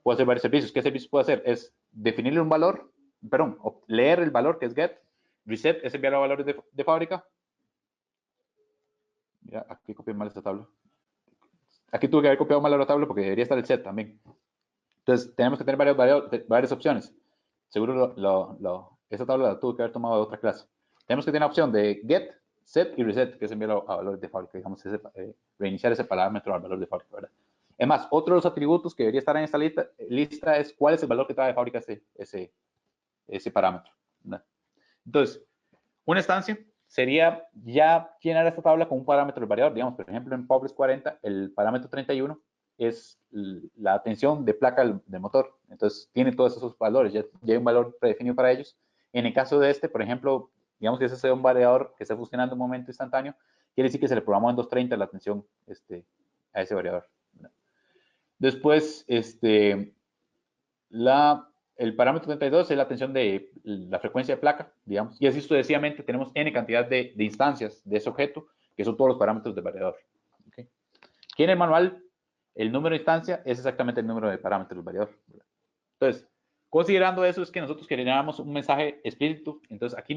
puedo hacer varios servicios. ¿Qué servicios puedo hacer? Es definirle un valor, perdón, leer el valor que es get, reset es enviar a valores de fábrica. Mira, aquí copié mal esta tabla. Aquí tuve que haber copiado mal la tabla porque debería estar el set también. Entonces, tenemos que tener varias opciones. Seguro esa tabla la tuve que haber tomado de otra clase. Tenemos que tener la opción de get, set y reset, que es enviar a valores de fábrica, digamos, reiniciar ese parámetro al valor de fábrica, ¿verdad? Es más, otro de los atributos que debería estar en esta lista es cuál es el valor que trae de fábrica ese parámetro, ¿verdad? Entonces, una instancia sería ya llenar esta tabla con un parámetro del variador. Digamos, por ejemplo, en Publish 40, el parámetro 31 es la tensión de placa del motor. Entonces, tiene todos esos valores. Ya hay un valor predefinido para ellos. En el caso de por ejemplo, digamos que ese sea un variador que está funcionando en un momento instantáneo, quiere decir que se le programó en 230 la tensión a ese variador. Después, el parámetro 32 es la tensión de la frecuencia de placa, digamos, y así sucesivamente tenemos n cantidad de instancias de ese objeto, que son todos los parámetros del variador. ¿Okay? Aquí en el manual, el número de instancia es exactamente el número de parámetros del variador. Entonces, considerando eso, es que nosotros generamos un mensaje explícito. Entonces, aquí,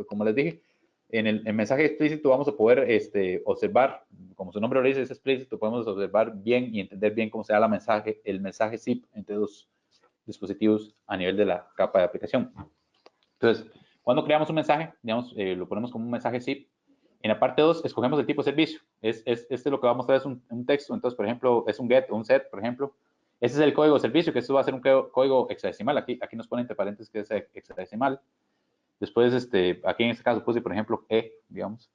como les dije, en el mensaje explícito vamos a poder observar, como su nombre lo dice, es explícito, podemos observar bien y entender bien cómo se da el mensaje zip entre dos dispositivos a nivel de la capa de aplicación. Entonces, cuando creamos un mensaje, digamos, lo ponemos como un mensaje zip. En la parte 2, escogemos el tipo de servicio. Lo que va a mostrar es un texto. Entonces, por ejemplo, es un get o un set, por ejemplo. Ese es el código de servicio, que esto va a ser un código hexadecimal. Aquí nos pone entre paréntesis que es hexadecimal. Después, aquí en este caso puse, por ejemplo, digamos.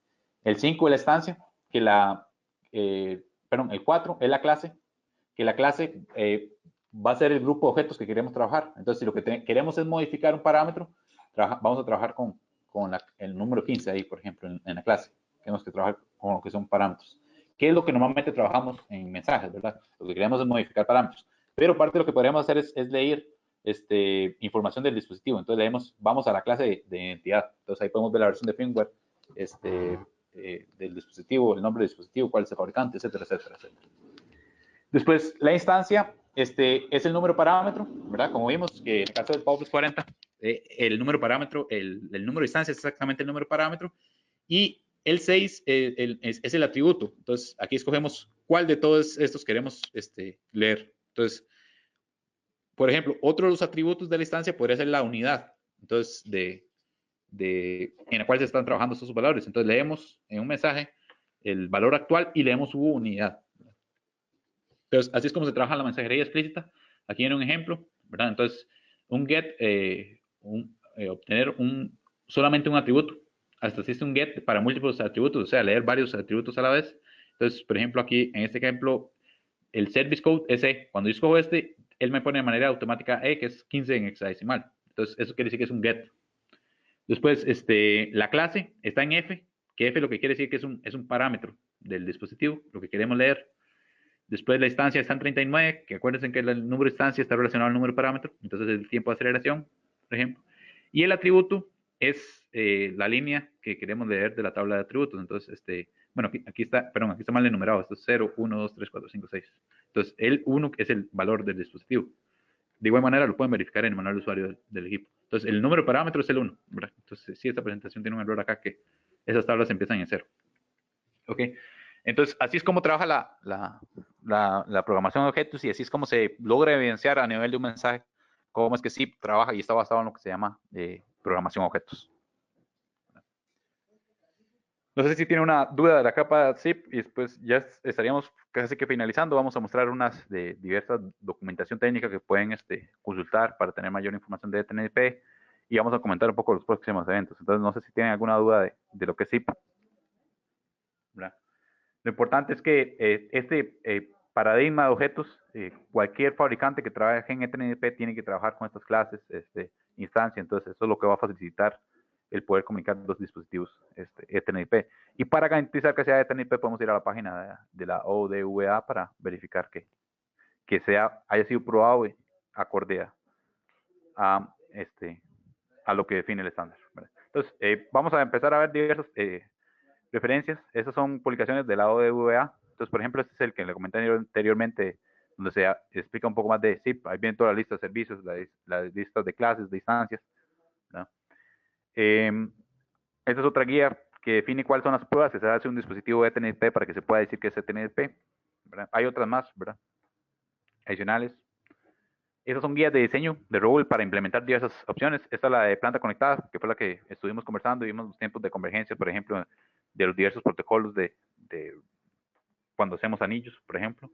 El 5 es la estancia, que el 4 es la clase, que la clase va a ser el grupo de objetos que queremos trabajar. Entonces, si lo que queremos es modificar un parámetro, vamos a trabajar con el número 15 ahí, por ejemplo, en la clase. Tenemos que trabajar con lo que son parámetros. ¿Qué es lo que normalmente trabajamos en mensajes, verdad? Lo que queremos es modificar parámetros. Pero parte de lo que podríamos hacer es leer información del dispositivo. Entonces, vamos a la clase de identidad. Entonces, ahí podemos ver la versión de firmware del dispositivo, el nombre del dispositivo, cuál es el fabricante, etcétera, etcétera, etcétera. Después, la instancia es el número parámetro, ¿verdad? Como vimos que en el caso del Publish 40, el número parámetro, el número de instancia es exactamente el número parámetro. Y el 6 es el atributo. Entonces, aquí escogemos cuál de todos estos queremos leer. Entonces, por ejemplo, otro de los atributos de la instancia podría ser la unidad. Entonces, en la cual se están trabajando estos valores. Entonces, leemos en un mensaje el valor actual y leemos su unidad. Entonces, así es como se trabaja la mensajería explícita. Aquí viene un ejemplo, ¿verdad? Entonces, un get, obtener solamente un atributo. Hasta existe un get para múltiples atributos, o sea, leer varios atributos a la vez. Entonces, por ejemplo, aquí en este ejemplo, el service code es E. Cuando yo escojo él me pone de manera automática E, que es 15 en hexadecimal. Entonces, eso quiere decir que es un get. Después, la clase está en F, que F lo que quiere decir que es un parámetro del dispositivo, lo que queremos leer. Después la instancia está en 39, que acuérdense que el número de instancia está relacionado al número de parámetro, entonces el tiempo de aceleración, por ejemplo. Y el atributo es la línea que queremos leer de la tabla de atributos. Entonces, bueno, aquí está mal enumerado. Esto es 0, 1, 2, 3, 4, 5, 6. Entonces, el 1 es el valor del dispositivo. De igual manera, lo pueden verificar en el manual de usuario del equipo. Entonces, el número de parámetro es el 1, ¿verdad? Entonces, sí, esta presentación tiene un error acá que esas tablas empiezan en 0. ¿Ok? Entonces, así es como trabaja la programación de objetos y así es como se logra evidenciar a nivel de un mensaje cómo es que SIP trabaja y está basado en lo que se llama programación objetos. No sé si tiene una duda de la capa zip y después ya estaríamos casi que finalizando. Vamos a mostrar unas de diversas documentación técnica que pueden consultar para tener mayor información de ETNP y vamos a comentar un poco los próximos eventos. Entonces, no sé si tienen alguna duda de lo que es zip. ¿Verdad? Lo importante es que paradigma de objetos, cualquier fabricante que trabaje en ETNP tiene que trabajar con estas clases, instancia. Entonces, eso es lo que va a facilitar el poder comunicar los dispositivos ETNP. Y para garantizar que sea ETNP, podemos ir a la página de la ODVA para verificar que haya sido probado acorde a lo que define el estándar. ¿Verdad? Entonces, vamos a empezar a ver diversas referencias. Esas son publicaciones de la ODVA. Entonces, por ejemplo, este es el que le comenté anteriormente, donde se explica un poco más de ZIP. Ahí viene toda la lista de servicios, las listas de clases, de instancias. ¿No? Esta es otra guía que define cuáles son las pruebas que se hace un dispositivo ETNP para que se pueda decir que es ETNP. ¿Verdad? Hay otras más, ¿verdad? Adicionales. Esas son guías de diseño de Roble para implementar diversas opciones. Esta es la de planta conectada, que fue la que estuvimos conversando y vimos los tiempos de convergencia, por ejemplo, de los diversos protocolos de cuando hacemos anillos, por ejemplo.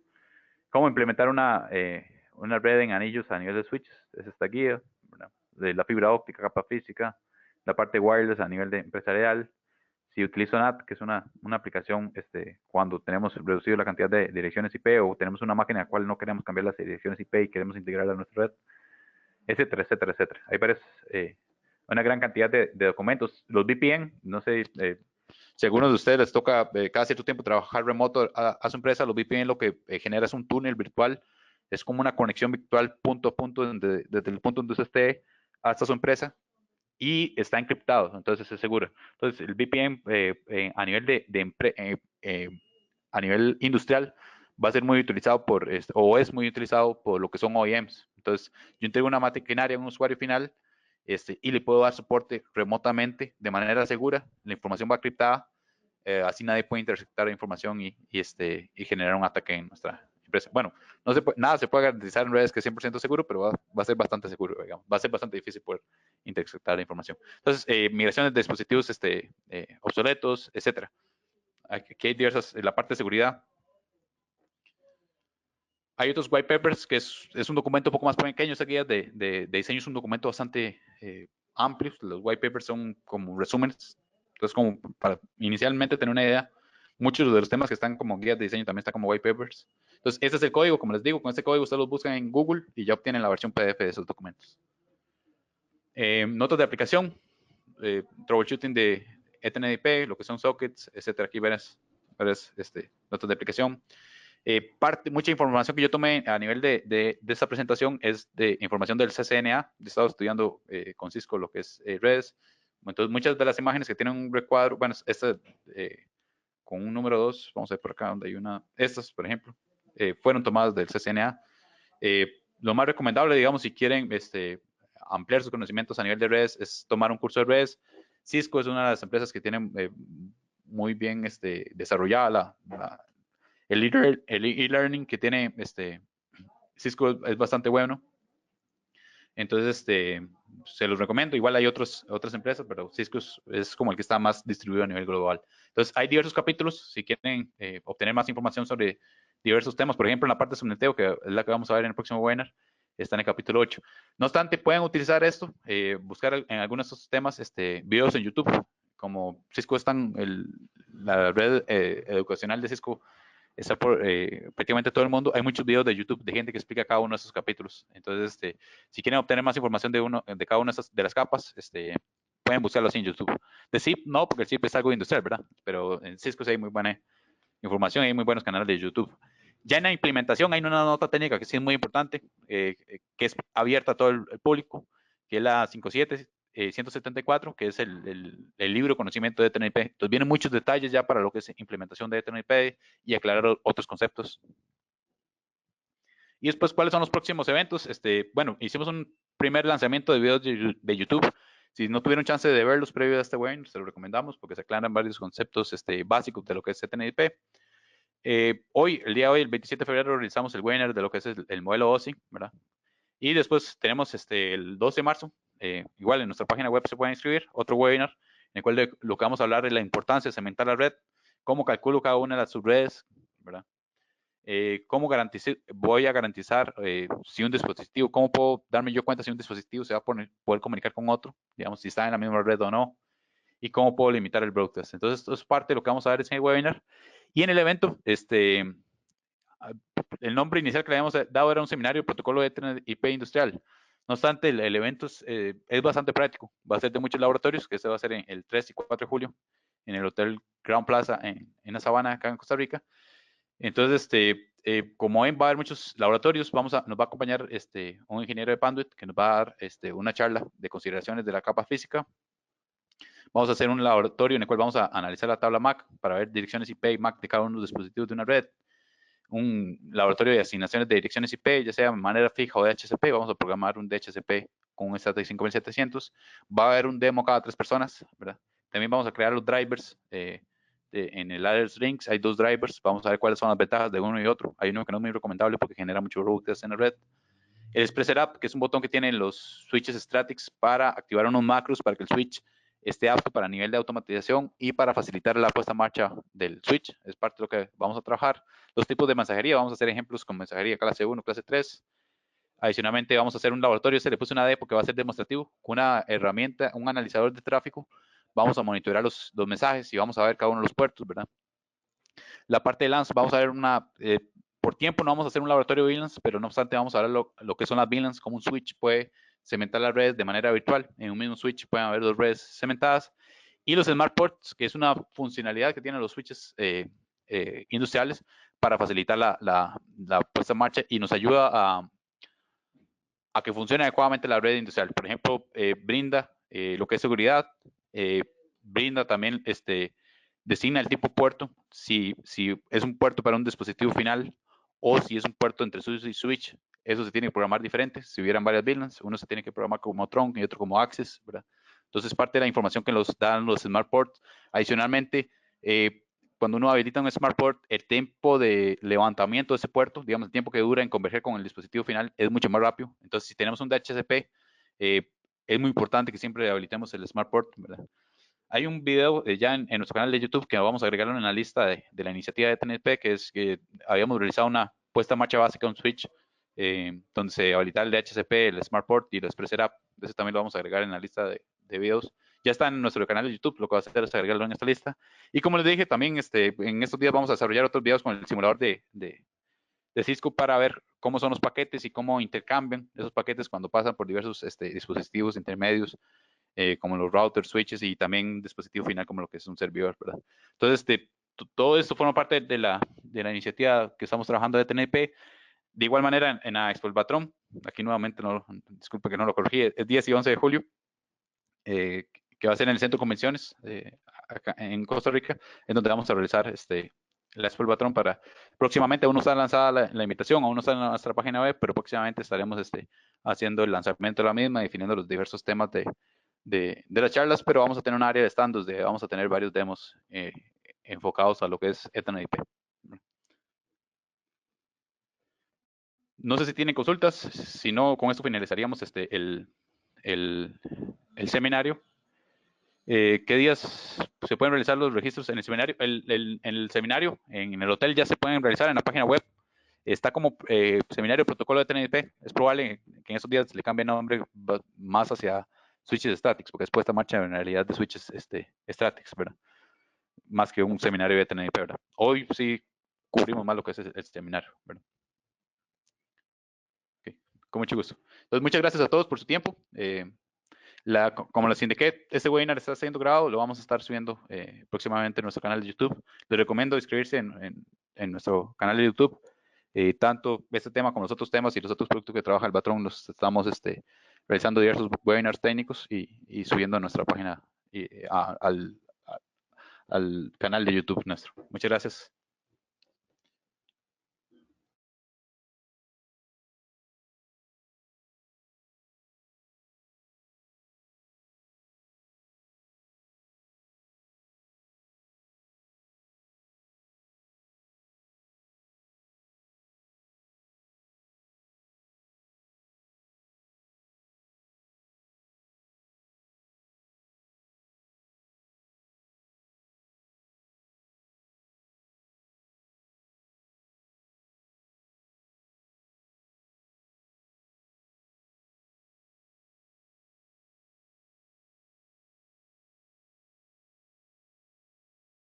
Cómo implementar una red en anillos a nivel de switches. Es esta guía, ¿verdad? De la fibra óptica, capa física, la parte wireless a nivel de empresarial. Si utilizo NAT, que es una aplicación cuando tenemos reducido la cantidad de direcciones IP o tenemos una máquina en la cual no queremos cambiar las direcciones IP y queremos integrarla a nuestra red, etcétera, etcétera, etcétera. Hay una gran cantidad de documentos. Los VPN, no sé si a algunos de ustedes les toca cada cierto tiempo trabajar remoto a su empresa, los VPN lo que genera es un túnel virtual, es como una conexión virtual punto a punto desde el punto donde usted esté hasta su empresa y está encriptado, entonces es seguro. Entonces el VPN a nivel a nivel industrial va a ser muy utilizado o es muy utilizado por lo que son OEMs. Entonces yo entrego una maquinaria a un usuario final y le puedo dar soporte remotamente de manera segura, la información va criptada, así nadie puede interceptar la información y generar un ataque en nuestra empresa. Bueno, nada se puede garantizar en redes que es 100% seguro, pero va a ser bastante seguro, digamos. Va a ser bastante difícil poder interceptar la información. Entonces, migraciones de dispositivos obsoletos, etcétera. Aquí hay diversas, en la parte de seguridad. Hay otros white papers, que es un documento un poco más pequeño. Esta guía de diseño es un documento bastante amplio. Los white papers son como resúmenes. Entonces, como para inicialmente tener una idea, muchos de los temas que están como guías de diseño también están como white papers. Entonces, este es el código, como les digo, con este código ustedes los buscan en Google y ya obtienen la versión PDF de esos documentos. Notas de aplicación, troubleshooting de ETNP, lo que son sockets, etcétera. Aquí verás notas de aplicación. Mucha información que yo tomé a nivel de esta presentación es de información del CCNA. He estado estudiando con Cisco lo que es redes. Entonces, muchas de las imágenes que tienen un recuadro, bueno, esta con un número 2, vamos a ver por acá donde hay una, estas, por ejemplo, fueron tomadas del CCNA. Lo más recomendable, digamos, si quieren ampliar sus conocimientos a nivel de redes, es tomar un curso de redes. Cisco es una de las empresas que tienen muy bien desarrollada el e-learning que tiene Cisco es bastante bueno. Entonces, se los recomiendo. Igual hay otras empresas, pero Cisco es como el que está más distribuido a nivel global. Entonces, hay diversos capítulos. Si quieren obtener más información sobre diversos temas, por ejemplo, en la parte de subneteo, que es la que vamos a ver en el próximo webinar, está en el capítulo 8. No obstante, pueden utilizar esto, buscar en algunos de estos temas videos en YouTube. Como Cisco está en la red educacional de Cisco, está por prácticamente todo el mundo. Hay muchos videos de YouTube de gente que explica cada uno de esos capítulos. Entonces, si quieren obtener más información de cada una de las capas, pueden buscarlo así en YouTube. De ZIP no, porque el ZIP es algo industrial, ¿verdad? Pero en Cisco sí hay muy buena información y hay muy buenos canales de YouTube. Ya en la implementación hay una nota técnica que sí es muy importante, que es abierta a todo el público, que es la 57174, que es el libro Conocimiento de ETNP. Entonces vienen muchos detalles ya para lo que es implementación de ETNP y aclarar otros conceptos. Y después, ¿cuáles son los próximos eventos? Bueno, hicimos un primer lanzamiento de videos de YouTube. Si no tuvieron chance de verlos previos a este webinar, se los recomendamos porque se aclaran varios conceptos básicos de lo que es ETNP. El día de hoy, el 27 de febrero, realizamos el webinar de lo que es el modelo OSI, ¿verdad? Y después tenemos el 12 de marzo, igual en nuestra página web se pueden inscribir, otro webinar en el cual lo que vamos a hablar es la importancia de segmentar la red, cómo calculo cada una de las subredes, ¿verdad? Cómo voy a garantizar si un dispositivo, cómo puedo darme yo cuenta si un dispositivo se va a poder comunicar con otro, digamos, si está en la misma red o no, y cómo puedo limitar el broadcast. Entonces, esto es parte de lo que vamos a ver en el webinar. Y en el evento, el nombre inicial que le habíamos dado era un seminario de protocolo de Ethernet IP industrial. No obstante, el evento es bastante práctico. Va a ser de muchos laboratorios, que va a ser en el 3 y 4 de julio, en el Hotel Ground Plaza en la Sabana, acá en Costa Rica. Entonces, como ven, va a haber muchos laboratorios. Nos va a acompañar un ingeniero de Panduit que nos va a dar una charla de consideraciones de la capa física. Vamos a hacer un laboratorio en el cual vamos a analizar la tabla MAC para ver direcciones IP y MAC de cada uno de los dispositivos de una red. Un laboratorio de asignaciones de direcciones IP, ya sea de manera fija o DHCP. Vamos a programar un DHCP con un SATA 5700. Va a haber un demo cada 3 personas, ¿verdad? También vamos a crear los drivers en el Address Links. Hay 2 drivers. Vamos a ver cuáles son las ventajas de uno y otro. Hay uno que no es muy recomendable porque genera mucho routers en la red. El Express Setup, que es un botón que tienen los switches Stratix para activar unos macros para que el switch esté apto para nivel de automatización y para facilitar la puesta en marcha del switch. Es parte de lo que vamos a trabajar. Los tipos de mensajería, vamos a hacer ejemplos con mensajería clase 1, clase 3. Adicionalmente, vamos a hacer un laboratorio, se le puse una demo que va a ser demostrativo, con una herramienta, un analizador de tráfico. Vamos a monitorear los mensajes y vamos a ver cada uno de los puertos, ¿verdad? La parte de LANs, vamos a ver por tiempo no vamos a hacer un laboratorio de VLANs, pero no obstante vamos a ver lo que son las VLANs, como un switch puede cementar las redes de manera virtual. En un mismo switch pueden haber 2 redes cementadas. Y los Smart Ports, que es una funcionalidad que tienen los switches industriales para facilitar la puesta en marcha y nos ayuda a que funcione adecuadamente la red industrial. Por ejemplo, brinda lo que es seguridad, brinda también designa el tipo puerto, si es un puerto para un dispositivo final o si es un puerto entre switch y switch. Eso se tiene que programar diferente. Si hubieran varias VLANs, uno se tiene que programar como trunk y otro como access, ¿verdad? Entonces, parte de la información que nos dan los Smart Ports. Adicionalmente, cuando uno habilita un Smart Port, el tiempo de levantamiento de ese puerto, digamos, el tiempo que dura en converger con el dispositivo final es mucho más rápido. Entonces, si tenemos un DHCP, es muy importante que siempre habilitemos el Smart Port, ¿verdad? Hay un video ya en nuestro canal de YouTube que vamos a agregarlo en la lista de la iniciativa de TNP, que es que habíamos realizado una puesta en marcha básica, un switch, donde se habilita el DHCP, el Smart Port y el Express Setup. Ese también lo vamos a agregar en la lista de videos. Ya está en nuestro canal de YouTube, lo que va a hacer es agregarlo en esta lista. Y como les dije, también en estos días vamos a desarrollar otros videos con el simulador de Cisco para ver cómo son los paquetes y cómo intercambian esos paquetes cuando pasan por diversos dispositivos intermedios, como los routers, switches y también dispositivo final como lo que es un servidor, ¿verdad? Entonces, todo esto forma parte de la iniciativa que estamos trabajando de TNP. De igual manera, en la Expo El Patrón, aquí nuevamente, disculpe que no lo corregí, es 10 y 11 de julio, que va a ser en el Centro de Convenciones, acá en Costa Rica, en donde vamos a realizar la Expo El Patrón para, próximamente aún no está lanzada la invitación, aún no está en nuestra página web, pero próximamente estaremos haciendo el lanzamiento de la misma, definiendo los diversos temas de las charlas, pero vamos a tener un área de stand donde vamos a tener varios demos enfocados a lo que es Ethernet IP. No sé si tienen consultas, si no, con esto finalizaríamos el seminario. ¿Qué días se pueden realizar los registros en el seminario? En el seminario, en el hotel ya se pueden realizar en la página web. Está como seminario protocolo de TNP. Es probable que en esos días le cambie el nombre más hacia switches Stratix, porque es puesta en marcha en realidad de switches Stratix, ¿verdad? Más que un seminario de TNP, ¿verdad? Hoy sí cubrimos más lo que es el seminario, ¿verdad? Okay. Con mucho gusto. Entonces, muchas gracias a todos por su tiempo. Como les indiqué, este webinar está siendo grabado, lo vamos a estar subiendo próximamente en nuestro canal de YouTube. Les recomiendo inscribirse en nuestro canal de YouTube. Tanto este tema como los otros temas y los otros productos que trabaja el Batrón, los estamos realizando diversos webinars técnicos y subiendo a nuestra página al canal de YouTube nuestro. Muchas gracias.